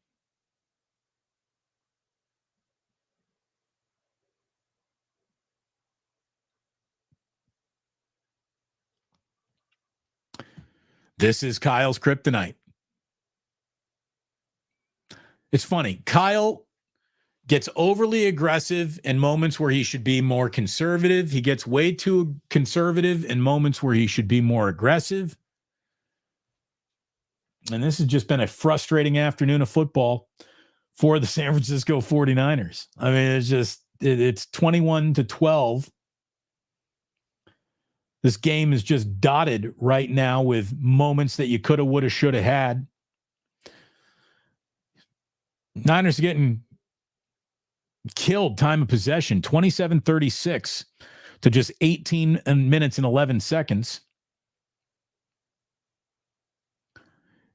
Speaker 1: This is Kyle's kryptonite. It's funny. Kyle gets overly aggressive in moments where he should be more conservative. He gets way too conservative in moments where he should be more aggressive. And this has just been a frustrating afternoon of football for the San Francisco 49ers. I mean, it's 21-12. This game is just dotted right now with moments that you coulda, woulda, shoulda had. Niners getting killed time of possession, 27-36 to just 18 minutes and 11 seconds.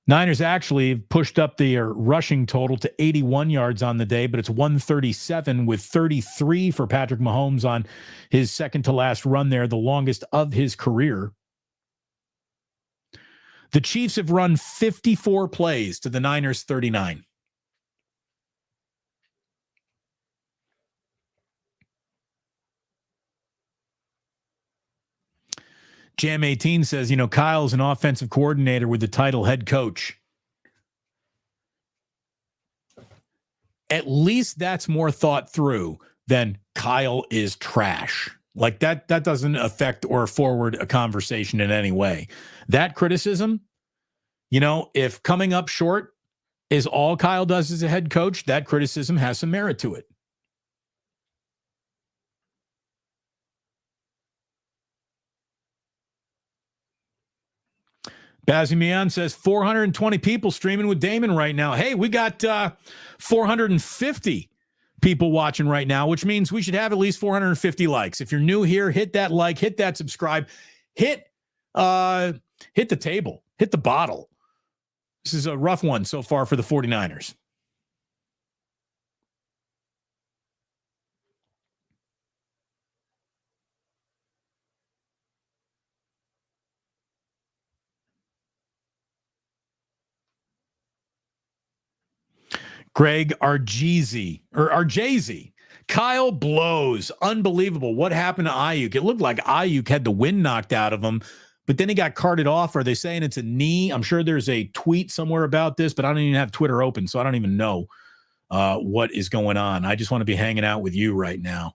Speaker 1: Niners actually pushed up their rushing total to 81 yards on the day, but it's 137 with 33 for Patrick Mahomes on his second to last run there, the longest of his career. The Chiefs have run 54 plays to the Niners 39. Jam 18 says, Kyle's an offensive coordinator with the title head coach. At least that's more thought through than Kyle is trash. Like that doesn't affect or forward a conversation in any way. That criticism, if coming up short is all Kyle does as a head coach, that criticism has some merit to it. Bazimian says 420 people streaming with Damon right now. Hey, we got 450 people watching right now, which means we should have at least 450 likes. If you're new here, hit that like, hit that subscribe, hit the table, hit the bottle. This is a rough one so far for the 49ers. Greg Arjeezy. Kyle blows. Unbelievable. What happened to Ayuk? It looked like Ayuk had the wind knocked out of him, but then he got carted off. Are they saying it's a knee? I'm sure there's a tweet somewhere about this, but I don't even have Twitter open, so I don't even know what is going on. I just want to be hanging out with you right now.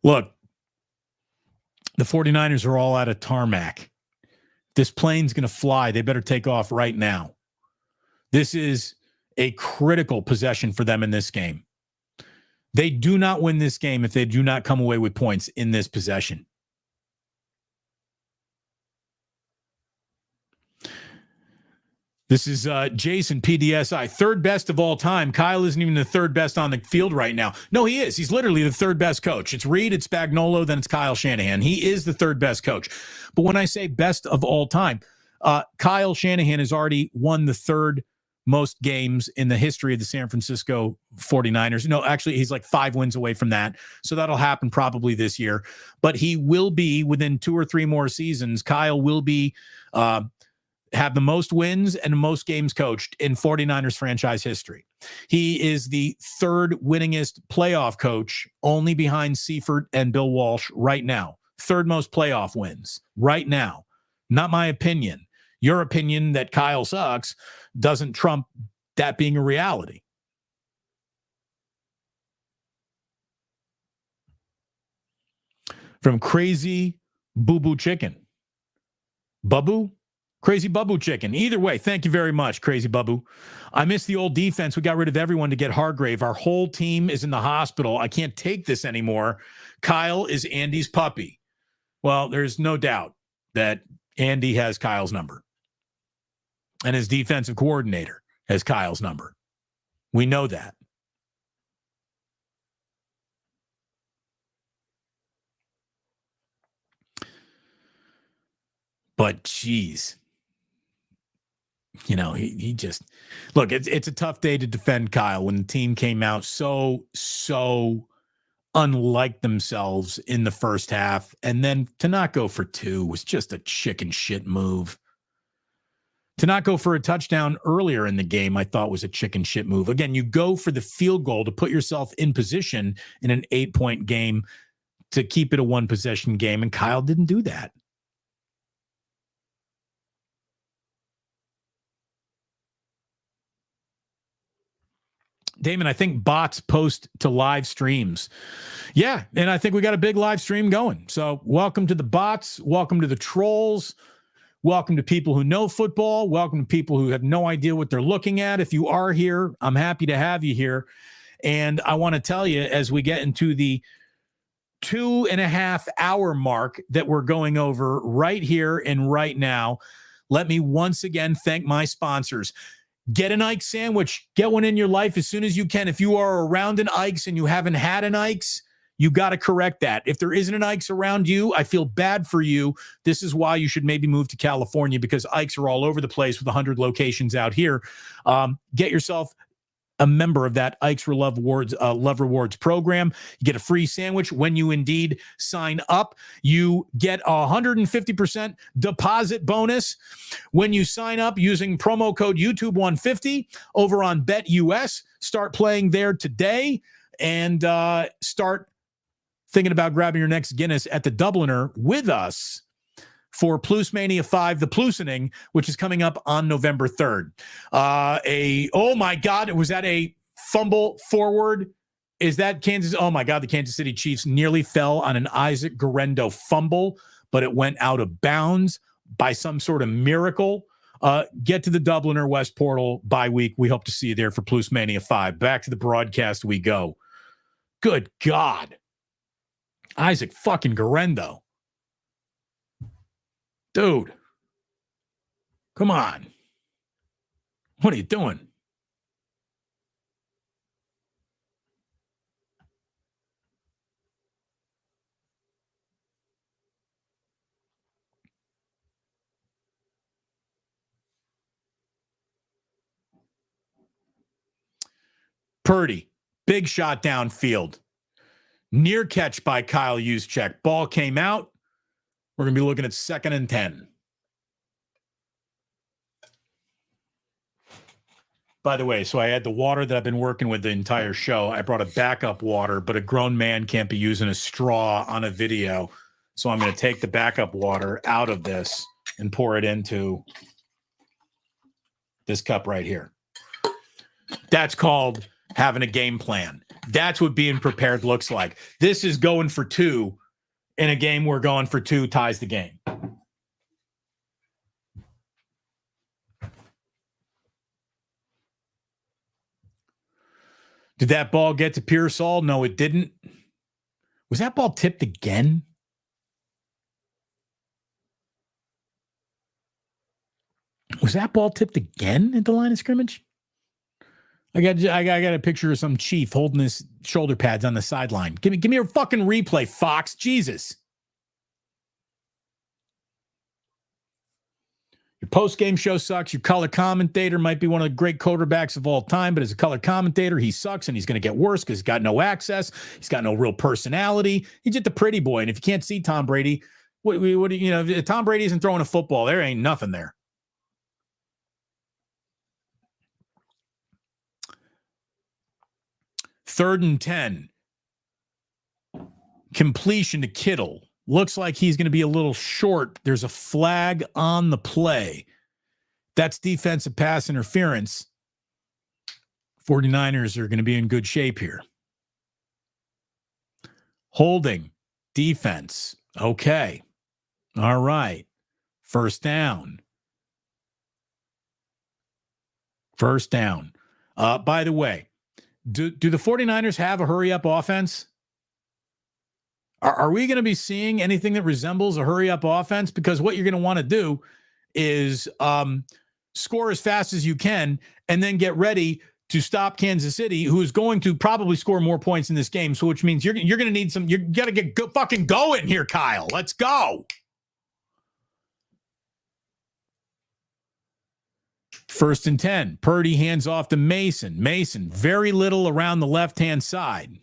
Speaker 1: Look, the 49ers are all out of tarmac. This plane's going to fly. They better take off right now. This is a critical possession for them in this game. They do not win this game if they do not come away with points in this possession. This is Jason PDSI, third best of all time. Kyle isn't even the third best on the field right now. No, he is. He's literally the third best coach. It's Reed, it's Spagnuolo, then it's Kyle Shanahan. He is the third best coach. But when I say best of all time, Kyle Shanahan has already won the third most games in the history of the San Francisco 49ers. No, actually, he's like 5 wins away from that. So that'll happen probably this year. But he will be, within 2 or 3 more seasons, Kyle will be have the most wins and the most games coached in 49ers franchise history. He is the third winningest playoff coach, only behind Seifert and Bill Walsh right now. Third most playoff wins right now. Not my opinion. Your opinion that Kyle sucks doesn't trump that being a reality. From Crazy Boo Boo Chicken. Babu? Crazy Bubble Chicken. Either way, thank you very much, Crazy Bubble. I miss the old defense. We got rid of everyone to get Hargrave. Our whole team is in the hospital. I can't take this anymore. Kyle is Andy's puppy. Well, there's no doubt that Andy has Kyle's number. And his defensive coordinator has Kyle's number. We know that. But, geez. You know, he just look, it's a tough day to defend Kyle when the team came out so unlike themselves in the first half. And then to not go for 2 was just a chicken shit move. To not go for a touchdown earlier in the game, I thought was a chicken shit move. Again, you go for the field goal to put yourself in position in an 8-point game to keep it a 1-possession game, and Kyle didn't do that. Damon, I think bots post to live streams. Yeah, and I think we got a big live stream going. So welcome to the bots. Welcome to the trolls. Welcome to people who know football. Welcome to people who have no idea what they're looking at. If you are here, I'm happy to have you here. And I want to tell you, as we get into the 2.5-hour mark that we're going over right here and right now, let me once again thank my sponsors. Get an Ike's sandwich. Get one in your life as soon as you can. If you are around an Ike's and you haven't had an Ike's, you got to correct that. If there isn't an Ike's around you, I feel bad for you. This is why you should maybe move to California, because Ike's are all over the place with 100 locations out here. Get yourself a member of that Ike's Love Rewards program. You get a free sandwich when you indeed sign up. You get a 150% deposit bonus when you sign up using promo code YouTube150 over on BetUS. Start playing there today and start thinking about grabbing your next Guinness at the Dubliner with us for Plus Mania 5, the Plusening, which is coming up on November 3rd. Oh my God, was that a fumble forward? Is that Kansas? Oh my God, the Kansas City Chiefs nearly fell on an Isaac Guerrero fumble, but it went out of bounds by some sort of miracle. Get to the Dubliner West Portal bye week. We hope to see you there for Plus Mania 5. Back to the broadcast we go. Good God. Isaac fucking Guerrero. Dude, come on. What are you doing? Purdy, big shot downfield. Near catch by Kyle Juszczyk. Ball came out. We're going to be looking at 2nd and 10. By the way, so I had the water that I've been working with the entire show. I brought a backup water, but a grown man can't be using a straw on a video. So I'm going to take the backup water out of this and pour it into this cup right here. That's called having a game plan. That's what being prepared looks like. This is going for 2 in a game where going for 2 ties the game. Did that ball get to Pearsall? No, it didn't. Was that ball tipped again? Was that ball tipped again at the line of scrimmage? I got a picture of some chief holding his shoulder pads on the sideline. Give me a fucking replay, Fox. Jesus. Your post-game show sucks. Your color commentator might be one of the great quarterbacks of all time, but as a color commentator, he sucks, and he's going to get worse because he's got no access. He's got no real personality. He's just a pretty boy, and if you can't see Tom Brady, what if Tom Brady isn't throwing a football, there ain't nothing there. Third and 10. Completion to Kittle. Looks like he's going to be a little short. There's a flag on the play. That's defensive pass interference. 49ers are going to be in good shape here. Holding. Defense. Okay. All right. First down. First down. By the way, do the 49ers have a hurry-up offense? Are we going to be seeing anything that resembles a hurry-up offense? Because what you're going to want to do is score as fast as you can and then get ready to stop Kansas City, who is going to probably score more points in this game. So which means you're going to need you got to get fucking going here, Kyle. Let's go. First and 10. Purdy hands off to Mason. Mason, very little around the left-hand side.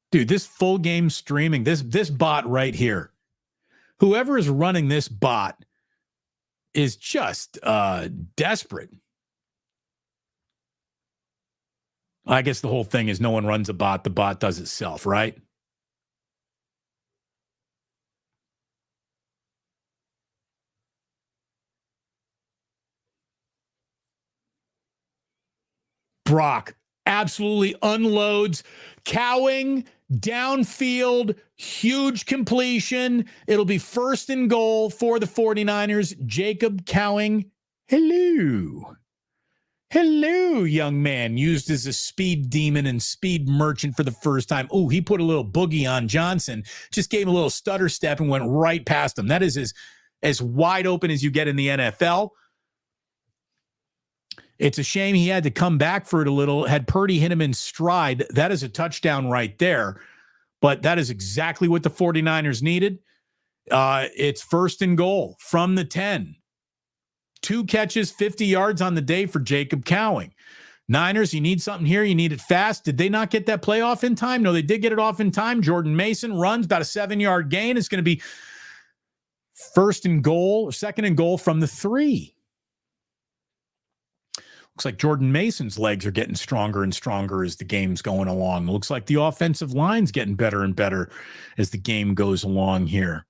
Speaker 1: Dude, this full game streaming, this bot right here, whoever is running this bot is just desperate. I guess the whole thing is no one runs a bot. The bot does itself, right? Brock absolutely unloads. Cowing downfield, huge completion. It'll be first and goal for the 49ers. Jacob Cowing. Hello. Hello, young man. Used as a speed demon and speed merchant for the first time. Oh, he put a little boogie on Johnson. Just gave him a little stutter step and went right past him. That is as wide open as you get in the NFL. It's a shame he had to come back for it a little. Had Purdy hit him in stride, that is a touchdown right there. But that is exactly what the 49ers needed. It's first and goal from the 10. 2 catches, 50 yards on the day for Jacob Cowing. Niners, you need something here. You need it fast. Did they not get that play off in time? No, they did get it off in time. Jordan Mason runs about a 7-yard gain. It's going to be first and goal, second and goal from the 3. Looks like Jordan Mason's legs are getting stronger and stronger as the game's going along. Looks like the offensive line's getting better and better as the game goes along here.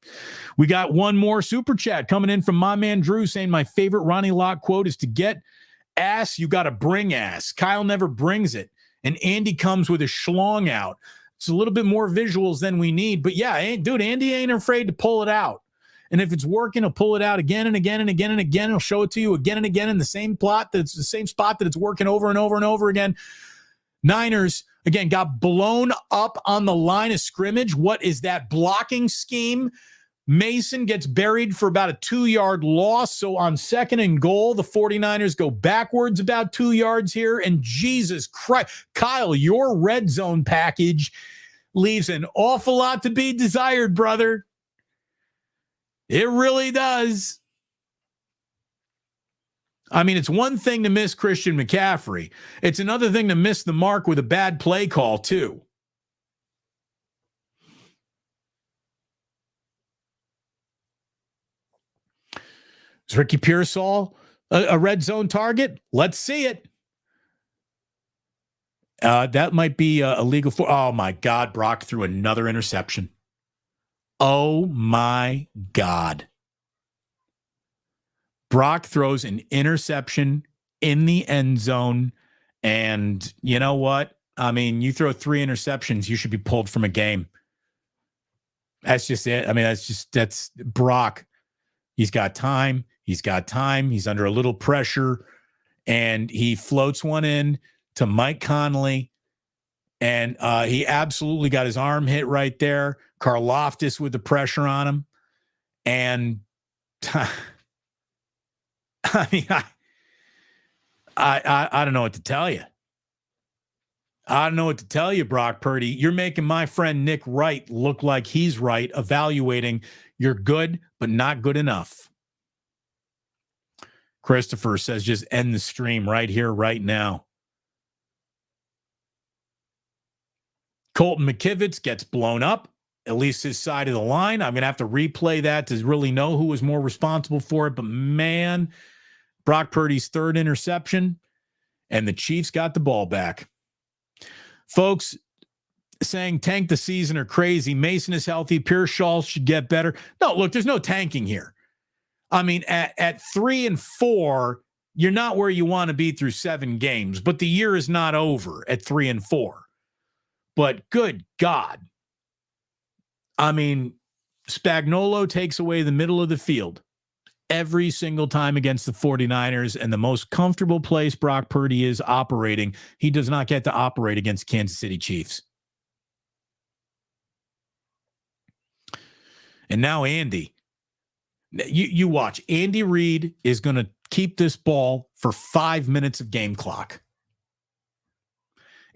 Speaker 1: We got one more super chat coming in from my man Drew saying my favorite Ronnie Lott quote is to get ass, you got to bring ass. Kyle never brings it. And Andy comes with a schlong out. It's a little bit more visuals than we need. But yeah, dude, Andy ain't afraid to pull it out. And if it's working, he'll pull it out again and again and again and again. He'll show it to you again and again in the same plot. That's the same spot that it's working over and over and over again. Niners, again, got blown up on the line of scrimmage. What is that blocking scheme? Mason gets buried for about a 2-yard loss. So on second and goal, the 49ers go backwards about 2 yards here. And Jesus Christ, Kyle, your red zone package leaves an awful lot to be desired, brother. It really does. I mean, it's one thing to miss Christian McCaffrey. It's another thing to miss the mark with a bad play call, too. Is Ricky Pearsall a red zone target? Let's see it. That might be illegal for. Oh, my God. Brock threw another interception. Oh, my God. Brock throws an interception in the end zone. And you know what? I mean, you throw 3 interceptions, you should be pulled from a game. That's just it. I mean, that's Brock. He's got time. He's under a little pressure. And he floats one in to Mike Conley. And he absolutely got his arm hit right there. Karlaftis with the pressure on him. And I mean, I don't know what to tell you. I don't know what to tell you, Brock Purdy. You're making my friend Nick Wright look like he's right, evaluating you're good, but not good enough. Christopher says just end the stream right here, right now. Colton McKivitz gets blown up, at least his side of the line. I'm going to have to replay that to really know who was more responsible for it. But, man, Brock Purdy's 3rd interception, and the Chiefs got the ball back. Folks saying tank the season are crazy. Mason is healthy. Pearsall should get better. No, look, there's no tanking here. I mean, at 3-4, you're not where you want to be through 7 games, but the year is not over at 3-4. But good God. I mean, Spagnuolo takes away the middle of the field every single time against the 49ers, and the most comfortable place Brock Purdy is operating, he does not get to operate against Kansas City Chiefs. And now Andy. You watch. Andy Reid is going to keep this ball for 5 minutes of game clock.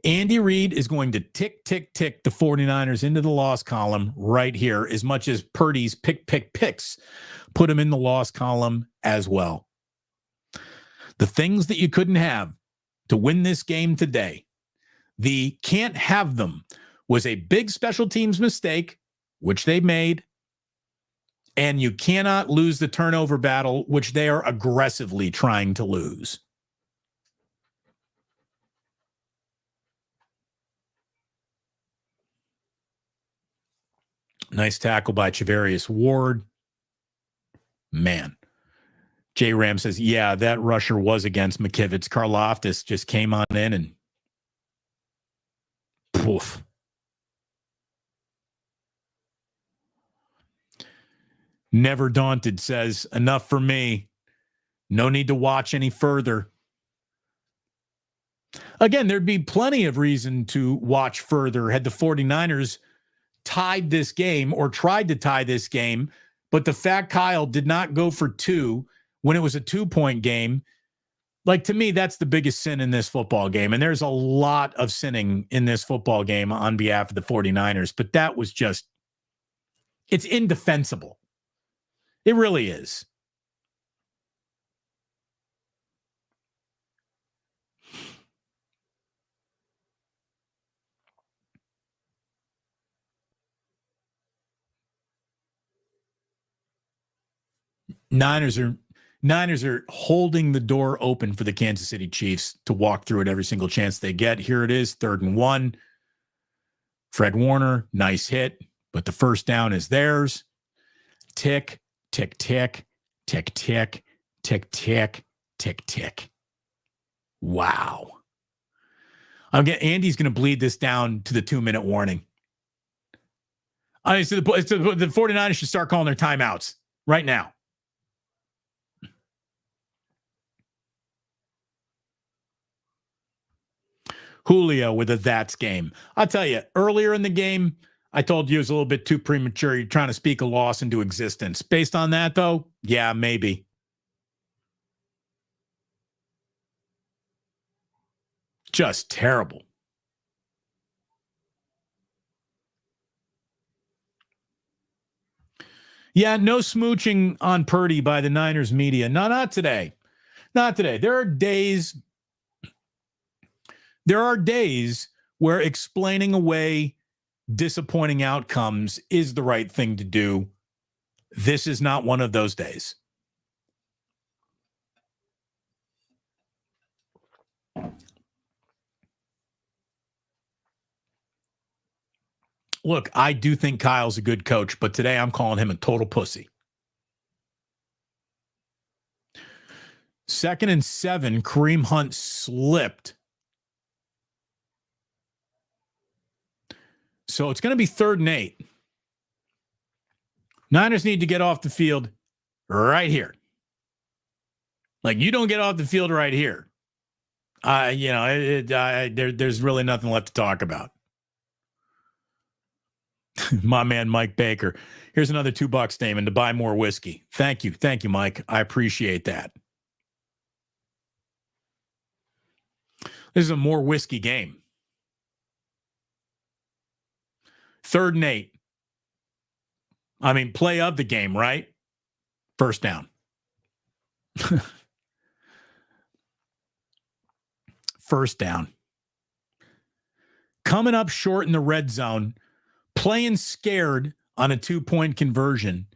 Speaker 1: Andy Reid is going to tick the 49ers into the loss column right here, as much as Purdy's picks put him in the loss column as well. The things that you couldn't have to win this game today, the can't have them was a big special teams mistake, which they made, and you cannot lose the turnover battle, which they are aggressively trying to lose. Nice tackle by Charvarius Ward. Man. J. Ram says, yeah, that rusher was against McKivitz. Karlaftis just came on in and poof. Never Daunted says, enough for me. No need to watch any further. Again, there'd be plenty of reason to watch further had the 49ers tied this game or tried to tie this game, but the fact Kyle did not go for two when it was a 2-point game, like, to me, that's the biggest sin in this football game. And there's a lot of sinning in this football game on behalf of the 49ers, but that was just, it's indefensible. It really is. Niners are holding the door open for the Kansas City Chiefs to walk through it every single chance they get. Here it is, 3rd and 1. Fred Warner, nice hit, but the first down is theirs. Tick, tick, tick, tick, tick, tick, tick, tick, tick. Wow. Andy's going to bleed this down to the 2-minute warning. So the 49ers should start calling their timeouts right now. Julio with a that's game. I'll tell you, earlier in the game, I told you it was a little bit too premature. You're trying to speak a loss into existence. Based on that, though, yeah, maybe. Just terrible. Yeah, no smooching on Purdy by the Niners media. No, not today. Not today. There are days where explaining away disappointing outcomes is the right thing to do. This is not one of those days. Look, I do think Kyle's a good coach, but today I'm calling him a total pussy. 2nd and 7, Kareem Hunt slipped. So it's going to be 3rd and 8. Niners need to get off the field right here. Like, you don't get off the field right here. There's really nothing left to talk about. My man, Mike Baker. Here's another $2 statement to buy more whiskey. Thank you. Thank you, Mike. I appreciate that. This is a more whiskey game. 3rd and 8. I mean, play of the game, right? First down. First down. Coming up short in the red zone, playing scared on a 2-point conversion,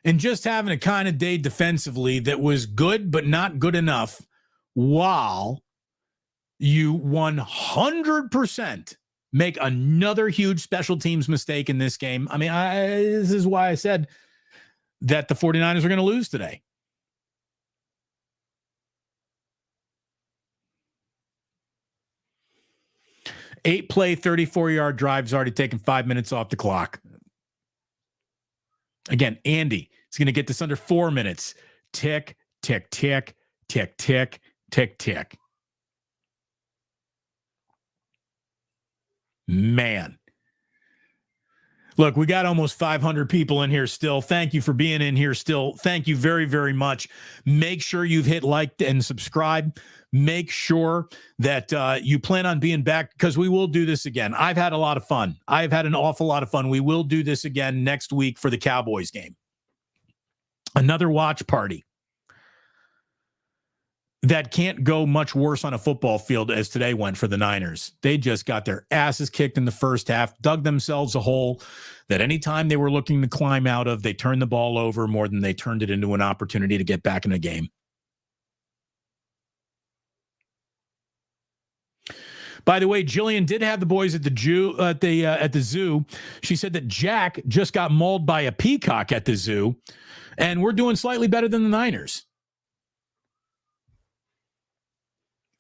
Speaker 1: and just having a kind of day defensively that was good but not good enough, while you 100% make another huge special teams mistake in this game. I mean, this is why I said that the 49ers are going to lose today. 8-play, 34-yard drive's already taken 5 minutes off the clock. Again, Andy is going to get this under 4 minutes. Tick, tick, tick, tick, tick, tick, tick. Man. Look, we got almost 500 people in here still. Thank you for being in here still. Thank you very, very much. Make sure you've hit like and subscribe. Make sure that you plan on being back, because we will do this again. I've had a lot of fun. I've had an awful lot of fun. We will do this again next week for the Cowboys game. Another watch party that can't go much worse on a football field as today went for the Niners. They just got their asses kicked in the first half, dug themselves a hole that anytime they were looking to climb out of, they turned the ball over more than they turned it into an opportunity to get back in the game. By the way, Jillian did have the boys at the zoo. She said that Jack just got mauled by a peacock at the zoo, and we're doing slightly better than the Niners.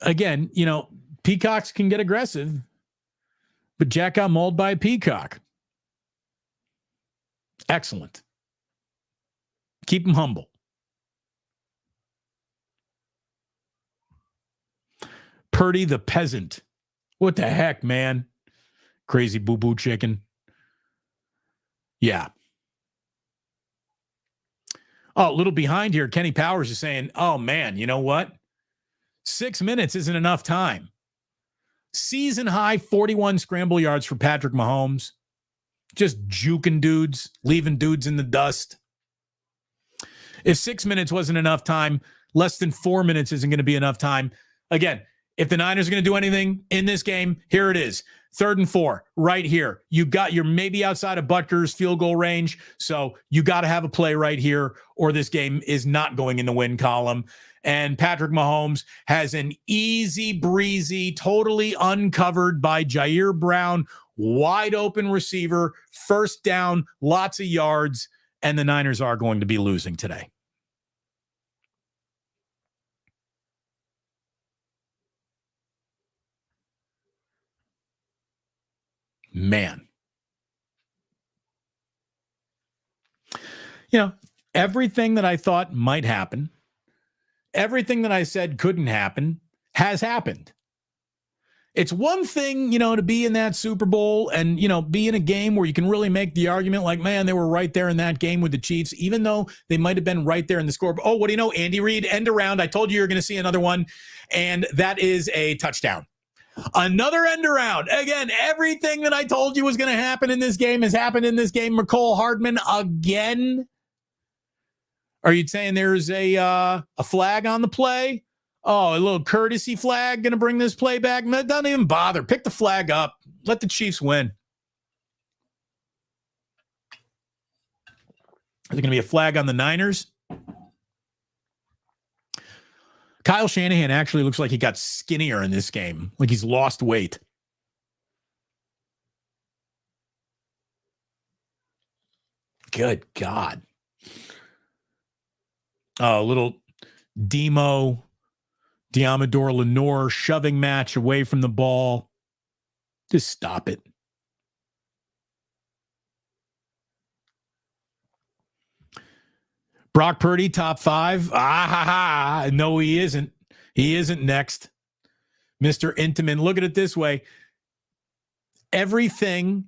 Speaker 1: Again, peacocks can get aggressive, but Jack got mauled by a peacock. Excellent. Keep him humble. Purdy the peasant. What the heck, man? Crazy boo-boo chicken. Yeah. Oh, a little behind here. Kenny Powers is saying, oh, man, you know what? 6 minutes isn't enough time. Season high 41 scramble yards for Patrick Mahomes. Just juking dudes, leaving dudes in the dust. If 6 minutes wasn't enough time, less than 4 minutes isn't going to be enough time. Again, if the Niners are going to do anything in this game, here it is. 3rd and 4, right here. You're maybe outside of Butker's field goal range, so you got to have a play right here, or this game is not going in the win column. And Patrick Mahomes has an easy breezy, totally uncovered by Jair Brown, wide open receiver, first down, lots of yards, and the Niners are going to be losing today. Man. Everything that I thought might happen, everything that I said couldn't happen, has happened. It's one thing, to be in that Super Bowl and, be in a game where you can really make the argument like, man, they were right there in that game with the Chiefs, even though they might have been right there in the score. Oh, what do you know? Andy Reid, end around. I told you you're going to see another one. And that is a touchdown. Another end around. Again, everything that I told you was going to happen in this game has happened in this game. McCole Hardman again. Are you saying there's a flag on the play? Oh, a little courtesy flag going to bring this play back? Don't even bother. Pick the flag up. Let the Chiefs win. Is there going to be a flag on the Niners? Kyle Shanahan actually looks like he got skinnier in this game, like he's lost weight. Good God. A little Diamador Lenore shoving match away from the ball. Just stop it. Brock Purdy, top 5. No, he isn't. He isn't next. Mr. Intamin, look at it this way. Everything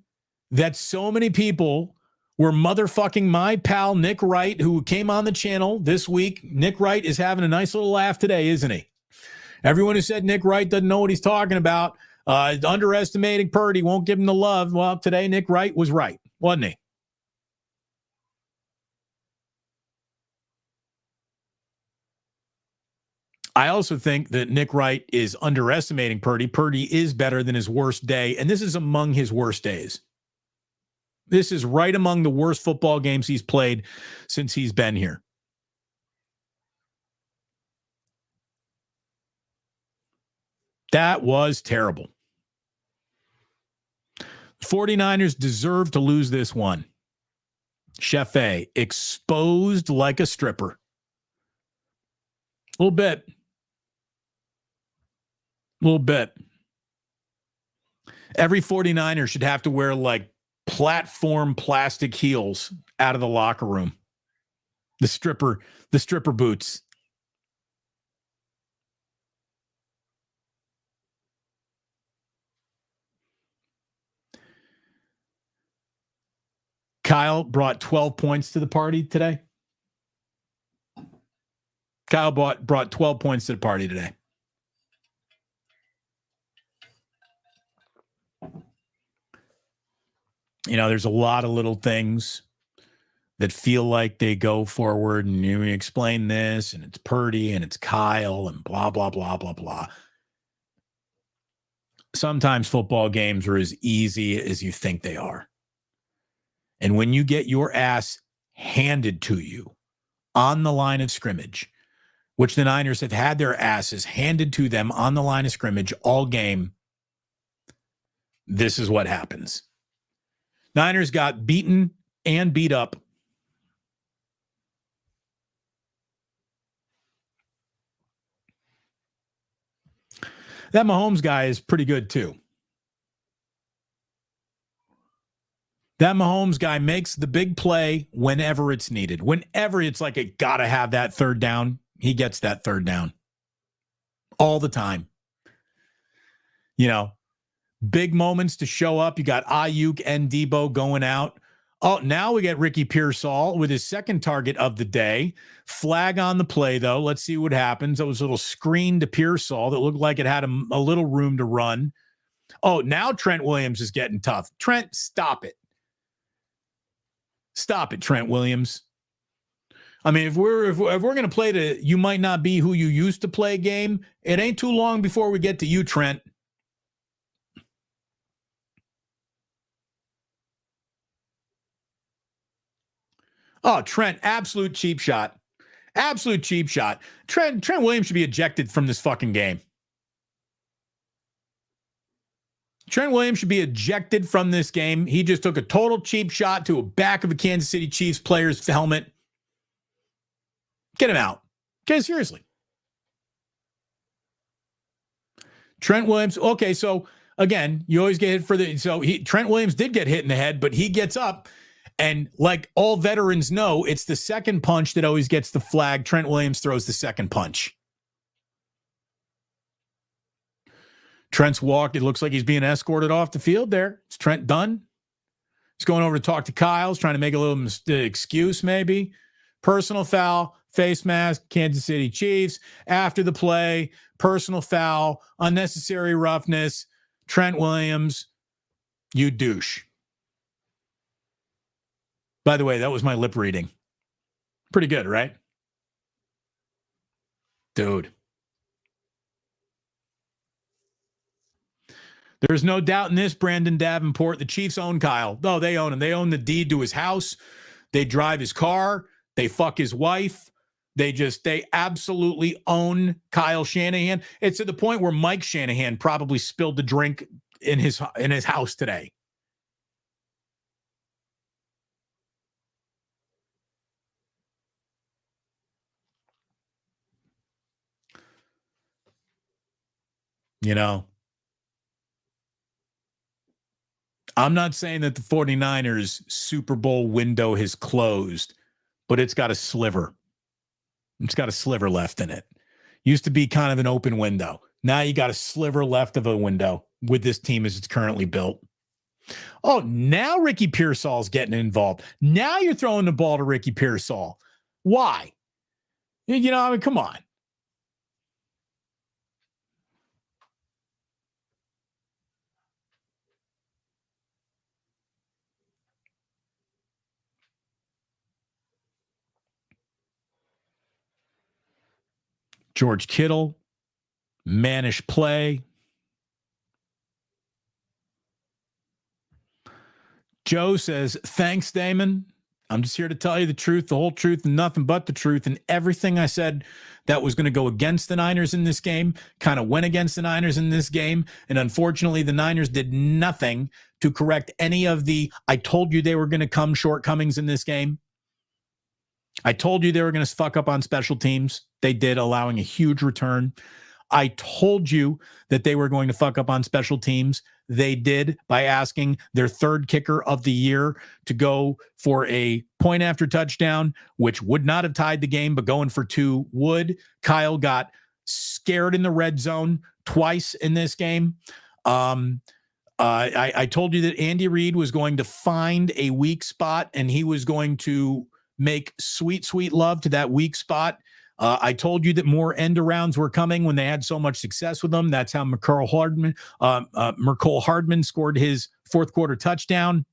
Speaker 1: that so many people were motherfucking my pal Nick Wright, who came on the channel this week. Nick Wright is having a nice little laugh today, isn't he? Everyone who said Nick Wright doesn't know what he's talking about, underestimating Purdy, won't give him the love. Well, today Nick Wright was right, wasn't he? I also think that Nick Wright is underestimating Purdy. Purdy is better than his worst day, and this is among his worst days. This is right among the worst football games he's played since he's been here. That was terrible. 49ers deserve to lose this one. Chef A, exposed like a stripper. A little bit. Every 49er should have to wear like platform plastic heels out of the locker room. The stripper boots. Kyle brought 12 points to the party today. Kyle brought 12 points to the party today. You know, there's a lot of little things that feel like they go forward, and you explain this, and it's Purdy, and it's Kyle, and blah, blah, blah, blah, blah. Sometimes football games are as easy as you think they are. And when you get your ass handed to you on the line of scrimmage, which the Niners have had their asses handed to them on the line of scrimmage all game, this is what happens. Niners got beaten and beat up. That Mahomes guy is pretty good too. That Mahomes guy makes the big play whenever it's needed. Whenever it's like, it got to have that third down, he gets that third down. All the time. You know, big moments to show up. You got Ayuk and Debo going out. Oh, now we get Ricky Pearsall with his second target of the day. Flag on the play, though. Let's see what happens. It was a little screen to Pearsall that looked like it had a little room to run. Oh, now Trent Williams is getting tough. Trent, stop it. Stop it, Trent Williams. I mean, if we're going to play the you might not be who you used to play game, it ain't too long before we get to you, Trent. Oh, Trent, absolute cheap shot. Absolute cheap shot. Trent Williams should be ejected from this fucking game. Trent Williams should be ejected from this game. He just took a total cheap shot to a back of a Kansas City Chiefs player's helmet. Get him out. Okay, seriously. Trent Williams. Okay, so again, you always get hit for the. So Trent Williams did get hit in the head, but he gets up. And like all veterans know, it's the second punch that always gets the flag. Trent Williams throws the second punch. Trent's walked. It looks like he's being escorted off the field there. Is Trent done? He's going over to talk to Kyle. He's trying to make a little excuse maybe. Personal foul, face mask, Kansas City Chiefs. After the play, personal foul, unnecessary roughness. Trent Williams, you douche. By the way, that was my lip reading. Pretty good, right? Dude. There's no doubt in this, Brandon Davenport. The Chiefs own Kyle. No, they own him. They own the deed to his house. They drive his car. They fuck his wife. They absolutely own Kyle Shanahan. It's to the point where Mike Shanahan probably spilled the drink in his house today. You know, I'm not saying that the 49ers Super Bowl window has closed, but it's got a sliver. It's got a sliver left in it. Used to be kind of an open window. Now you got a sliver left of a window with this team as it's currently built. Oh, now Ricky Pearsall's getting involved. Now you're throwing the ball to Ricky Pearsall. Why? You know, I mean, come on. George Kittle, mannish play. Joe says, thanks, Damon. I'm just here to tell you the truth, the whole truth, and nothing but the truth. And everything I said that was going to go against the Niners in this game kind of went against the Niners in this game. And unfortunately, the Niners did nothing to correct any of the I told you they were going to come shortcomings in this game. I told you they were going to fuck up on special teams. They did, allowing a huge return I told you that they were going to fuck up on special teams. They did by asking their third kicker of the year to go for a point after touchdown, which would not have tied the game, but going for two would. Kyle got scared in the red zone twice in this game. I told you that Andy Reid was going to find a weak spot and he was going to make sweet, sweet love to that weak spot. I told you that more end arounds were coming when they had so much success with them. That's how Mecole Hardman scored his fourth quarter touchdown.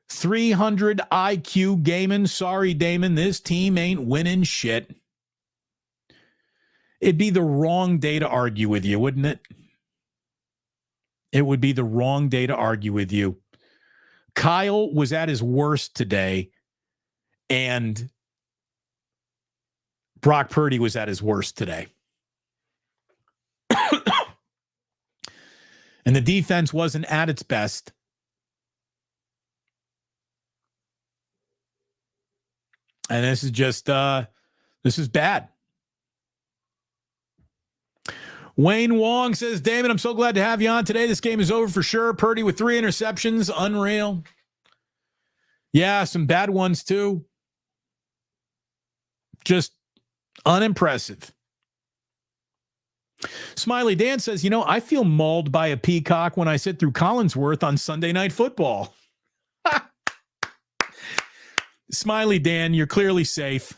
Speaker 1: 300 IQ gaming. Sorry, Damon, this team ain't winning shit. It'd be the wrong day to argue with you, wouldn't it? It would be the wrong day to argue with you. Kyle was at his worst today, and Brock Purdy was at his worst today. And the defense wasn't at its best. And this is just, this is bad. Wayne Wong says, Damon, I'm so glad to have you on today. This game is over for sure. Purdy with 3 interceptions. Unreal. Yeah, some bad ones too. Just unimpressive. Smiley Dan says, I feel mauled by a peacock when I sit through Collinsworth on Sunday Night Football. Smiley Dan, you're clearly safe.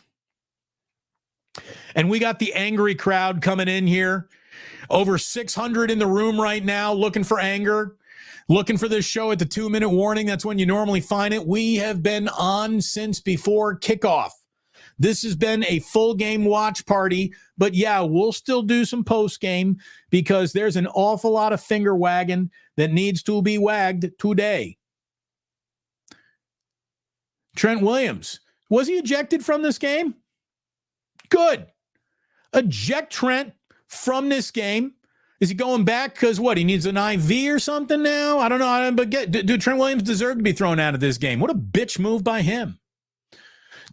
Speaker 1: And we got the angry crowd coming in here. Over 600 in the room right now looking for anger, looking for this show at the 2-minute warning. That's when you normally find it. We have been on since before kickoff. This has been a full game watch party, but yeah, we'll still do some post game because there's an awful lot of finger wagging that needs to be wagged today. Trent Williams, was he ejected from this game? Good. Eject Trent from this game. Is he going back because what? He needs an IV or something now? I don't know. But do Trent Williams deserve to be thrown out of this game? What a bitch move by him.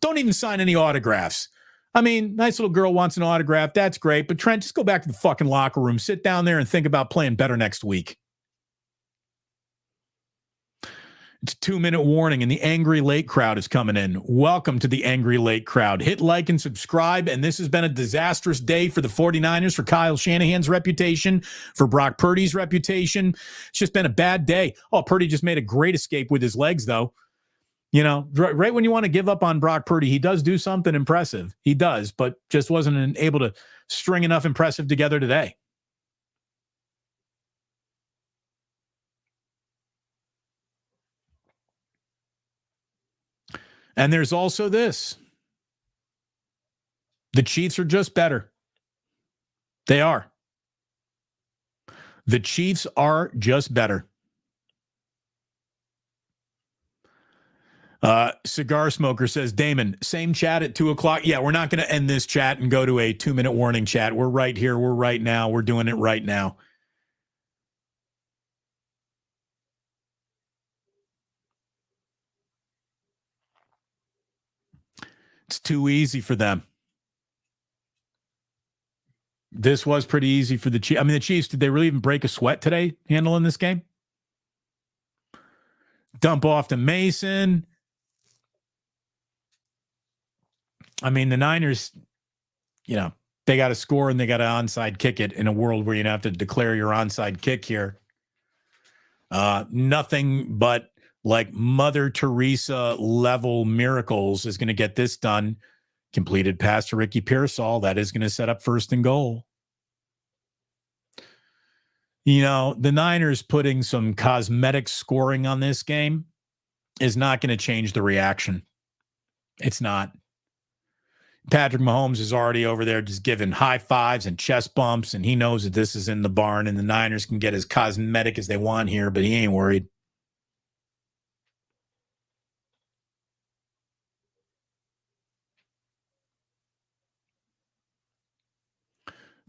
Speaker 1: Don't even sign any autographs. I mean, nice little girl wants an autograph. That's great. But Trent, just go back to the fucking locker room. Sit down there and think about playing better next week. It's a 2-minute warning, and the angry late crowd is coming in. Welcome to the angry late crowd. Hit like and subscribe, and this has been a disastrous day for the 49ers, for Kyle Shanahan's reputation, for Brock Purdy's reputation. It's just been a bad day. Oh, Purdy just made a great escape with his legs, though. Right when you want to give up on Brock Purdy, he does do something impressive. He does, but just wasn't able to string enough impressive together today. And there's also this. The Chiefs are just better. They are. The Chiefs are just better. Cigar Smoker says, Damon, same chat at 2:00. Yeah, we're not going to end this chat and go to a 2-minute warning chat. We're right here. We're right now. We're doing it right now. It's too easy for them. This was pretty easy for the Chiefs. I mean, the Chiefs, did they really even break a sweat today handling this game? Dump off to Mason. I mean, the Niners, they got to score and they got to onside kick it in a world where you have to declare your onside kick here. Nothing but like Mother Teresa level miracles is going to get this done. Completed pass to Ricky Pearsall. That is going to set up 1st and goal. The Niners putting some cosmetic scoring on this game is not going to change the reaction. It's not. Patrick Mahomes is already over there just giving high fives and chest bumps, and he knows that this is in the barn, and the Niners can get as cosmetic as they want here, but he ain't worried.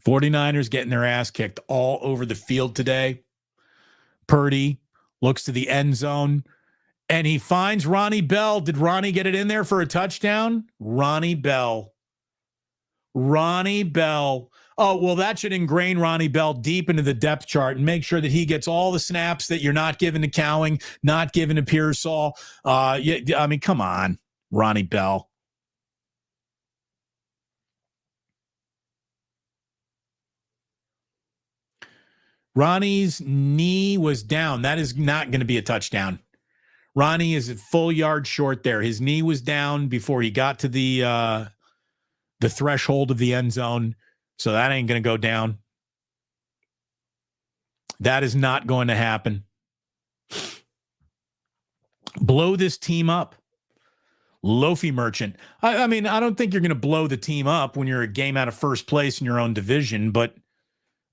Speaker 1: '49ers getting their ass kicked all over the field today. Purdy looks to the end zone And he finds Ronnie Bell. Did Ronnie get it in there for a touchdown? Ronnie Bell. Oh, well, that should ingrain Ronnie Bell deep into the depth chart and make sure that he gets all the snaps that you're not giving to Cowing, not giving to Pearsall. Yeah, I mean, come on, Ronnie Bell. Ronnie's knee was down. That is not going to be a touchdown. Ronnie is a full yard short there. His knee was down before he got to the threshold of the end zone. So that ain't going to go down. That is not going to happen. Blow this team up. Loafy Merchant. I mean, I don't think you're going to blow the team up when you're a game out of first place in your own division, but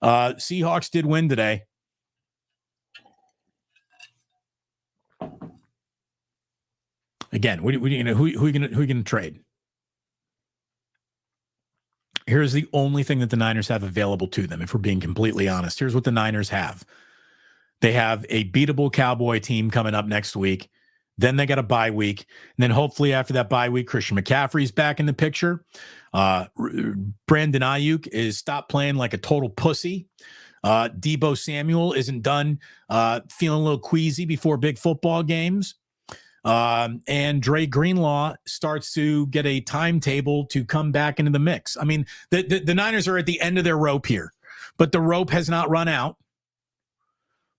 Speaker 1: Seahawks did win today. Again, who are you going to trade? Here's the only thing that the Niners have available to them, if we're being completely honest. Here's what the Niners have. They have a beatable Cowboy team coming up next week. Then they got a bye week. And then hopefully after that bye week, Christian McCaffrey's back in the picture. Brandon Ayuk is stopped playing like a total pussy. Deebo Samuel isn't done feeling a little queasy before big football games. And Dre Greenlaw starts to get a timetable to come back into the mix. I mean, the Niners are at the end of their rope here, but the rope has not run out.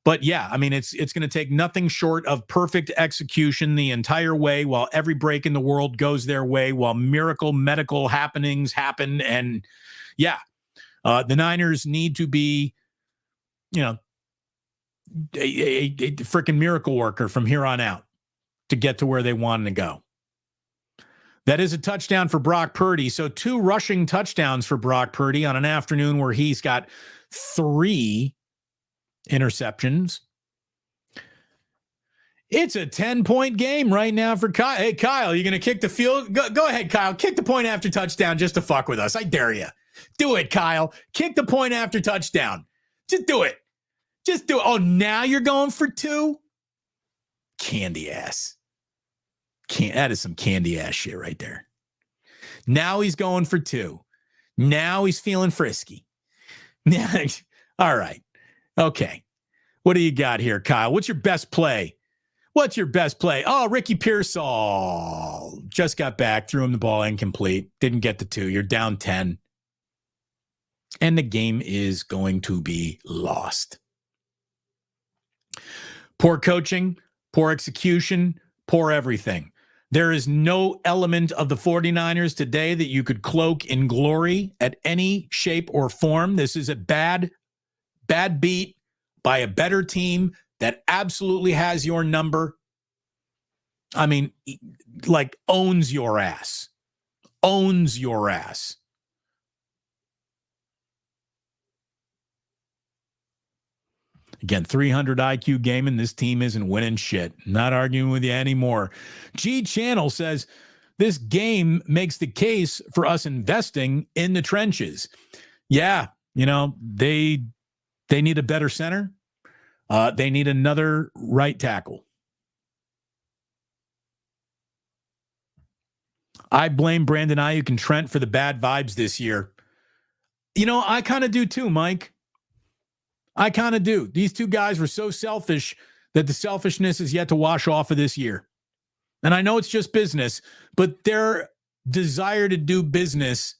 Speaker 1: But yeah, I mean, it's going to take nothing short of perfect execution the entire way, while every break in the world goes their way, while miracle medical happenings happen. And yeah, the Niners need to be, a freaking miracle worker from here on out to get to where they wanted to go. That is a touchdown for Brock Purdy. So 2 rushing touchdowns for Brock Purdy on an afternoon where he's got 3 interceptions. It's a 10-point game right now for Kyle. Hey, Kyle, you going to kick the field? Go ahead, Kyle. Kick the point after touchdown just to fuck with us. I dare you. Do it, Kyle. Kick the point after touchdown. Just do it. Just do it. Oh, now you're going for 2? Candy ass. That is some candy ass shit right there. Now he's going for 2. Now he's feeling frisky. All right. Okay. What do you got here, Kyle? What's your best play? Oh, Ricky Pearsall just got back, threw him the ball incomplete, didn't get the 2. You're down 10. And the game is going to be lost. Poor coaching, poor execution, poor everything. There is no element of the 49ers today that you could cloak in glory at any shape or form. This is a bad beat by a better team that absolutely has your number. I mean, like owns your ass. Owns your ass. Again, 300 IQ game, and this team isn't winning shit. Not arguing with you anymore. G Channel says, this game makes the case for us investing in the trenches. Yeah, they need a better center. They need another right tackle. I blame Brandon Ayuk and Trent for the bad vibes this year. I kind of do too, Mike. I kind of do. These 2 guys were so selfish that the selfishness is yet to wash off of this year. And I know it's just business, but their desire to do business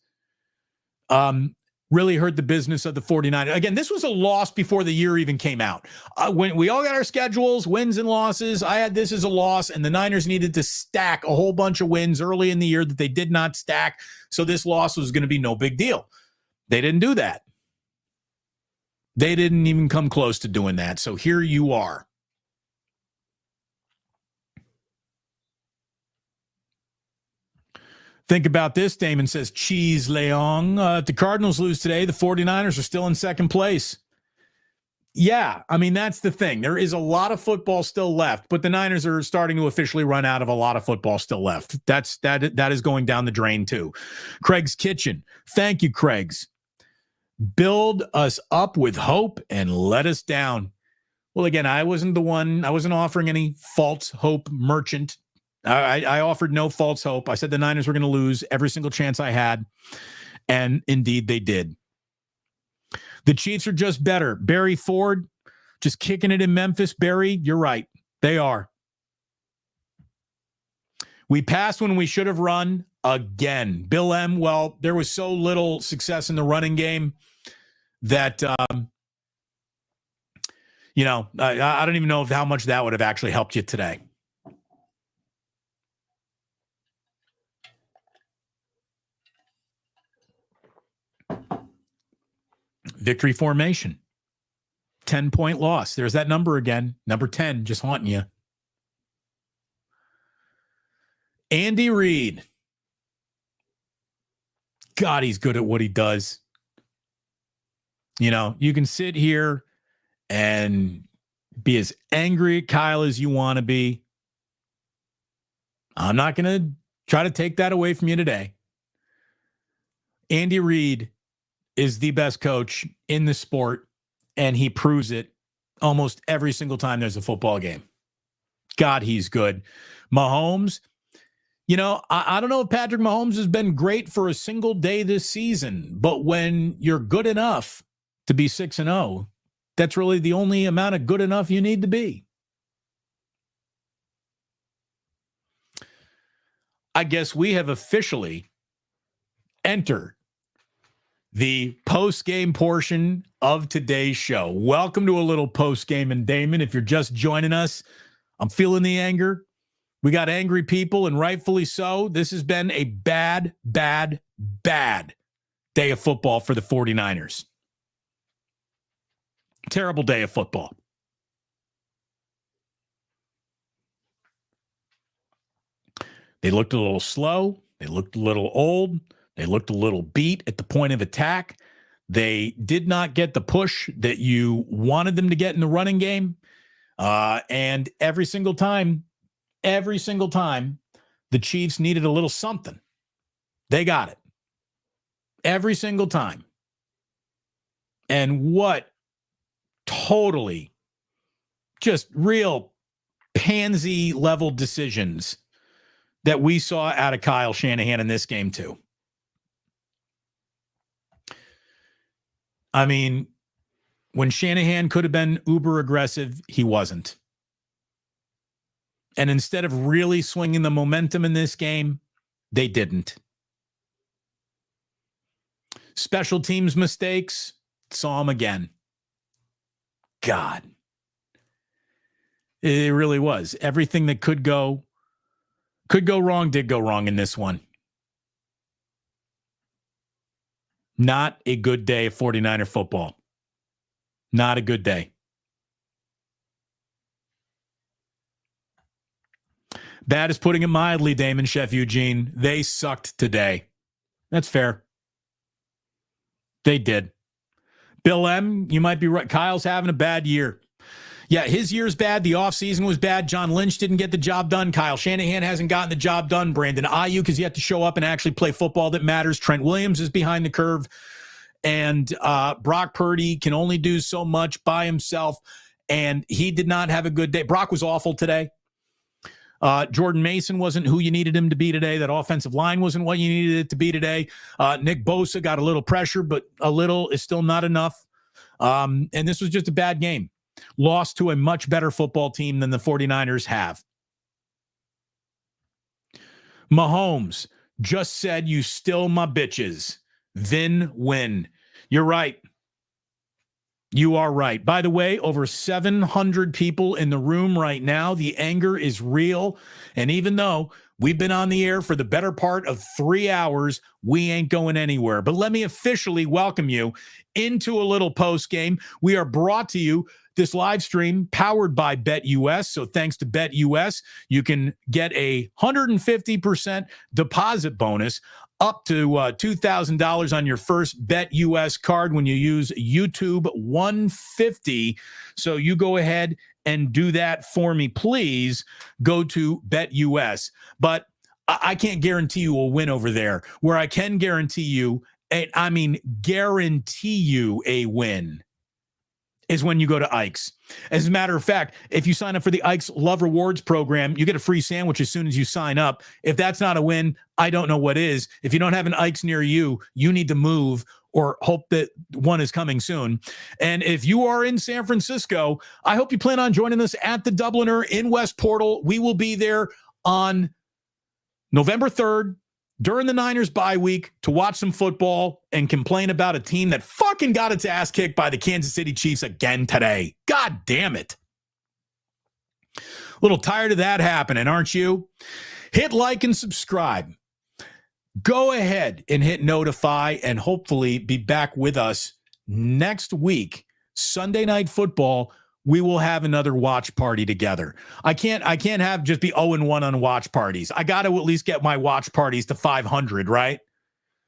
Speaker 1: really hurt the business of the 49ers. Again, this was a loss before the year even came out. When we all got our schedules, wins and losses, I had this as a loss, and the Niners needed to stack a whole bunch of wins early in the year that they did not stack, so this loss was going to be no big deal. They didn't do that. They didn't even come close to doing that. So here you are. Think about this. Damon says, Cheese Leong. If the Cardinals lose today, the 49ers are still in second place. Yeah, I mean, that's the thing. There is a lot of football still left, but the Niners are starting to officially run out of a lot of football still left. That is going down the drain too. Craig's Kitchen. Thank you, Craig's. Build us up with hope and let us down. Well, again, I wasn't offering any false hope merchant. I offered no false hope. I said the Niners were going to lose every single chance I had, and indeed they did. The Chiefs are just better. Barry Ford just kicking it in Memphis. Barry, you're right. They are. We passed when we should have run again. Bill M., well, there was so little success in the running game that, I don't even know how much that would have actually helped you today. Victory formation. 10-point loss. There's that number again. Number 10, just haunting you. Andy Reid. God, he's good at what he does. You can sit here and be as angry at Kyle as you want to be. I'm not going to try to take that away from you today. Andy Reid is the best coach in the sport, and he proves it almost every single time there's a football game. God, he's good. Mahomes, I don't know if Patrick Mahomes has been great for a single day this season, but when you're good enough to be 6-0, that's really the only amount of good enough you need to be. I guess we have officially entered the post-game portion of today's show. Welcome to a little post-game. And Damon, if you're just joining us, I'm feeling the anger. We got angry people, and rightfully so. This has been a bad, bad, bad day of football for the 49ers. Terrible day of football. They looked a little slow. They looked a little old. They looked a little beat at the point of attack. They did not get the push that you wanted them to get in the running game. And every single time, the Chiefs needed a little something, they got it. Every single time. And what totally just real pansy level decisions that we saw out of Kyle Shanahan in this game too. I mean, when Shanahan could have been uber aggressive, he wasn't. And instead of really swinging the momentum in this game, they didn't. Special teams mistakes, saw them again. God. It really was. Everything that could go wrong, did go wrong in this one. Not a good day of 49er football. Not a good day. Bad is putting it mildly, Damon, Chef Eugene. They sucked today. That's fair. They did. Bill M., you might be right. Kyle's having a bad year. Yeah, his year's bad. The offseason was bad. John Lynch didn't get the job done. Kyle Shanahan hasn't gotten the job done. Brandon Ayuk has yet to show up and actually play football that matters. Trent Williams is behind the curve. And Brock Purdy can only do so much by himself. And he did not have a good day. Brock was awful today. Jordan Mason wasn't who you needed him to be today. That offensive line wasn't what you needed it to be today. Nick Bosa got a little pressure, but a little is still not enough. And this was just a bad game. Lost to a much better football team than the 49ers have. Mahomes just said, "You still my bitches." Then win. You're right. You are right. By the way, over 700 people in the room right now. The anger is real. And even though we've been on the air for the better part of 3 hours, we ain't going anywhere. But let me officially welcome you into a little post game. We are brought to you this live stream powered by BetUS. So thanks to BetUS, you can get a 150% deposit bonus up to $2,000 on your first BetUS card when you use YouTube 150. So you go ahead and do that for me, please. Go to BetUS. But I can't guarantee you a win over there. Where I can guarantee you, guarantee you a win, is when you go to Ike's. As a matter of fact, if you sign up for the Ike's Love Rewards program, you get a free sandwich as soon as you sign up. If that's not a win, I don't know what is. If you don't have an Ike's near you, you need to move or hope that one is coming soon. And if you are in San Francisco, I hope you plan on joining us at the Dubliner in West Portal. We will be there on November 3rd during the Niners bye week to watch some football and complain about a team that fucking got its ass kicked by the Kansas City Chiefs again today. God damn it. A little tired of that happening, aren't you? Hit like and subscribe. Go ahead and hit notify and hopefully be back with us next week. Sunday Night Football, we will have another watch party together. I can't have just be 0-1 on watch parties. I got to at least get my watch parties to 500, right?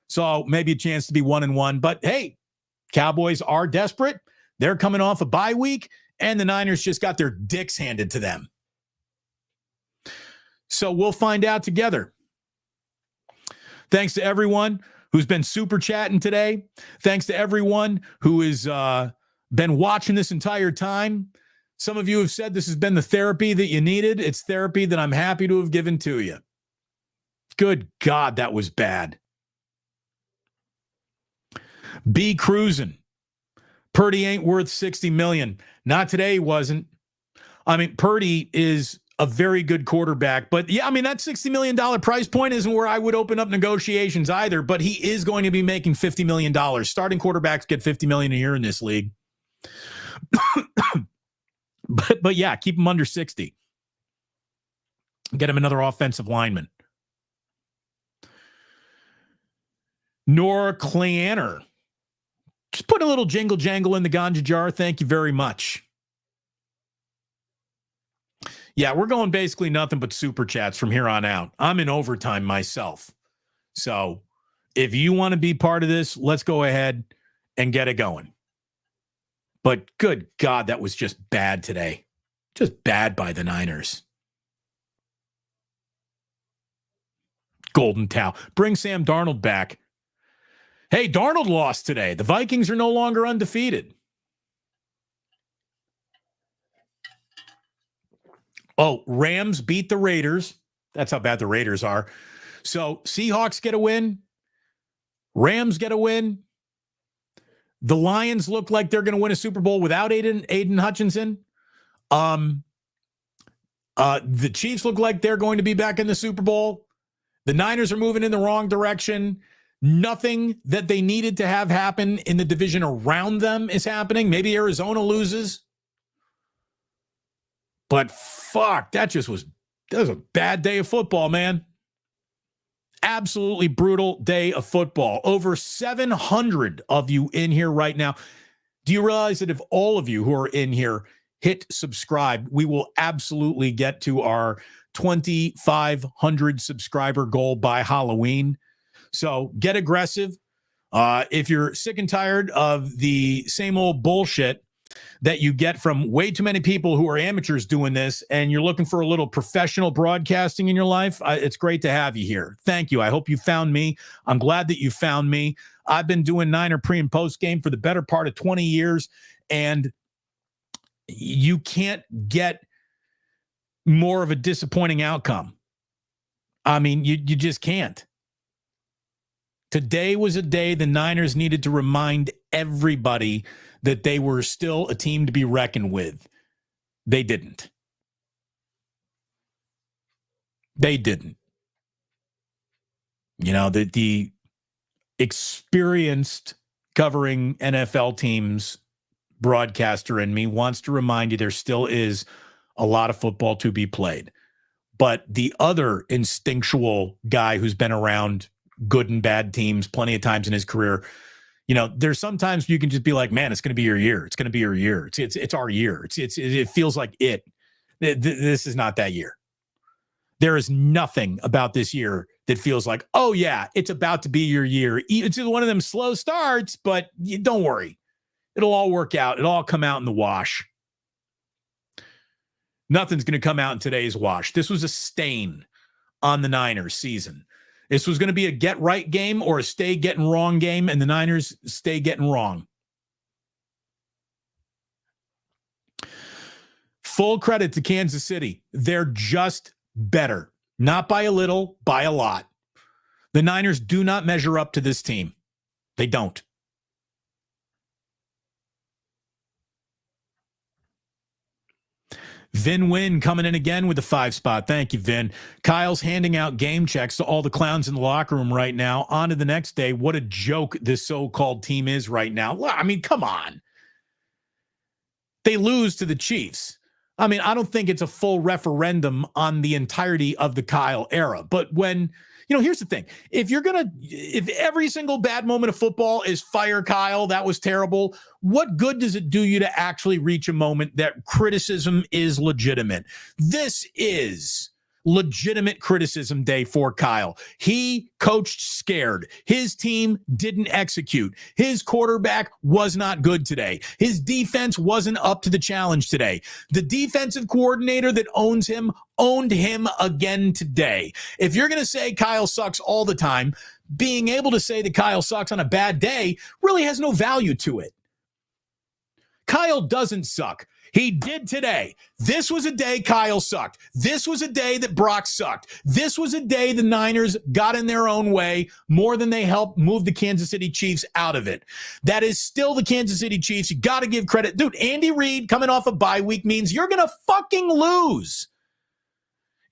Speaker 1: So maybe a chance to be 1-1. But hey, Cowboys are desperate. They're coming off a bye week, and the Niners just got their dicks handed to them. So we'll find out together. Thanks to everyone who's been super chatting today. Thanks to everyone who has been watching this entire time. Some of you have said this has been the therapy that you needed. It's therapy that I'm happy to have given to you. Good God, that was bad. Be cruising. Purdy ain't worth $60 million. Not today, he wasn't. I mean, Purdy is a very good quarterback, but yeah, I mean, that $60 million price point isn't where I would open up negotiations either, but he is going to be making $50 million. Starting quarterbacks get $50 million a year in this league. but yeah, keep him under 60. Get him another offensive lineman. Nora Clanner. Just put a little jingle jangle in the ganja jar. Thank you very much. Yeah, we're going basically nothing but super chats from here on out. I'm in overtime myself. So if you want to be part of this, let's go ahead and get it going. But good God, that was just bad today. Just bad by the Niners. Golden towel. Bring Sam Darnold back. Hey, Darnold lost today. The Vikings are no longer undefeated. Oh, Rams beat the Raiders. That's how bad the Raiders are. So Seahawks get a win. Rams get a win. The Lions look like they're going to win a Super Bowl without Aiden Hutchinson. The Chiefs look like they're going to be back in the Super Bowl. The Niners are moving in the wrong direction. Nothing that they needed to have happen in the division around them is happening. Maybe Arizona loses. But fuck, that was a bad day of football, man. Absolutely brutal day of football. Over 700 of you in here right now. Do you realize that if all of you who are in here hit subscribe, we will absolutely get to our 2,500 subscriber goal by Halloween. So get aggressive. If you're sick and tired of the same old bullshit that you get from way too many people who are amateurs doing this, and you're looking for a little professional broadcasting in your life, it's great to have you here. Thank you. I hope you found me. I'm glad that you found me. I've been doing Niner pre and post game for the better part of 20 years, and you can't get more of a disappointing outcome. I mean, you just can't. Today was a day the Niners needed to remind everybody that they were still a team to be reckoned with. They didn't. They didn't. You know, the experienced covering NFL teams broadcaster in me wants to remind you there still is a lot of football to be played. But the other instinctual guy who's been around good and bad teams plenty of times in his career, you know, there's sometimes you can just be like, man, it's going to be your year. It's going to be your year. It's our year. It feels like this is not that year. There is nothing about this year that feels like, oh yeah, it's about to be your year. It's one of them slow starts, but don't worry. It'll all work out. It'll all come out in the wash. Nothing's going to come out in today's wash. This was a stain on the Niners season. This was going to be a get right game or a stay getting wrong game, and the Niners stay getting wrong. Full credit to Kansas City. They're just better. Not by a little, by a lot. The Niners do not measure up to this team. They don't. Vin Wynn coming in again with the 5 spot. Thank you, Vin. Kyle's handing out game checks to all the clowns in the locker room right now. On to the next day. What a joke this so-called team is right now. I mean, come on. They lose to the Chiefs. I mean, I don't think it's a full referendum on the entirety of the Kyle era. But when, here's the thing. If every single bad moment of football is fire Kyle, that was terrible, what good does it do you to actually reach a moment that criticism is legitimate? This is legitimate criticism day for Kyle. He coached scared. His team didn't execute. His quarterback was not good today. His defense wasn't up to the challenge today. The defensive coordinator that owns him owned him again today. If you're going to say Kyle sucks all the time, being able to say that Kyle sucks on a bad day really has no value to it. Kyle doesn't suck. He did today. This was a day Kyle sucked. This was a day that Brock sucked. This was a day the Niners got in their own way more than they helped move the Kansas City Chiefs out of it. That is still the Kansas City Chiefs. You got to give credit. Dude, Andy Reid coming off a bye week means you're going to fucking lose.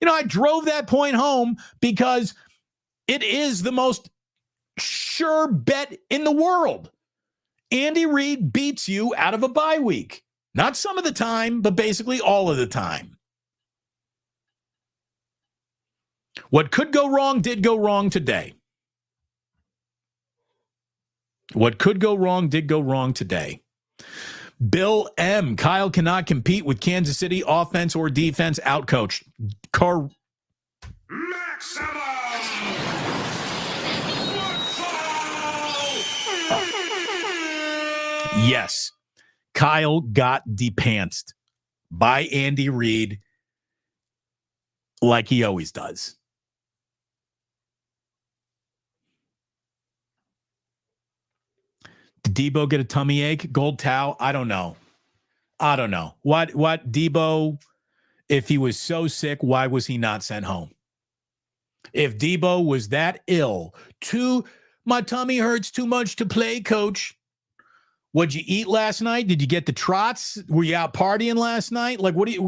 Speaker 1: I drove that point home because it is the most sure bet in the world. Andy Reid beats you out of a bye week. Not some of the time, but basically all of the time. What could go wrong did go wrong today. What could go wrong did go wrong today. Bill M. Kyle cannot compete with Kansas City offense or defense outcoached.
Speaker 2: Maximum football!
Speaker 1: Yes. Kyle got depantsed by Andy Reid like he always does. Did Debo get a tummy ache? Gold towel? I don't know. What Debo, if he was so sick, why was he not sent home? If Debo was that ill, my tummy hurts too much to play, coach. What'd you eat last night? Did you get the trots? Were you out partying last night?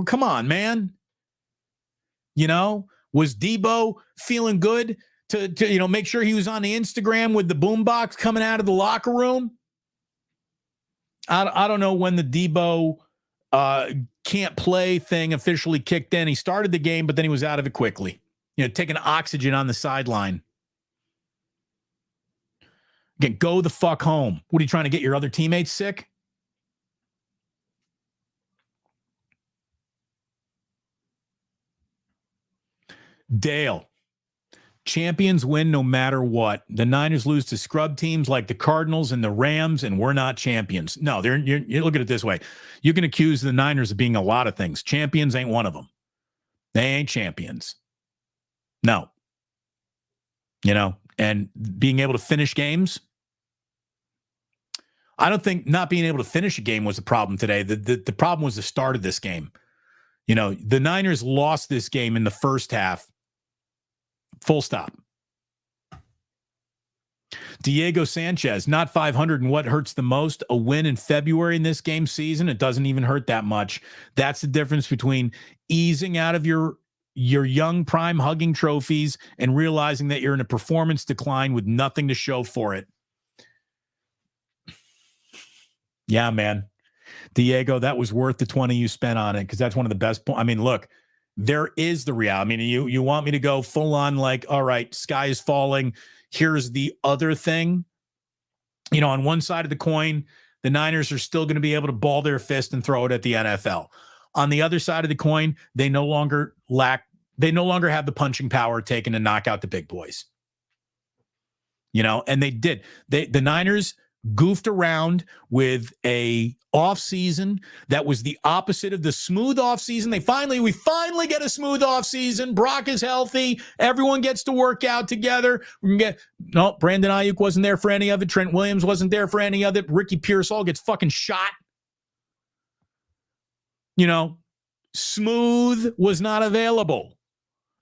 Speaker 1: Come on, man. Was Debo feeling good to make sure he was on the Instagram with the boombox coming out of the locker room? I don't know when the Debo can't play thing officially kicked in. He started the game, but then he was out of it quickly. Taking oxygen on the sideline. Again, go the fuck home. What are you trying to get your other teammates sick? Dale. Champions win no matter what. The Niners lose to scrub teams like the Cardinals and the Rams, and we're not champions. No, you look at it this way. You can accuse the Niners of being a lot of things. Champions ain't one of them. They ain't champions. No. And being able to finish games. I don't think not being able to finish a game was the problem today. The problem was the start of this game. The Niners lost this game in the first half. Full stop. Diego Sanchez, not 500. And what hurts the most? A win in February in this game season. It doesn't even hurt that much. That's the difference between easing out of your young prime hugging trophies and realizing that you're in a performance decline with nothing to show for it. Yeah, man. Diego, that was worth the 20 you spent on it because that's one of the best points. I mean, look, there is the reality. I mean, you want me to go full on like, all right, sky is falling. Here's the other thing. On one side of the coin, the Niners are still going to be able to ball their fist and throw it at the NFL. On the other side of the coin, they no longer have the punching power taken to knock out the big boys. And they did. The Niners goofed around with a offseason that was the opposite of the smooth offseason. We finally get a smooth offseason. Brock is healthy. Everyone gets to work out together. Brandon Ayuk wasn't there for any of it. Trent Williams wasn't there for any of it. Ricky Pearsall gets fucking shot. Smooth was not available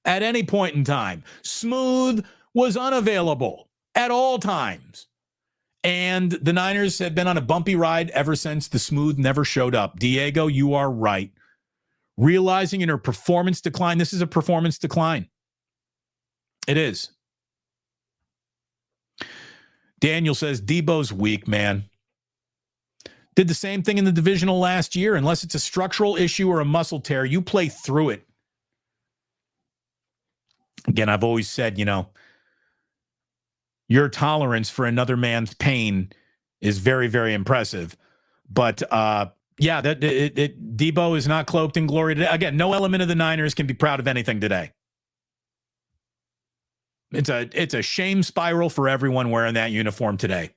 Speaker 1: at any point in time. Smooth was unavailable at all times. And the Niners have been on a bumpy ride ever since the smooth never showed up. Diego, you are right. Realizing in her performance decline, this is a performance decline. It is. Daniel says, Debo's weak, man. Did the same thing in the divisional last year. Unless it's a structural issue or a muscle tear, you play through it. Again, I've always said, your tolerance for another man's pain is very, very impressive. But, Debo is not cloaked in glory today. Again, no element of the Niners can be proud of anything today. It's a shame spiral for everyone wearing that uniform today.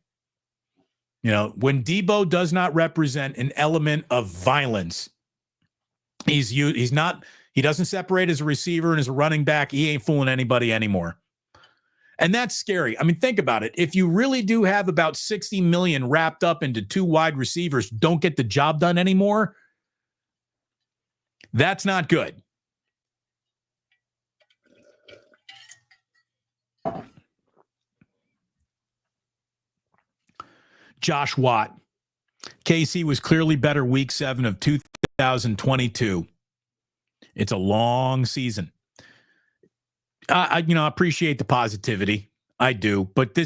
Speaker 1: When Debo does not represent an element of violence, he doesn't separate as a receiver and as a running back. He ain't fooling anybody anymore. And that's scary. I mean, think about it. If you really do have about 60 million wrapped up into two wide receivers don't get the job done anymore, that's not good. Josh Watt. KC was clearly better week 7 of 2022. It's a long season. I appreciate the positivity. I do. But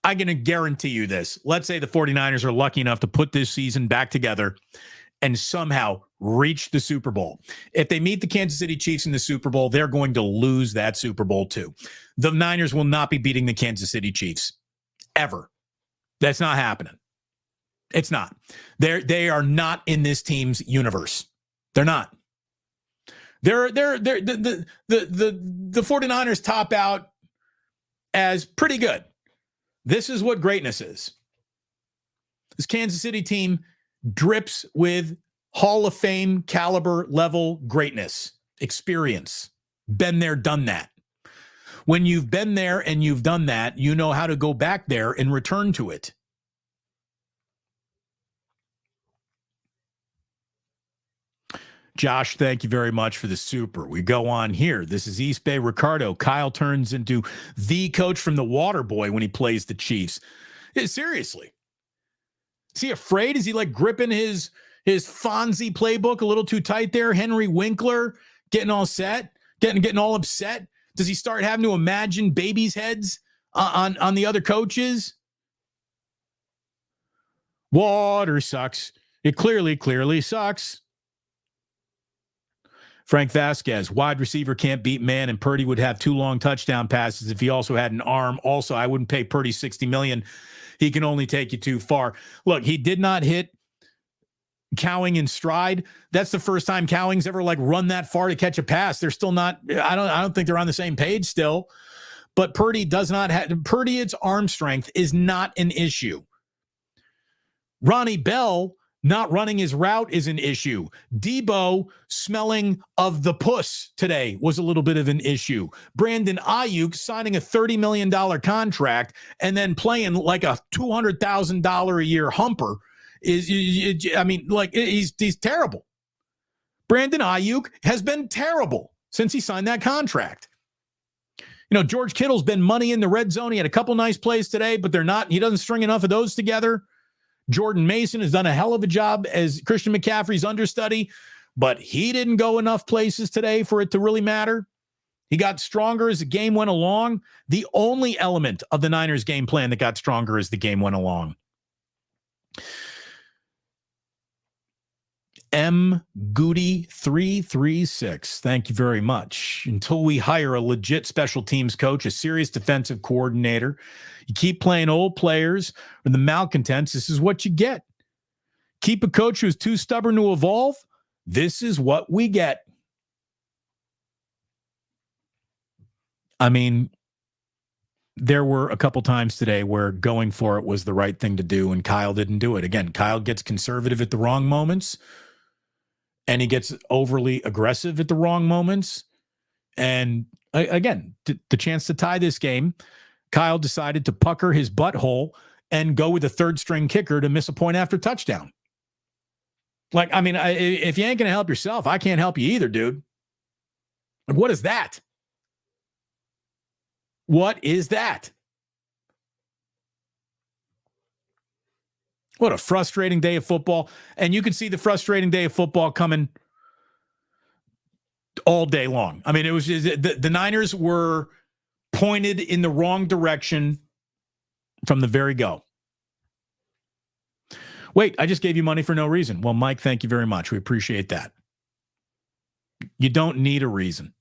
Speaker 1: I'm going to guarantee you this. Let's say the 49ers are lucky enough to put this season back together and somehow reach the Super Bowl. If they meet the Kansas City Chiefs in the Super Bowl, they're going to lose that Super Bowl too. The Niners will not be beating the Kansas City Chiefs ever. That's not happening. It's not. They are not in this team's universe. They're not. The 49ers top out as pretty good. This is what greatness is. This Kansas City team drips with Hall of Fame caliber level greatness, experience. Been there, done that. When you've been there and you've done that, you know how to go back there and return to it. Josh, thank you very much for the super. We go on here. This is East Bay Ricardo. Kyle turns into the coach from the Water Boy when he plays the Chiefs. Seriously. Is he afraid? Is he like gripping his Fonzie playbook a little too tight there? Henry Winkler getting all set, getting all upset. Does he start having to imagine babies' heads on the other coaches? Water sucks. It clearly sucks. Frank Vasquez, wide receiver can't beat man, and Purdy would have 2 long touchdown passes if he also had an arm. Also, I wouldn't pay Purdy $60 million. He can only take you too far. Look, he did not hit Cowing in stride. That's the first time Cowing's ever run that far to catch a pass. They're still not. I don't think they're on the same page still. But Purdy does not have. Purdy's arm strength is not an issue. Ronnie Bell not running his route is an issue. Debo smelling of the puss today was a little bit of an issue. Brandon Ayuk signing a $30 million contract and then playing like a $200,000 a year humper he's terrible. Brandon Ayuk has been terrible since he signed that contract. George Kittle's been money in the red zone. He had a couple nice plays today, but he doesn't string enough of those together. Jordan Mason has done a hell of a job as Christian McCaffrey's understudy, but he didn't go enough places today for it to really matter. He got stronger as the game went along. The only element of the Niners game plan that got stronger as the game went along. M. Goody 336. Thank you very much. Until we hire a legit special teams coach, a serious defensive coordinator, you keep playing old players or the malcontents. This is what you get. Keep a coach who's too stubborn to evolve. This is what we get. I mean, there were a couple times today where going for it was the right thing to do, and Kyle didn't do it. Again, Kyle gets conservative at the wrong moments, and he gets overly aggressive at the wrong moments. And again, the chance to tie this game, Kyle decided to pucker his butthole and go with a third-string kicker to miss a point after touchdown. Like, I mean, if you ain't going to help yourself, I can't help you either, dude. Like, what is that? What is that? What a frustrating day of football. And you can see the frustrating day of football coming all day long. I mean, it was just, the Niners were pointed in the wrong direction from the very go. Wait, I just gave you money for no reason. Well, Mike, thank you very much. We appreciate that. You don't need a reason.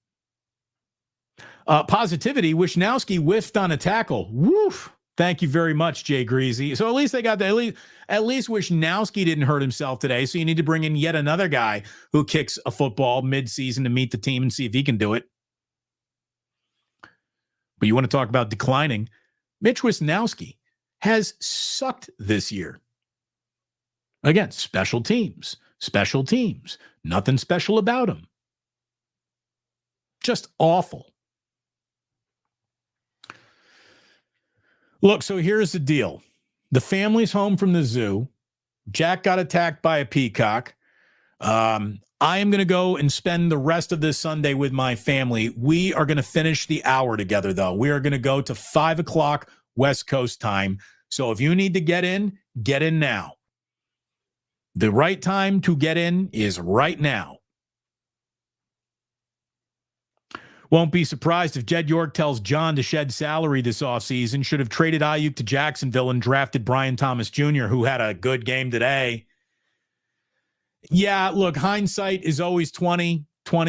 Speaker 1: Positivity, Wishnowski whiffed on a tackle. Woof. Thank you very much, Jay Greasy. So at least they got that. At least Wishnowski didn't hurt himself today. So you need to bring in yet another guy who kicks a football midseason to meet the team and see if he can do it. But you want to talk about declining? Mitch Wishnowski has sucked this year. Again, special teams. Nothing special about him. Just awful. Look, so here's the deal. The family's home from the zoo. Jack got attacked by a peacock. I am going to go and spend the rest of this Sunday with my family. We are going to finish the hour together, though. We are going to go to 5 o'clock West Coast time. So if you need to get in now. The right time to get in is right now. Won't be surprised if Jed York tells John to shed salary this offseason. Should have traded Ayuk to Jacksonville and drafted Brian Thomas Jr., who had a good game today. Yeah, look, hindsight is always 20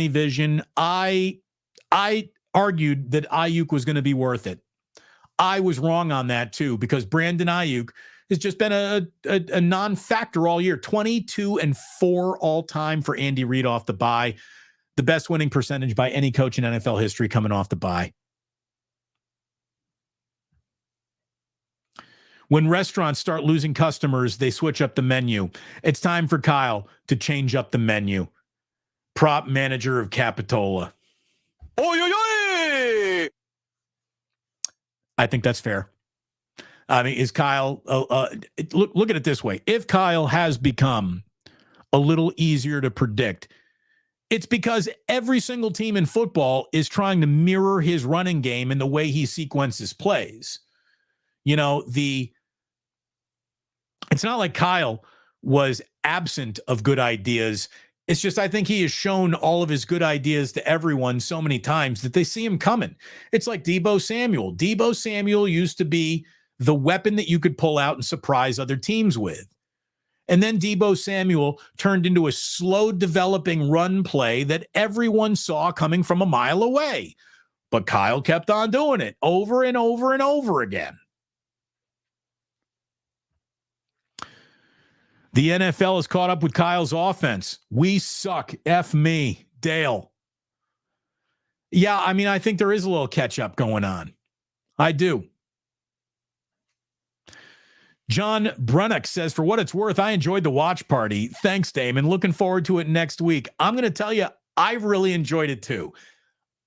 Speaker 1: vision. I argued that Ayuk was going to be worth it. I was wrong on that too, because Brandon Ayuk has just been a non-factor all year. 22-4 all time for Andy Reid off the bye. The best winning percentage by any coach in NFL history coming off the bye. When restaurants start losing customers, they switch up the menu. It's time for Kyle to change up the menu. Prop manager of Capitola. Oy, oy, oy! I think that's fair. I mean, is Kyle, look at it this way. If Kyle has become a little easier to predict, it's because every single team in football is trying to mirror his running game and the way he sequences plays. You know, it's not like Kyle was absent of good ideas. It's just, I think he has shown all of his good ideas to everyone so many times that they see him coming. It's like Deebo Samuel. Deebo Samuel used to be the weapon that you could pull out and surprise other teams with. And then Deebo Samuel turned into a slow developing run play that everyone saw coming from a mile away. But Kyle kept on doing it over and over and over again. The NFL is caught up with Kyle's offense. We suck. F me, Dale. Yeah, I mean, I think there is a little catch up going on. I do. John Brunnock says, for what it's worth, I enjoyed the watch party. Thanks, Damon. Looking forward to it next week. I'm going to tell you, I really enjoyed it too.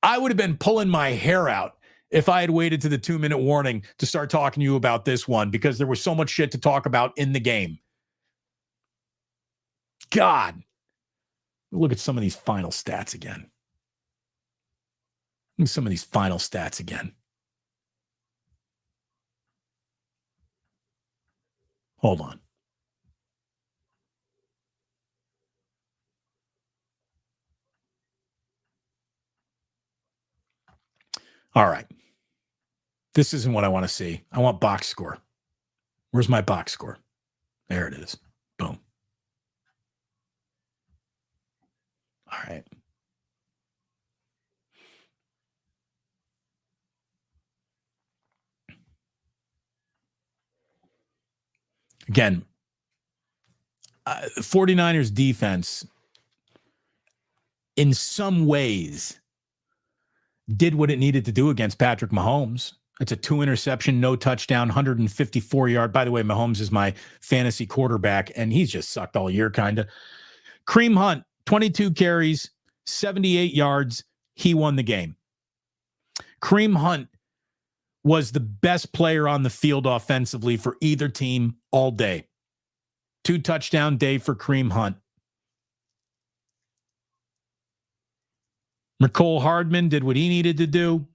Speaker 1: I would have been pulling my hair out if I had waited to the 2-minute warning to start talking to you about this one, because there was so much shit to talk about in the game. God. Look at some of these final stats again. Look at some of these final stats again. Hold on. All right. This isn't what I want to see. I want box score. Where's my box score? There it is. Boom. All right. Again, 49ers defense in some ways did what it needed to do against Patrick Mahomes. It's a 2-interception, no touchdown, 154-yard. By the way, Mahomes is my fantasy quarterback, and he's just sucked all year, kind of. Kareem Hunt, 22 carries, 78 yards. He won the game. Kareem Hunt was the best player on the field offensively for either team all day. 2-touchdown day for Kareem Hunt. Mecole Hardman did what he needed to do.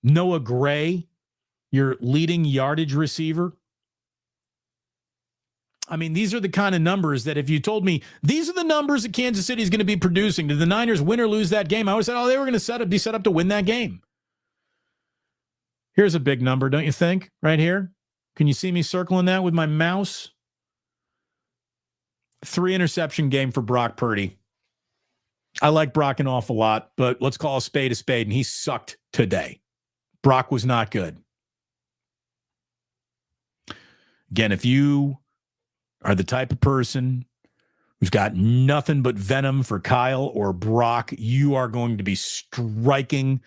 Speaker 1: Noah Gray, your leading yardage receiver. I mean, these are the kind of numbers that if you told me these are the numbers that Kansas City is going to be producing, did the Niners win or lose that game? I would have said, oh, they were going to be set up to win that game. Here's a big number, don't you think? Right here. Can you see me circling that with my mouse? 3 interception game for Brock Purdy. I like Brock an awful lot, but let's call a spade, and he sucked today. Brock was not good. Again, if you are the type of person who's got nothing but venom for Kyle or Brock, you are going to be striking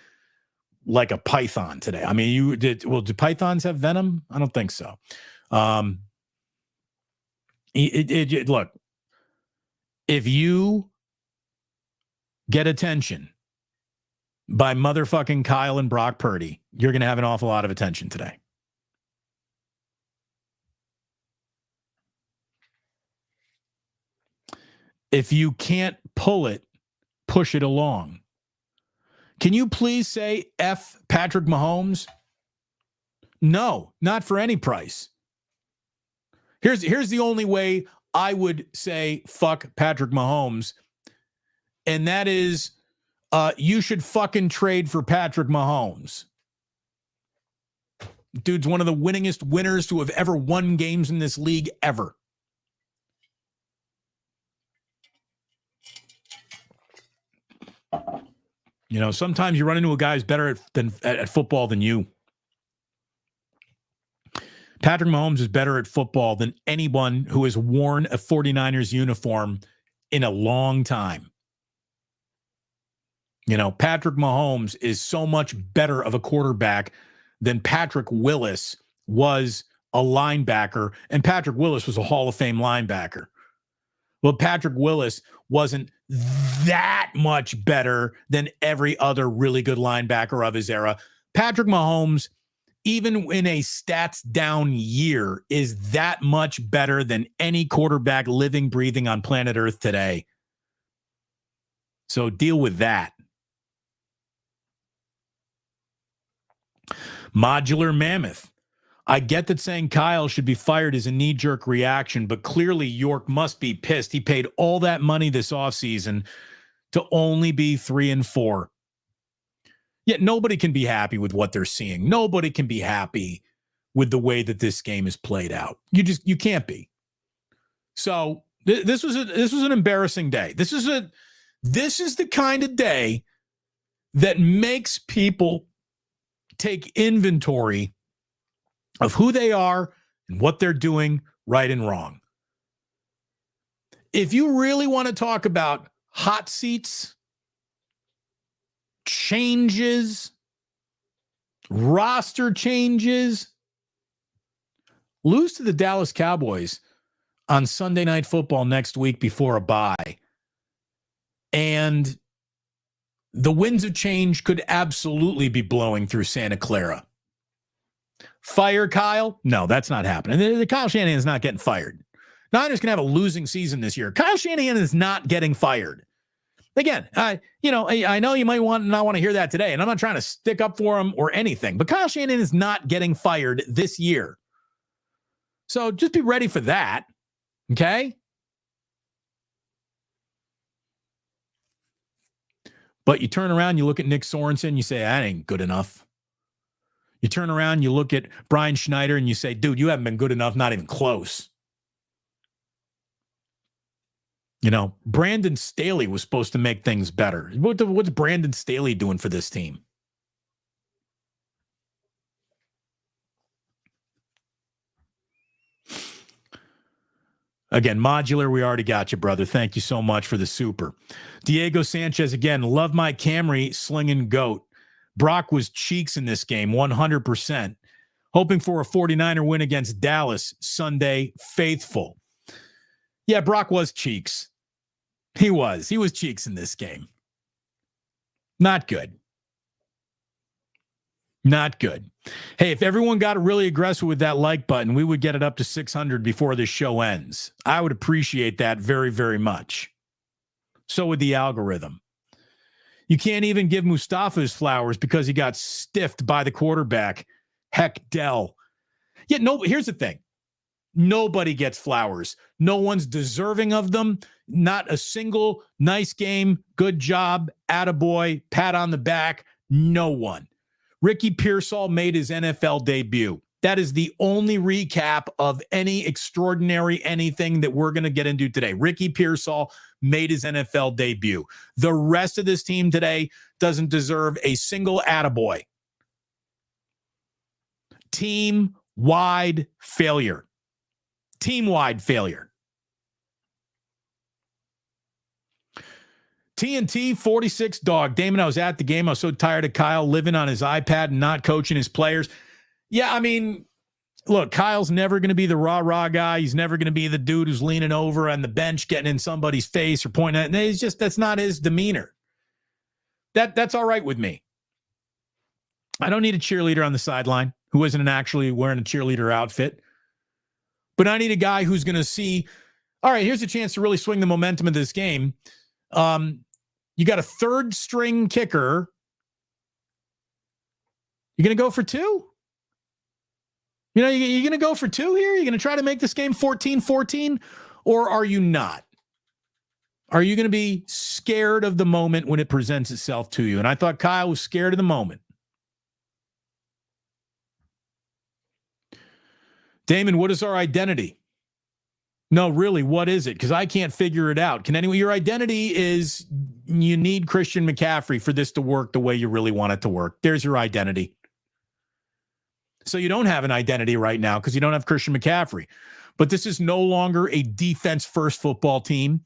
Speaker 1: like a python today. I mean, do pythons have venom? I don't think so. Look, if you get attention by motherfucking Kyle and Brock Purdy, you're going to have an awful lot of attention today. If you can't pull it, push it along. Can you please say F Patrick Mahomes? No, not for any price. Here's the only way I would say fuck Patrick Mahomes, and that is you should fucking trade for Patrick Mahomes. Dude's one of the winningest winners to have ever won games in this league ever. You know, sometimes you run into a guy who's better at football than you. Patrick Mahomes is better at football than anyone who has worn a 49ers uniform in a long time. You know, Patrick Mahomes is so much better of a quarterback than Patrick Willis was a linebacker, and Patrick Willis was a Hall of Fame linebacker. Well, Patrick Willis wasn't that much better than every other really good linebacker of his era. Patrick Mahomes, even in a stats down year, is that much better than any quarterback living, breathing on planet Earth today. So deal with that. Modular Mammoth. I get that saying Kyle should be fired is a knee-jerk reaction, but clearly York must be pissed. He paid all that money this offseason to only be 3-4. Yet nobody can be happy with what they're seeing. Nobody can be happy with the way that this game is played out. You can't be. So this was an embarrassing day. This is the kind of day that makes people take inventory of who they are and what they're doing right and wrong. If you really want to talk about hot seats, changes, roster changes, lose to the Dallas Cowboys on Sunday Night Football next week before a bye, and the winds of change could absolutely be blowing through Santa Clara. Fire Kyle? No, that's not happening. The Kyle Shanahan is not getting fired. Niners can have a losing season this year. Kyle Shanahan is not getting fired. Again, I know you might not want to hear that today, and I'm not trying to stick up for him or anything, but Kyle Shanahan is not getting fired this year. So just be ready for that, okay? But you turn around, you look at Nick Sorensen, you say, that ain't good enough. You turn around, you look at Brian Schneider, and you say, dude, you haven't been good enough, not even close. You know, Brandon Staley was supposed to make things better. What's Brandon Staley doing for this team? Again, Modular, we already got you, brother. Thank you so much for the super. Diego Sanchez, again, love my Camry slinging goat. Brock was cheeks in this game, 100%. Hoping for a 49er win against Dallas Sunday, faithful. Yeah, Brock was cheeks. He was cheeks in this game. Not good. Not good. Hey, if everyone got really aggressive with that like button, we would get it up to 600 before this show ends. I would appreciate that very, very much. So would the algorithm. You can't even give Mustafa his flowers because he got stiffed by the quarterback. Heck, Dell. Yeah, no, here's the thing. Nobody gets flowers. No one's deserving of them. Not a single nice game, good job, attaboy, pat on the back. No one. Ricky Pearsall made his NFL debut. That is the only recap of any extraordinary anything that we're going to get into today. Ricky Pearsall made his NFL debut. The rest of this team today doesn't deserve a single attaboy. Team-wide failure. Team-wide failure. TNT 46 dog. Damon, I was at the game. I was so tired of Kyle living on his iPad and not coaching his players. Yeah, I mean, look, Kyle's never going to be the rah-rah guy. He's never going to be the dude who's leaning over on the bench, getting in somebody's face or pointing at. He's just, that's not his demeanor. That's all right with me. I don't need a cheerleader on the sideline who isn't actually wearing a cheerleader outfit. But I need a guy who's going to see, all right, here's a chance to really swing the momentum of this game. You got a third string kicker. You're going to go for two? You know, you're going to go for two here? You're going to try to make this game 14-14? Or are you not? Are you going to be scared of the moment when it presents itself to you? And I thought Kyle was scared of the moment. Damon, what is our identity? No, really, what is it? Because I can't figure it out. Can anyone? Your identity is you need Christian McCaffrey for this to work the way you really want it to work. There's your identity. So you don't have an identity right now because you don't have Christian McCaffrey. But this is no longer a defense-first football team.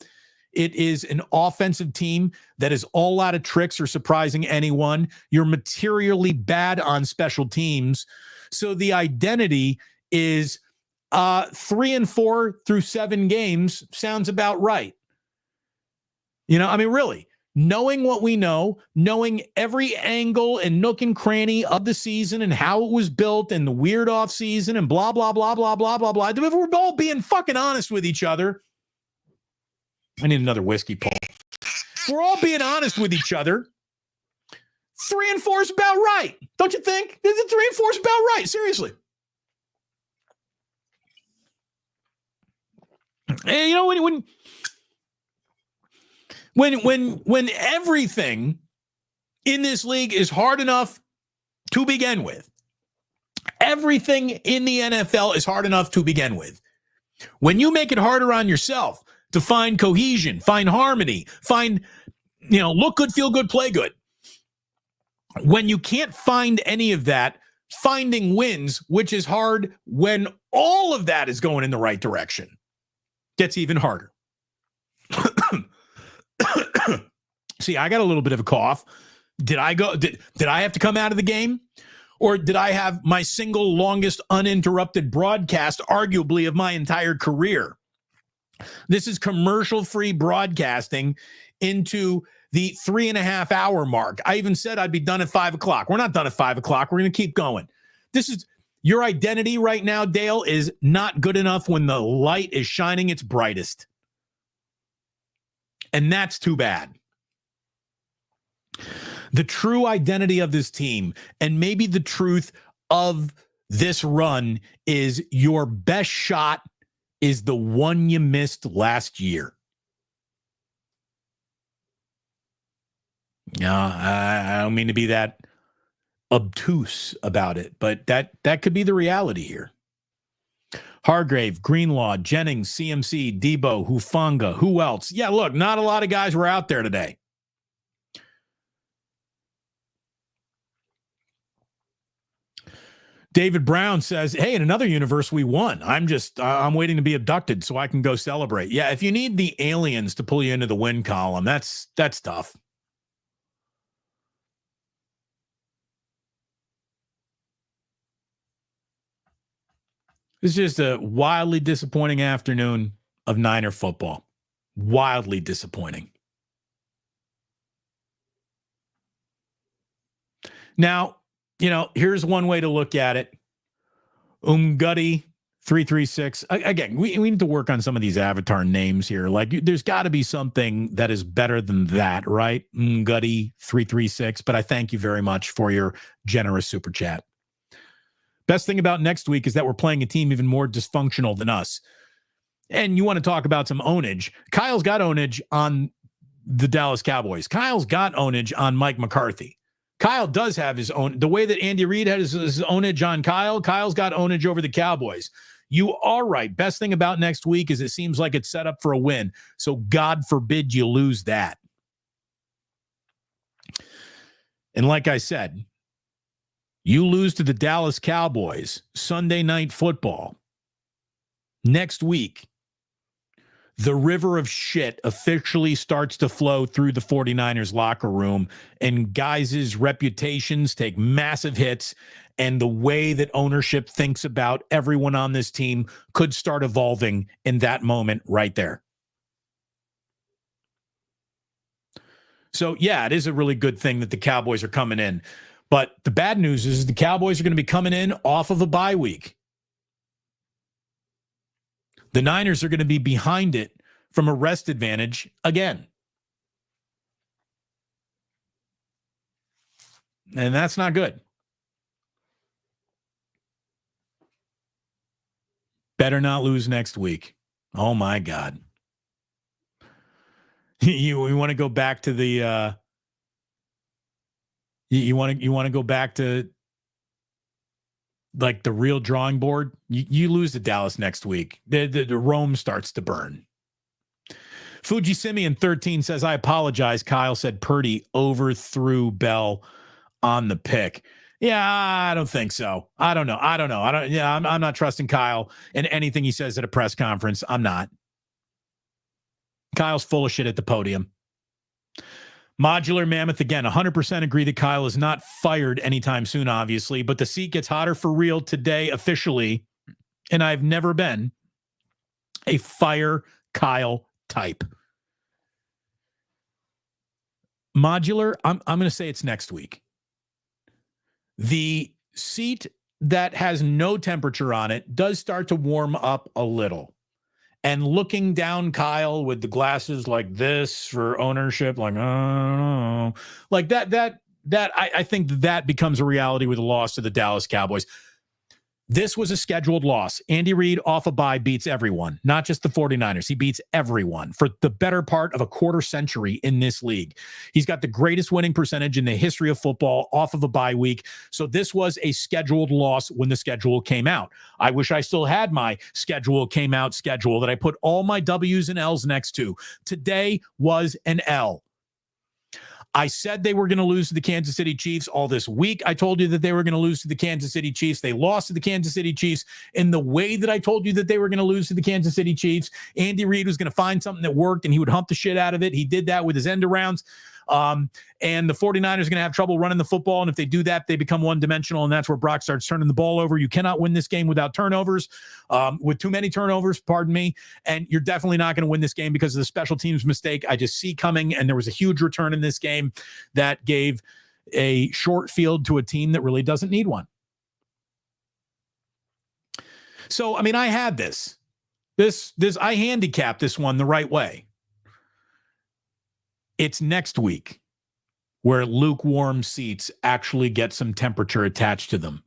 Speaker 1: It is an offensive team that is all out of tricks or surprising anyone. You're materially bad on special teams. So the identity is 3-4 through 7 games sounds about right. You know, I mean, really, knowing what we know, knowing every angle and nook and cranny of the season and how it was built and the weird off season and blah, blah, blah, blah, blah, blah, blah. If we're all being fucking honest with each other, I need another whiskey, Paul. We're all being honest with each other. 3-4 is about right. Don't you think? 3-4 is about right. Seriously. And you know, when everything in this league is hard enough to begin with, everything in the NFL is hard enough to begin with. When you make it harder on yourself to find cohesion, find harmony, find, look good, feel good, play good. When you can't find any of that, finding wins, which is hard when all of that is going in the right direction, gets even harder. See, I got a little bit of a cough. Did I have to come out of the game? Or did I have my single longest uninterrupted broadcast, arguably, of my entire career? This is commercial-free broadcasting into the 3.5 hour mark. I even said I'd be done at 5 o'clock. We're not done at 5 o'clock. We're going to keep going. This is your identity right now, Dale, is not good enough when the light is shining its brightest. And that's too bad. The true identity of this team, and maybe the truth of this run, is your best shot is the one you missed last year. I don't mean to be that obtuse about it, but that could be the reality here. Hargrave, Greenlaw, Jennings, CMC, Debo, Hufanga, who else? Yeah, look, not a lot of guys were out there today. David Brown says, hey, in another universe, we won. I'm waiting to be abducted so I can go celebrate. Yeah, if you need the aliens to pull you into the win column, that's tough. It's just a wildly disappointing afternoon of Niner football. Wildly disappointing. Now, here's one way to look at it. Umgutty 336. Again, we need to work on some of these avatar names here. Like, there's got to be something that is better than that, right? Gutty 336. But I thank you very much for your generous super chat. Best thing about next week is that we're playing a team even more dysfunctional than us. And you want to talk about some ownage. Kyle's got ownage on the Dallas Cowboys. Kyle's got ownage on Mike McCarthy. Kyle does have his own. The way that Andy Reid has his ownage on Kyle, Kyle's got ownage over the Cowboys. You are right. Best thing about next week is it seems like it's set up for a win. So God forbid you lose that. And like I said, you lose to the Dallas Cowboys Sunday Night Football. Next week, the river of shit officially starts to flow through the 49ers locker room, and guys' reputations take massive hits, and the way that ownership thinks about everyone on this team could start evolving in that moment right there. So, yeah, it is a really good thing that the Cowboys are coming in. But the bad news is the Cowboys are going to be coming in off of a bye week. The Niners are going to be behind it from a rest advantage again. And that's not good. Better not lose next week. Oh, my God. You want to go back to the you want to go back to like the real drawing board. You lose to Dallas next week. The Rome starts to burn. Fuji Simeon 13 says, I apologize. Kyle said Purdy overthrew Bell on the pick. Yeah, I don't think so. I don't know. I'm not trusting Kyle in anything he says at a press conference. I'm not. Kyle's full of shit at the podium. Modular Mammoth, again, 100% agree that Kyle is not fired anytime soon, obviously, but the seat gets hotter for real today officially, and I've never been a fire Kyle type. Modular, I'm going to say it's next week. The seat that has no temperature on it does start to warm up a little. And looking down Kyle with the glasses like this for ownership, like, I don't know. Like that I think that becomes a reality with a loss to the Dallas Cowboys. This was a scheduled loss. Andy Reid off a bye beats everyone, not just the 49ers. He beats everyone for the better part of a quarter century in this league. He's got the greatest winning percentage in the history of football off of a bye week. So this was a scheduled loss when the schedule came out. I wish I still had my schedule that I put all my W's and L's next to. Today was an L. I said they were going to lose to the Kansas City Chiefs all this week. I told you that they were going to lose to the Kansas City Chiefs. They lost to the Kansas City Chiefs in the way that I told you that they were going to lose to the Kansas City Chiefs. Andy Reid was going to find something that worked, and he would hump the shit out of it. He did that with his end arounds. And the 49ers are going to have trouble running the football. And if they do that, they become one-dimensional, and that's where Brock starts turning the ball over. You cannot win this game without turnovers, with too many turnovers, pardon me. And you're definitely not going to win this game because of the special teams mistake I just see coming. And there was a huge return in this game that gave a short field to a team that really doesn't need one. So, I mean, I had this, I handicapped this one the right way. It's next week where lukewarm seats actually get some temperature attached to them.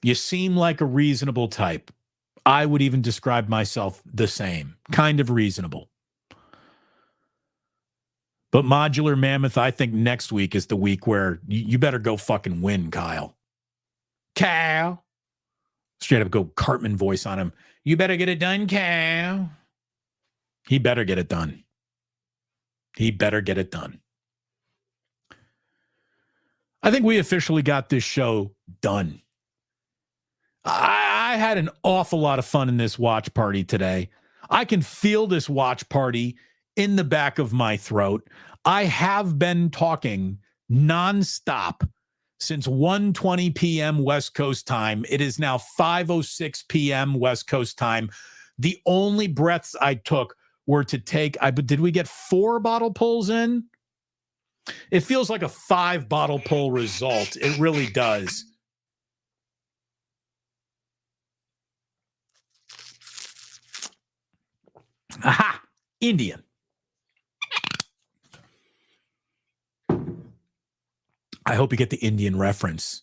Speaker 1: You seem like a reasonable type. I would even describe myself the same, kind of reasonable. But Modular Mammoth, I think next week is the week where you better go fucking win, Kyle. Kyle. Straight up go Cartman voice on him. You better get it done, Kyle. He better get it done. He better get it done. I think we officially got this show done. I had an awful lot of fun in this watch party today. I can feel this watch party in the back of my throat. I have been talking nonstop since 1:20 p.m. West Coast time. It is now 5:06 p.m. West Coast time. The only breaths I took were to take, did we get 4 bottle pulls in? It feels like a 5 bottle pull result. It really does. Aha! Indian. I hope you get the Indian reference.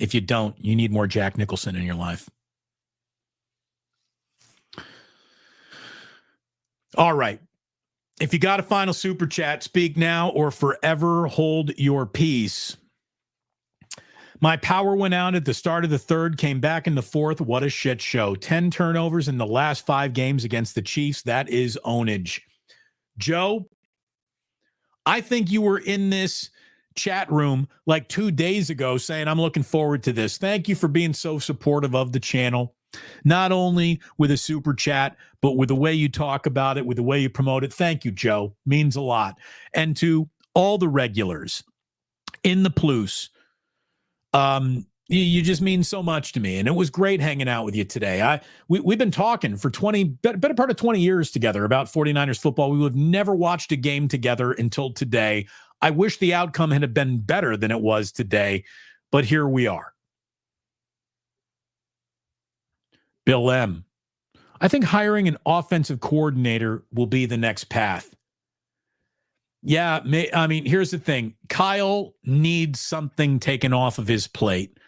Speaker 1: If you don't, you need more Jack Nicholson in your life. All right. If you got a final super chat, speak now or forever hold your peace. My power went out at the start of the third, came back in the fourth. What a shit show. 10 turnovers in the last 5 games against the Chiefs. That is ownage. Joe, I think you were in this chat room like 2 days ago saying, I'm looking forward to this. Thank you for being so supportive of the channel, not only with a super chat, but with the way you talk about it, with the way you promote it. Thank you, Joe. Means a lot. And to all the regulars in the Plus, you just mean so much to me. And it was great hanging out with you today. We've been talking for better part of 20 years together about 49ers football. We would have never watched a game together until today. I wish the outcome had been better than it was today, but here we are. Bill M. I think hiring an offensive coordinator will be the next path. Yeah, I mean, here's the thing. Kyle needs something taken off of his plate.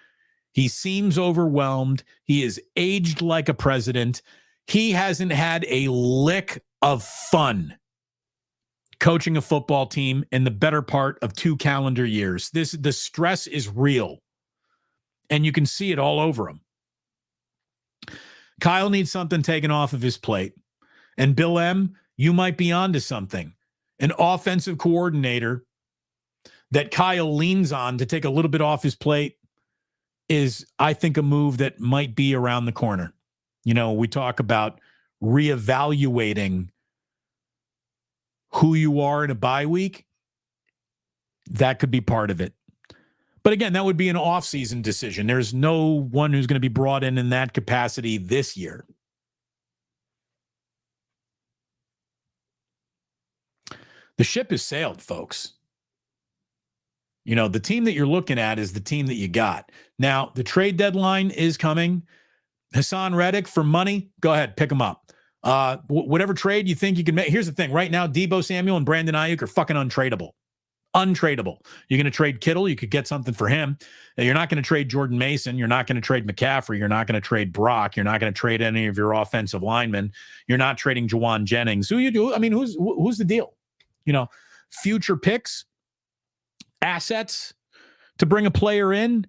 Speaker 1: He seems overwhelmed. He is aged like a president. He hasn't had a lick of fun coaching a football team in the better part of 2 calendar years. The stress is real, and you can see it all over him. Kyle needs something taken off of his plate. And Bill M., you might be onto something. An offensive coordinator that Kyle leans on to take a little bit off his plate is, I think, a move that might be around the corner. You know, we talk about reevaluating who you are in a bye week. That could be part of it. But again, that would be an off-season decision. There's no one who's going to be brought in that capacity this year. The ship has sailed, folks. You know, the team that you're looking at is the team that you got. Now, the trade deadline is coming. Hassan Reddick for money, go ahead, pick him up. Whatever trade you think you can make. Here's the thing. Right now, Deebo Samuel and Brandon Ayuk are fucking untradeable. Untradeable. You're going to trade Kittle. You could get something for him. You're not going to trade Jordan Mason. You're not going to trade McCaffrey. You're not going to trade Brock. You're not going to trade any of your offensive linemen. You're not trading Jawan Jennings. Who you do? I mean, who's the deal? You know, future picks, assets to bring a player in.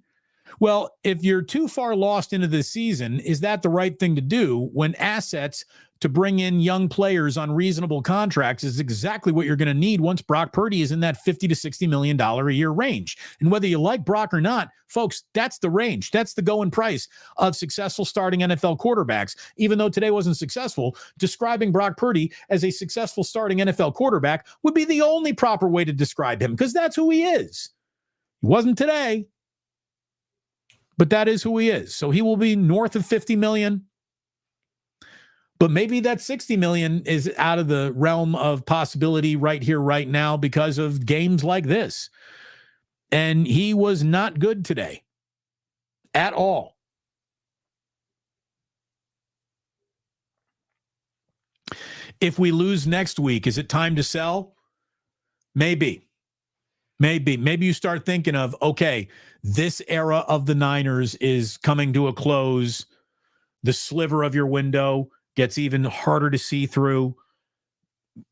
Speaker 1: Well, if you're too far lost into the season, is that the right thing to do when assets to bring in young players on reasonable contracts is exactly what you're going to need once Brock Purdy is in that $50 to $60 million a year range? And whether you like Brock or not, folks, that's the range. That's the going price of successful starting NFL quarterbacks. Even though today wasn't successful, describing Brock Purdy as a successful starting NFL quarterback would be the only proper way to describe him, because that's who he is. He wasn't today, but that is who he is. So he will be north of $50 million. But maybe that $60 million is out of the realm of possibility right here, right now, because of games like this. And he was not good today at all. If we lose next week, is it time to sell? Maybe. Maybe you start thinking of, okay, this era of the Niners is coming to a close. The sliver of your window gets even harder to see through.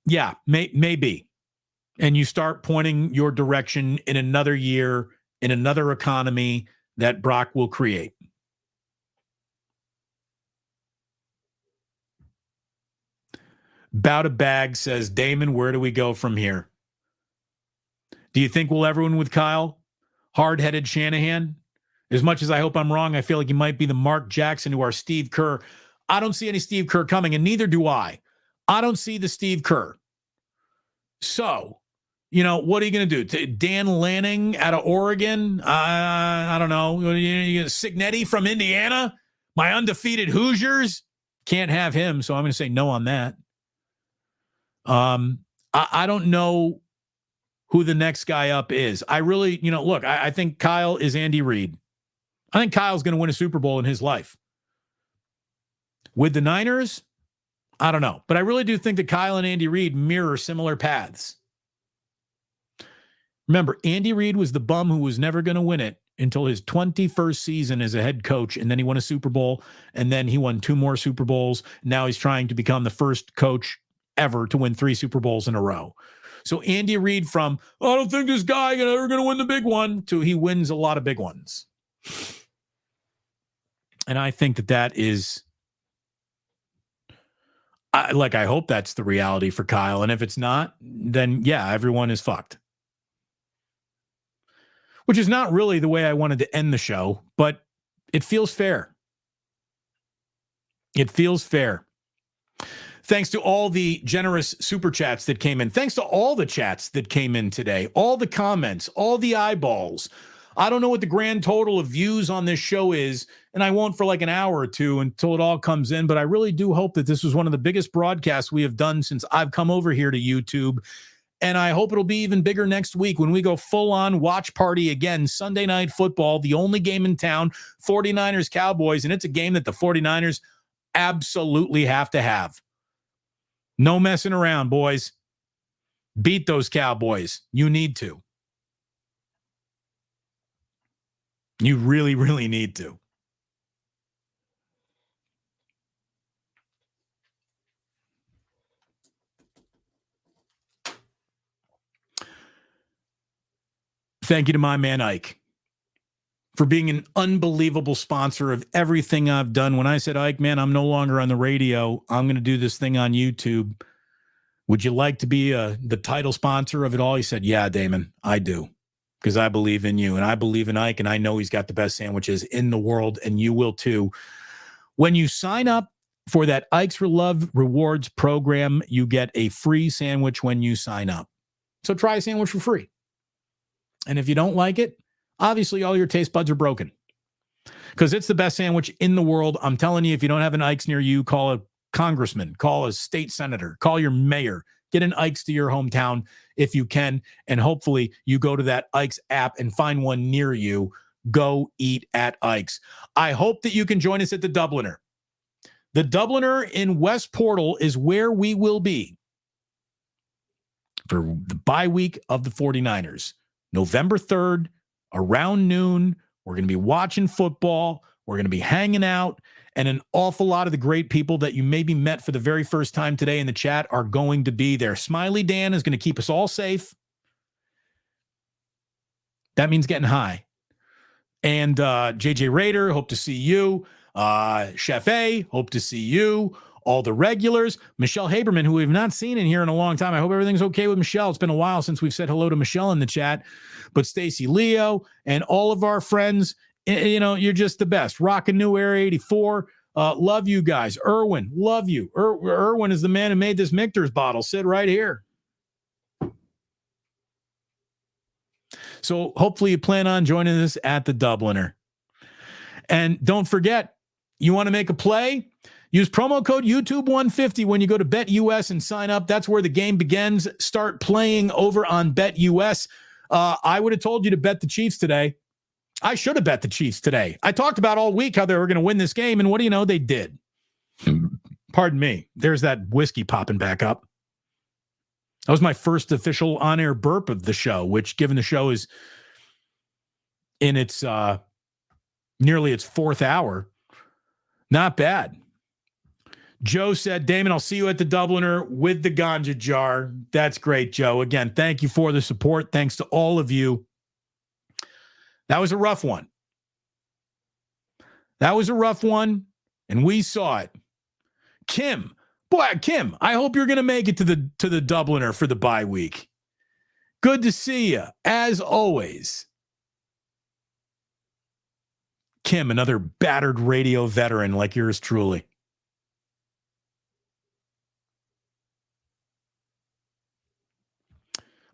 Speaker 1: Yeah, maybe. And you start pointing your direction in another year, in another economy that Brock will create. Bout a Bag says, Damon, where do we go from here? Do you think we'll ever win with Kyle? Hard-headed Shanahan? As much as I hope I'm wrong, I feel like he might be the Mark Jackson to our Steve Kerr. I don't see any Steve Kerr coming, and neither do I. I don't see the Steve Kerr. So, you know, what are you going to do? Dan Lanning out of Oregon? I don't know. Signetti from Indiana? My undefeated Hoosiers? Can't have him, so I'm going to say no on that. I don't know who the next guy up is. I really, look, I think Kyle is Andy Reid. I think Kyle's going to win a Super Bowl in his life. With the Niners, I don't know. But I really do think that Kyle and Andy Reid mirror similar paths. Remember, Andy Reid was the bum who was never going to win it until his 21st season as a head coach, and then he won a Super Bowl, and then he won 2 more Super Bowls. Now he's trying to become the first coach ever to win 3 Super Bowls in a row. So Andy Reid from, I don't think this guy is ever going to win the big one, to he wins a lot of big ones. And I think that is, I hope that's the reality for Kyle. And if it's not, then yeah, everyone is fucked. Which is not really the way I wanted to end the show, but it feels fair. It feels fair. Thanks to all the generous super chats that came in. Thanks to all the chats that came in today. All the comments, all the eyeballs. I don't know what the grand total of views on this show is, and I won't for like an hour or two until it all comes in, but I really do hope that this was one of the biggest broadcasts we have done since I've come over here to YouTube. And I hope it'll be even bigger next week when we go full-on watch party again. Sunday Night Football, the only game in town, 49ers Cowboys, and it's a game that the 49ers absolutely have to have. No messing around, boys. Beat those Cowboys. You need to. You really, really need to. Thank you to my man Ike for being an unbelievable sponsor of everything I've done. When I said, Ike, man, I'm no longer on the radio. I'm going to do this thing on YouTube. Would you like to be the title sponsor of it all? He said, yeah, Damon, I do. Because I believe in you and I believe in Ike and I know he's got the best sandwiches in the world and you will too. When you sign up for that Ike's for Love Rewards program, you get a free sandwich when you sign up. So try a sandwich for free. And if you don't like it, obviously all your taste buds are broken because it's the best sandwich in the world. I'm telling you, if you don't have an Ike's near you, call a congressman, call a state senator, call your mayor, get an Ike's to your hometown if you can. And hopefully you go to that Ike's app and find one near you. Go eat at Ike's. I hope that you can join us at the Dubliner. The Dubliner in West Portal is where we will be for the bye week of the 49ers. November 3rd, around noon, we're going to be watching football. We're going to be hanging out. And an awful lot of the great people that you maybe met for the very first time today in the chat are going to be there. Smiley Dan is going to keep us all safe. That means getting high. And JJ Raider, hope to see you. Chef A, hope to see you. All the regulars. Michelle Haberman, who we've not seen in here in a long time. I hope everything's okay with Michelle. It's been a while since we've said hello to Michelle in the chat. But Stacy Leo and all of our friends, you know, you're just the best. Rockin' New Area 84. Love you guys. Erwin, love you. Erwin is the man who made this Michter's bottle. Sit right here. So hopefully you plan on joining us at the Dubliner. And don't forget, you want to make a play? Use promo code YouTube150 when you go to BetUS and sign up. That's where the game begins. Start playing over on BetUS. I would have told you to bet the Chiefs today. I should have bet the Chiefs today. I talked about all week how they were going to win this game, and what do you know? They did. Pardon me. There's that whiskey popping back up. That was my first official on-air burp of the show, which, given the show is in its nearly its 4th hour, not bad. Joe said, Damon, I'll see you at the Dubliner with the ganja jar. That's great, Joe. Again, thank you for the support. Thanks to all of you. That was a rough one. That was a rough one, and we saw it. Kim, I hope you're going to make it to the Dubliner for the bye week. Good to see you, as always. Kim, another battered radio veteran like yours truly.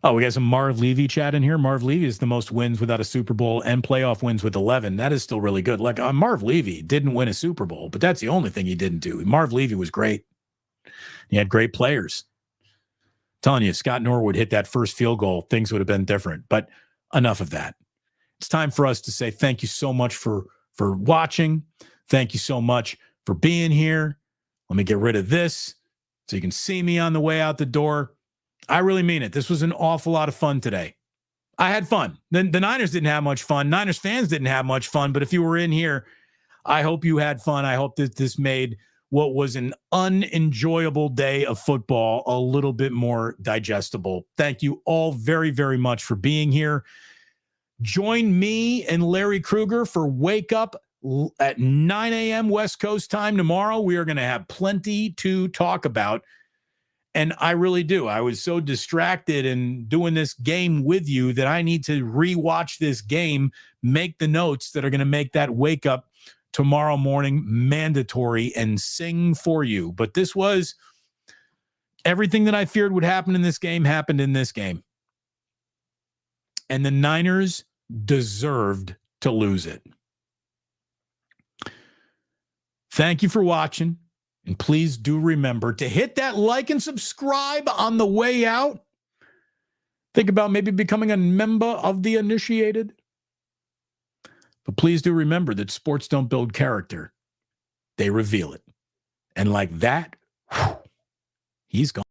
Speaker 1: Oh, we got some Marv Levy chat in here. Marv Levy is the most wins without a Super Bowl and playoff wins with 11. That is still really good. Like Marv Levy didn't win a Super Bowl, but that's the only thing he didn't do. Marv Levy was great. He had great players. I'm telling you, if Scott Norwood hit that first field goal, things would have been different. But enough of that. It's time for us to say thank you so much for watching. Thank you so much for being here. Let me get rid of this. so you can see me on the way out the door. I really mean it. This was an awful lot of fun today. I had fun. The Niners didn't have much fun. Niners fans didn't have much fun. But if you were in here, I hope you had fun. I hope that this made what was an unenjoyable day of football a little bit more digestible. Thank you all very, very much for being here. Join me and Larry Krueger for Wake Up at 9 a.m. West Coast time tomorrow. We are going to have plenty to talk about. And I really do. I was so distracted in doing this game with you that I need to rewatch this game, make the notes that are going to make that wake up tomorrow morning mandatory, and sing for you. But this was everything that I feared would happen in this game happened in this game. And the Niners deserved to lose it. Thank you for watching. And please do remember to hit that like and subscribe on the way out. Think about maybe becoming a member of the initiated. But please do remember that sports don't build character. They reveal it. And like that, he's gone.